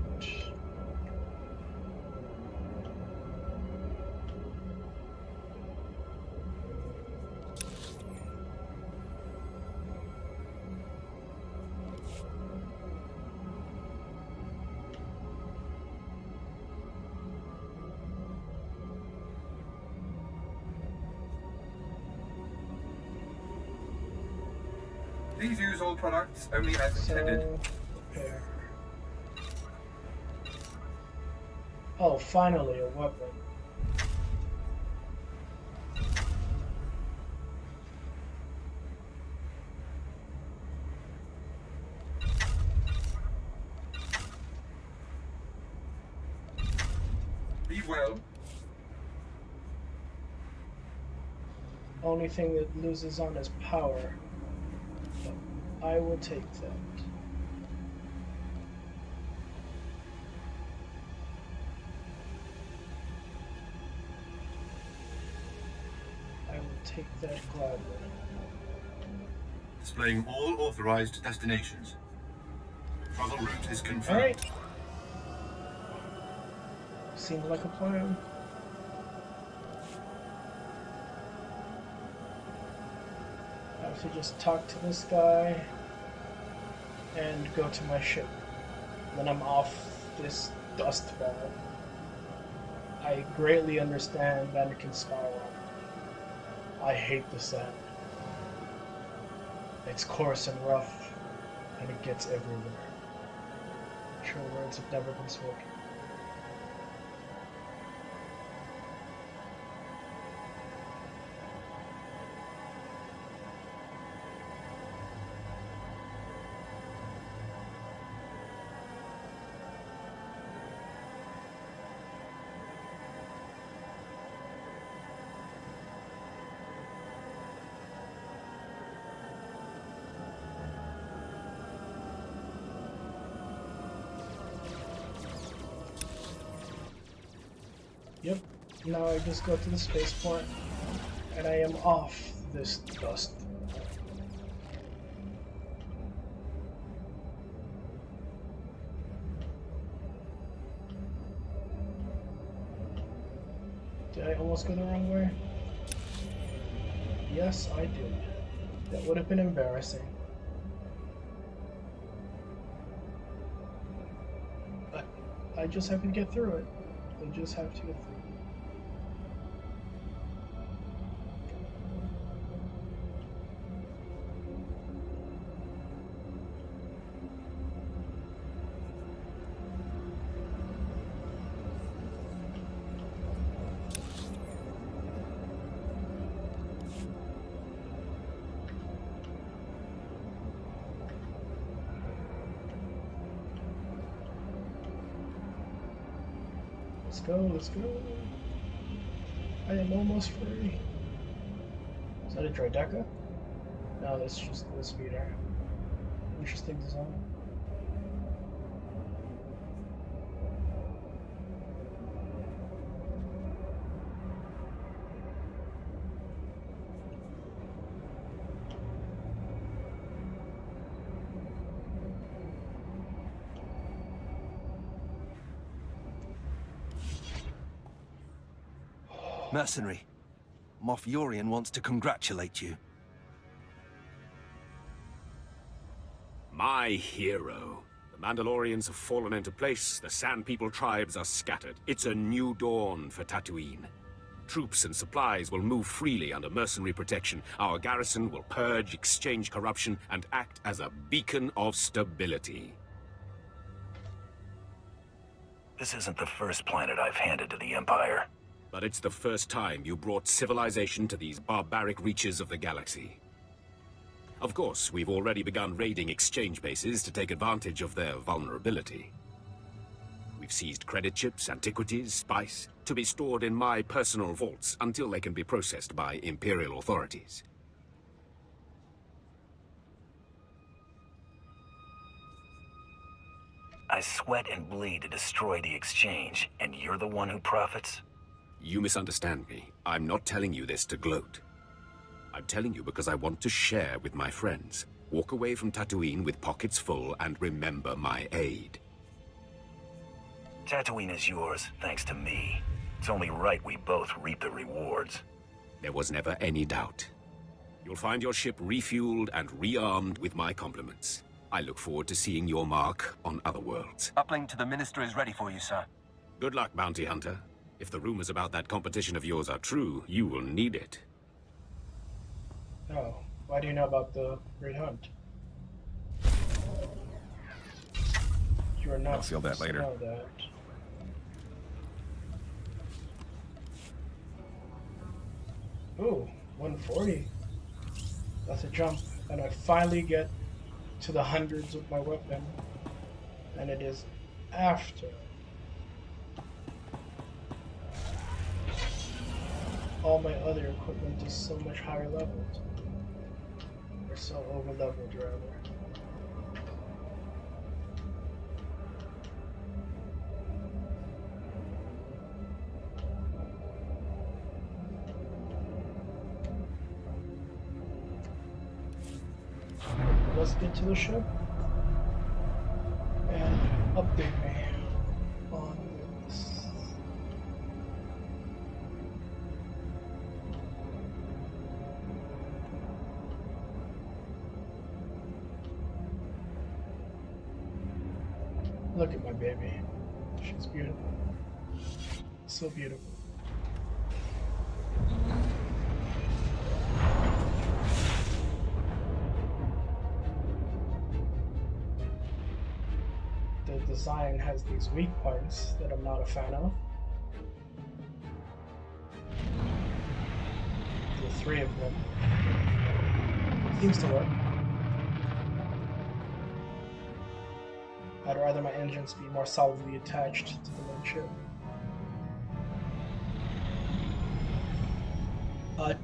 Please use all products only as intended. Prepare. Oh, finally a weapon. Be well. Only thing that loses on is power. But I will take that. Take that gladly. Displaying all authorized destinations. Travel route is confirmed. Alright. Seems like a plan. I have to just talk to this guy and go to my ship. Then I'm off this dust ball. I greatly understand Anakin Skywalker. I hate the sand. It's coarse and rough, and it gets everywhere. True words have never been spoken. Yep, Now I just go to the spaceport, and I am off this dust. Did I almost go the wrong way? Yes, I did. That would have been embarrassing. But I just have to get through it. I just have to get through it. Let's go. I am almost free. Is that a Droideka? No, that's just the speeder. Interesting design. Mercenary, Moff Yorian wants to congratulate you. My hero. The Mandalorians have fallen into place, the Sand People tribes are scattered. It's a new dawn for Tatooine. Troops and supplies will move freely under mercenary protection. Our garrison will purge, exchange corruption, and act as a beacon of stability. This isn't the first planet I've handed to the Empire. But it's the first time you brought civilization to these barbaric reaches of the galaxy. Of course, we've already begun raiding exchange bases to take advantage of their vulnerability. We've seized credit chips, antiquities, spice, to be stored in my personal vaults until they can be processed by Imperial authorities. I sweat and bleed to destroy the exchange, and you're the one who profits? You misunderstand me. I'm not telling you this to gloat. I'm telling you because I want to share with my friends. Walk away from Tatooine with pockets full and remember my aid. Tatooine is yours, thanks to me. It's only right we both reap the rewards. There was never any doubt. You'll find your ship refueled and rearmed with my compliments. I look forward to seeing your mark on other worlds. Uplink to the Minister is ready for you, sir. Good luck, Bounty Hunter. If the rumors about that competition of yours are true, you will need it. Oh, why do you know about the Great Hunt? You are not I'll feel that supposed to later. know that. Ooh, 140. That's a jump. And I finally get to the hundreds with my weapon. And it is after all my other equipment is so much higher leveled. Or so over leveled, rather. Let's get to the ship and update me on this. Look at my baby. She's beautiful. So beautiful. The design has these weak points that I'm not a fan of. The three of them. Seems to work. I'd rather my engines be more solidly attached to the main ship.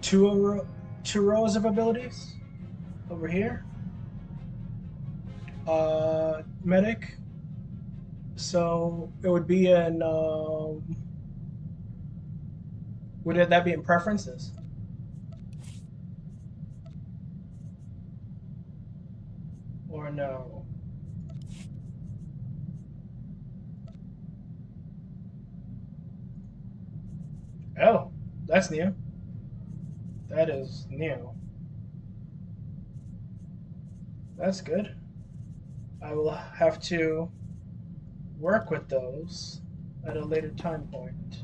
Two rows of abilities over here. Medic. So it would be an Would that be in preferences? Or no? Oh, that's new. That is new. That's good. I will have to work with those at a later time point.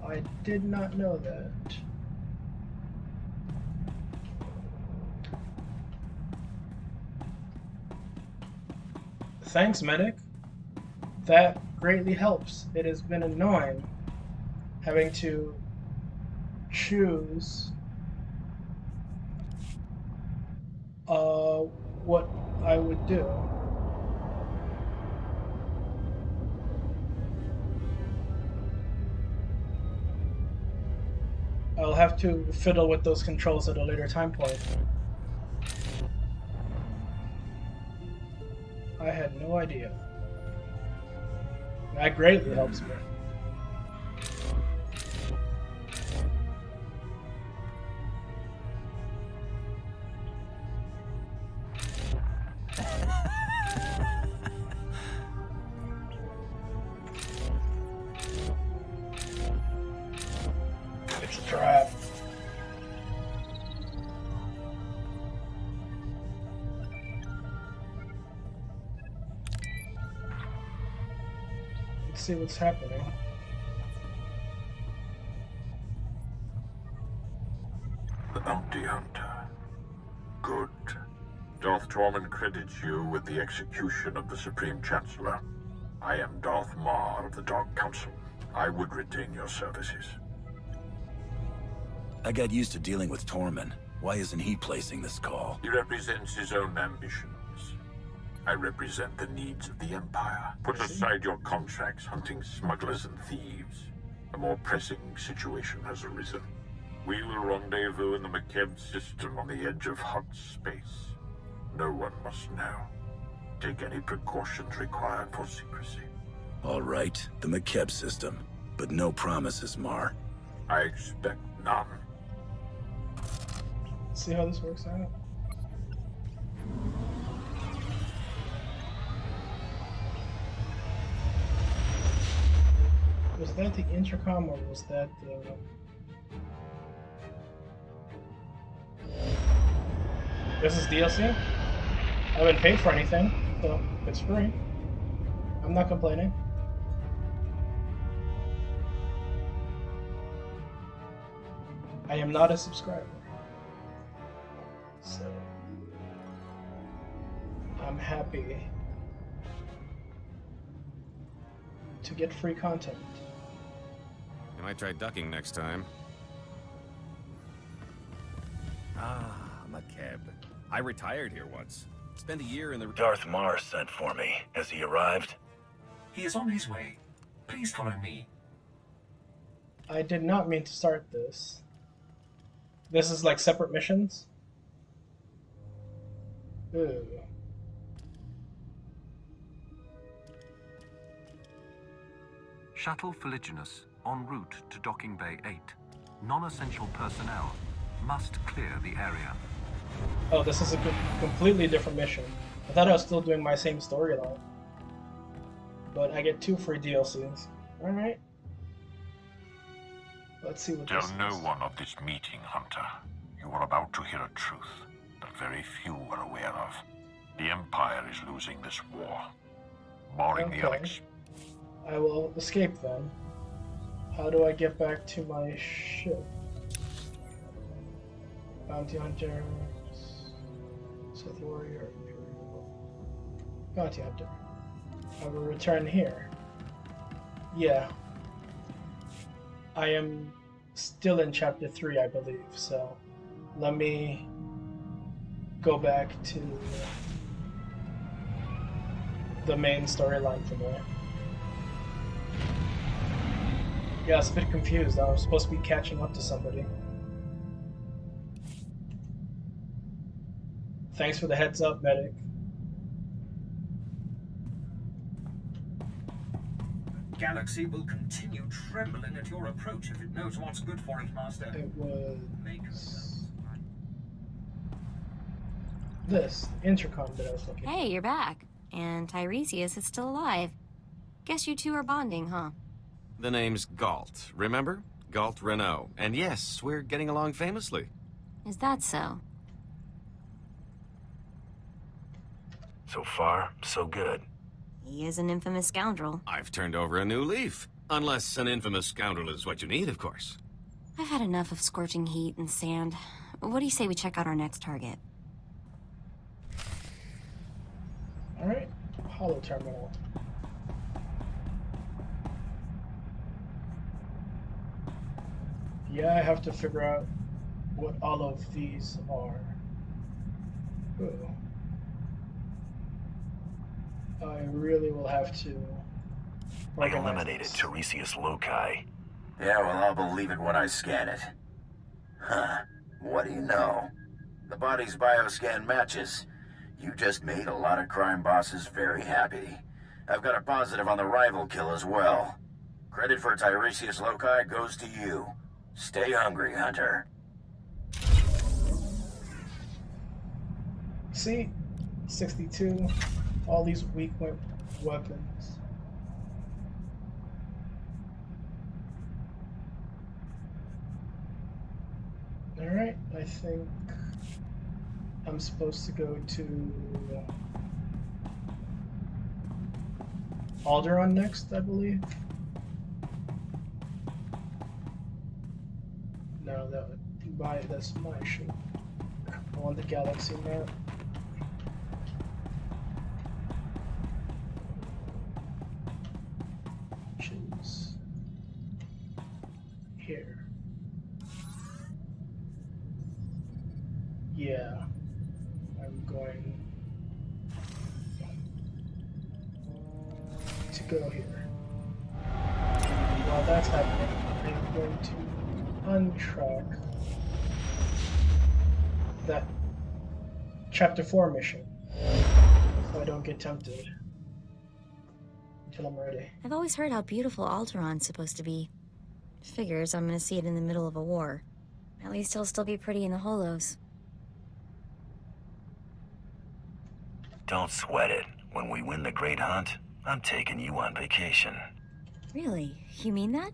I did not know that. Thanks, medic. That greatly helps. It has been annoying having to choose what I would do. I'll have to fiddle with those controls at a later time point. I had no idea. That greatly helps me. It's a trap. Let's see what's happening. The Bounty Hunter. Good. Darth Tormund credits you with the execution of the Supreme Chancellor. I am Darth Marr of the Dark Council. I would retain your services. I got used to dealing with Tormund. Why isn't he placing this call? He represents his own ambitions. I represent the needs of the Empire. Put aside your contracts hunting smugglers and thieves. A more pressing situation has arisen. We will rendezvous in the McKeb system on the edge of hot space. No one must know. Take any precautions required for secrecy. All right, the McKeb system. But no promises, Marr. I expect none. See how this works out. Was that the intercom or was that the... This is DLC? I haven't paid for anything, so it's free. I'm not complaining. I am not a subscriber. So I'm happy to get free content. I might try ducking next time. Ah, McKeb. I retired here once. Spent a year in the... Darth Marr sent for me. Has he arrived? He is on his way. Please follow me. I did not mean to start this. This is like separate missions? Ooh. Shuttle Feliginus, en route to Docking Bay 8. Non-essential personnel must clear the area. Oh, this is a completely different mission. I thought I was still doing my same storyline. But I get 2 free DLCs. Alright. Let's see what Tell this no is. one of this meeting, Hunter. You are about to hear a truth that very few are aware of. The Empire is losing this war. Barring the Okay. I will escape then. How do I get back to my ship? Bounty Hunter, Sith Warrior, Imperial. Bounty Hunter. I will return here. Yeah. I am still in chapter 3, I believe, so let me go back to the main storyline from there. Yeah, I was a bit confused. I was supposed to be catching up to somebody. Thanks for the heads up, medic. galaxy will continue trembling at your approach if it knows what's good for it, Master. It was this intercom that I was looking Hey, you're back. And Tiresias is still alive. Guess you two are bonding, huh? The name's Galt, remember? Galt Renault. And yes, we're getting along famously. Is that so? So far, so good. He is an infamous scoundrel. I've turned over a new leaf. Unless an infamous scoundrel is what you need, of course. I've had enough of scorching heat and sand. What do you say we check out our next target? Alright, Holo Terminal. Yeah, I have to figure out what all of these are. Ooh. I really will have to... I eliminated Tiresias Loci. Yeah, well, I'll believe it when I scan it. Huh. What do you know? The body's bioscan matches. You just made a lot of crime bosses very happy. I've got a positive on the rival kill as well. Credit for Tiresias Loci goes to you. Stay hungry, Hunter. See? 62. All these weak weapons. Alright, I think I'm supposed to go to Alderaan next, I believe. No, that's my ship. I want the galaxy map. Choose here. Yeah, I'm going to go here. While that's happening, I'm going to untrack that Chapter 4 mission so I don't get tempted until I'm ready. I've always heard how beautiful Alderaan's supposed to be. Figures I'm gonna see it in the middle of a war. At least he'll still be pretty in the holos. Don't sweat it. When we win the Great Hunt, I'm taking you on vacation. Really? You mean that?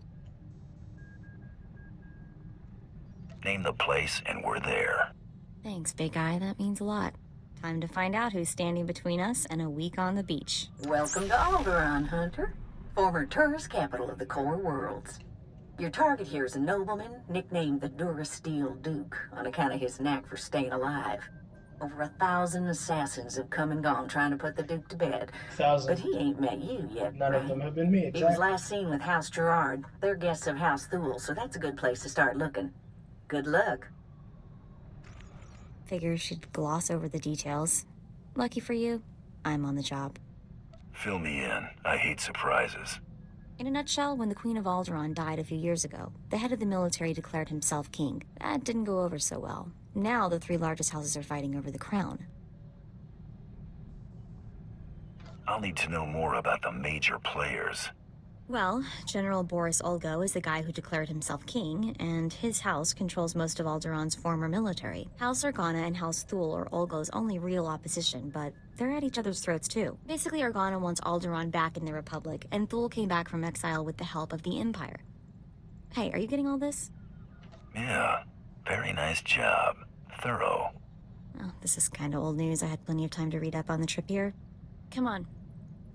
Name the place and we're there. Thanks, big guy. That means a lot. Time to find out who's standing between us and a week on the beach. Welcome to Alderaan, Hunter. Former tourist capital of the core worlds. Your target here is a nobleman nicknamed the Durasteel Duke on account of his knack for staying alive. Over 1,000 assassins have come and gone trying to put the Duke to bed. 1,000. But he ain't met you yet, None right? of them have been me, exactly. He was last seen with House Gerard. They're guests of House Thule, so that's a good place to start looking. Good luck. Figure she'd gloss over the details. Lucky for you, I'm on the job. Fill me in. I hate surprises. In a nutshell, when the Queen of Alderaan died a few years ago, the head of the military declared himself king. That didn't go over so well. Now the three largest houses are fighting over the crown. I'll need to know more about the major players. Well, General Boris Olgo is the guy who declared himself king, and his house controls most of Alderaan's former military. House Organa and House Thule are Olgo's only real opposition, but they're at each other's throats too. Basically, Organa wants Alderaan back in the Republic, and Thule came back from exile with the help of the Empire. Hey, are you getting all this? Yeah, very nice job. Thorough. Oh, this is kind of old news. I had plenty of time to read up on the trip here. Come on.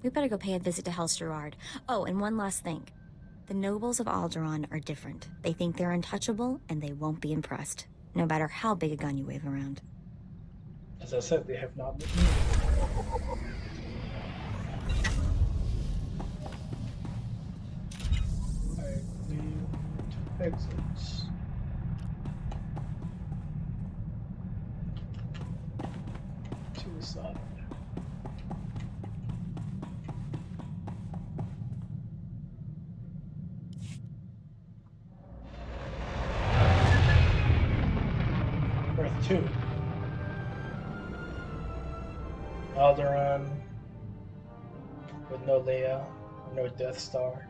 We better go pay a visit to House Gerard. Oh, and one last thing. The nobles of Alderaan are different. They think they're untouchable, and they won't be impressed, no matter how big a gun you wave around. As I said, they have not met me. I need to exit. To the side. Earth 2. Alderaan with no Leia, no Death Star.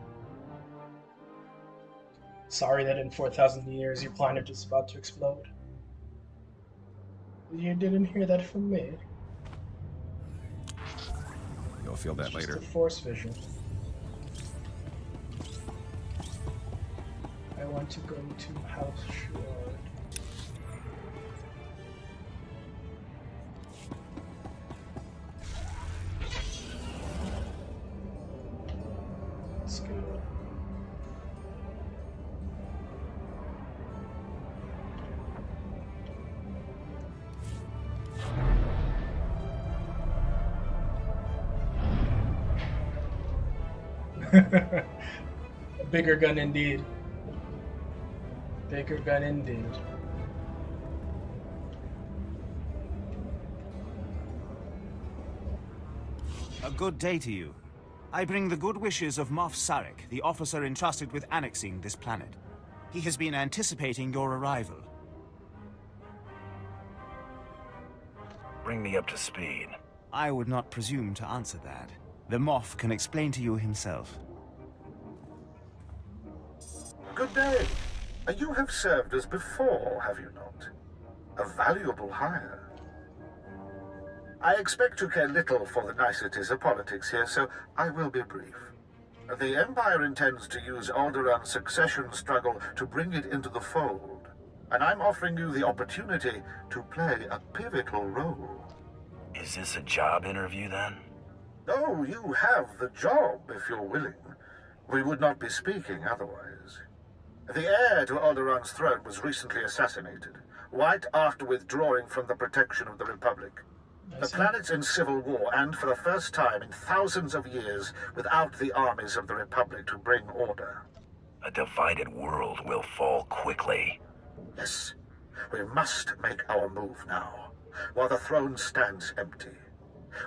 Sorry that in 4,000 years your planet is about to explode. You didn't hear that from me. You'll feel that It's later. just a force vision. I want to go to House Shroud. Let's go. A bigger gun indeed. Bigger gun indeed. A good day to you. I bring the good wishes of Moff Sarek, the officer entrusted with annexing this planet. He has been anticipating your arrival. Bring me up to speed. I would not presume to answer that. The Moff can explain to you himself. Good day. You have served us before, have you not? A valuable hire. I expect to care little for the niceties of politics here, so I will be brief. The Empire intends to use Alderaan's succession struggle to bring it into the fold, and I'm offering you the opportunity to play a pivotal role. Is this a job interview then? Oh, you have the job if you're willing. We would not be speaking otherwise. The heir to Alderaan's throne was recently assassinated, right after withdrawing from the protection of the Republic. The planet's in civil war, and for the first time in thousands of years, without the armies of the Republic to bring order. A divided world will fall quickly. Yes, we must make our move now, while the throne stands empty.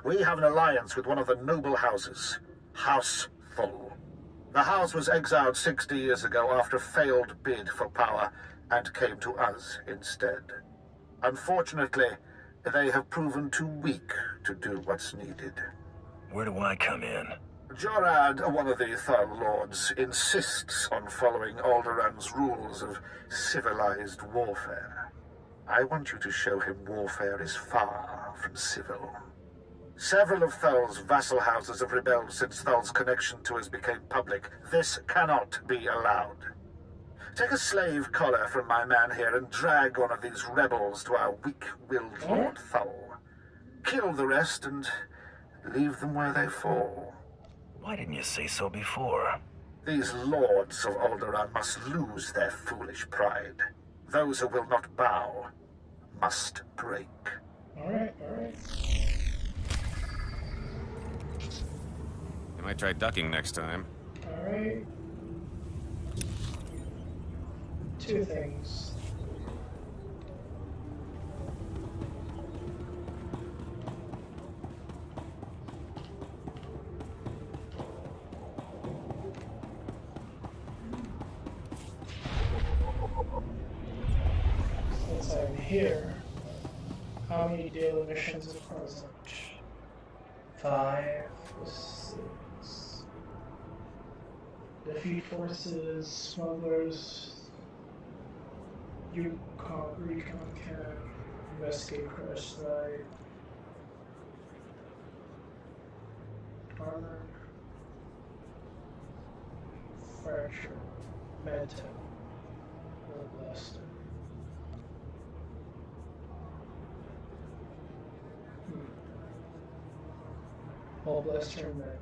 We have an alliance with one of the noble houses, House Thul. The house was exiled 60 years ago after a failed bid for power, and came to us instead. Unfortunately, they have proven too weak to do what's needed. Where do I come in? Jorad, one of the Thul Lords, insists on following Alderaan's rules of civilized warfare. I want you to show him warfare is far from civil. Several of Thul's vassal houses have rebelled since Thul's connection to us became public. This cannot be allowed. Take a slave collar from my man here and drag one of these rebels to our weak-willed Lord Thul. Kill the rest and leave them where they fall. Why didn't you say so before? These lords of Alderaan must lose their foolish pride. Those who will not bow must break. Alright, alright. I might try ducking next time. Alright. Two things. Since I'm here, how many daily missions are present? 5 or 6. Defeat forces, smugglers, recon camp, investigate crash site, armor, fracture, medtech, road blaster. Ball blaster and medtech.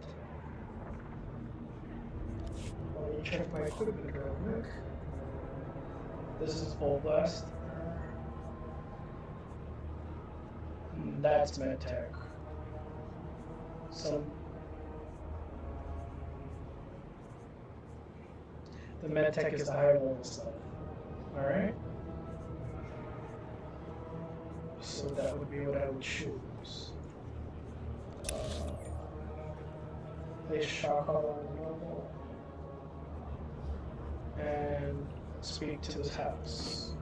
Let me check my equipment real quick. This is Ball Blast. That's medtech. The medtech is the higher level stuff. Alright? So that would be what I would choose. Place shock on the level. And speak to this house.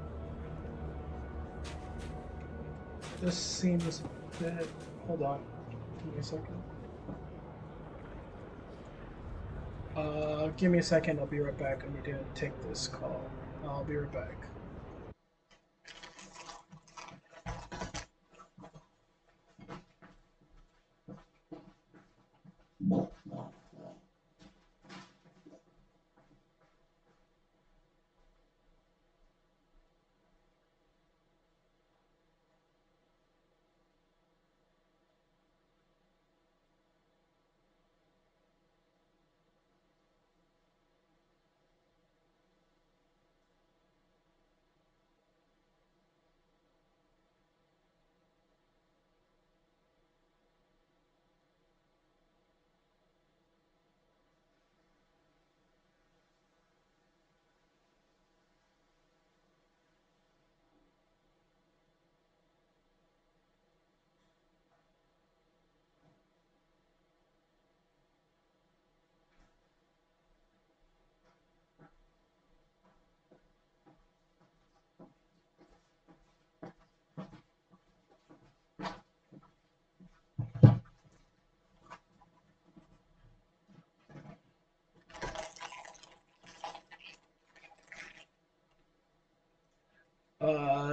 This seems a bit... Hold on. Give me a second. Give me a second. I'll be right back. I need to take this call. I'll be right back.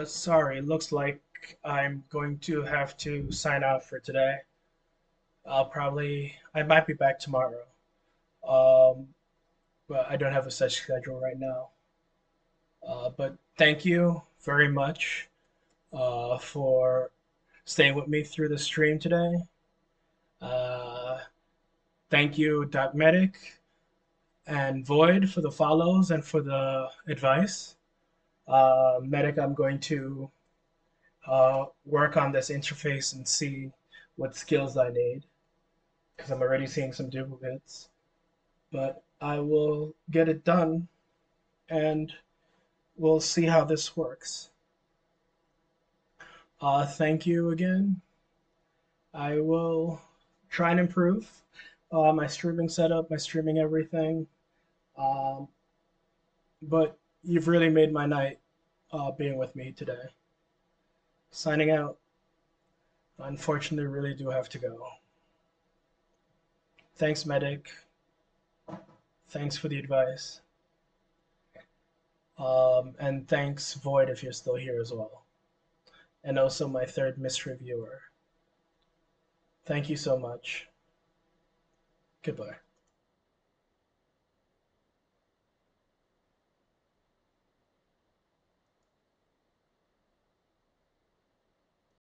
Sorry, looks like I'm going to have to sign out for today. I might be back tomorrow. Um, but I don't have a set schedule right now. But thank you very much for staying with me through the stream today. Uh, Thank you, Doc Medic and Void, for the follows and for the advice. Medic, I'm going to work on this interface and see what skills I need because I'm already seeing some duplicates. But I will get it done and we'll see how this works. Thank you again. I will try and improve my streaming setup, my streaming everything. But you've really made my night being with me today. Signing out. Unfortunately, really do have to go. Thanks, Medic. Thanks for the advice. And thanks, Void, if you're still here as well. And also my third mystery viewer. Thank you so much. Goodbye.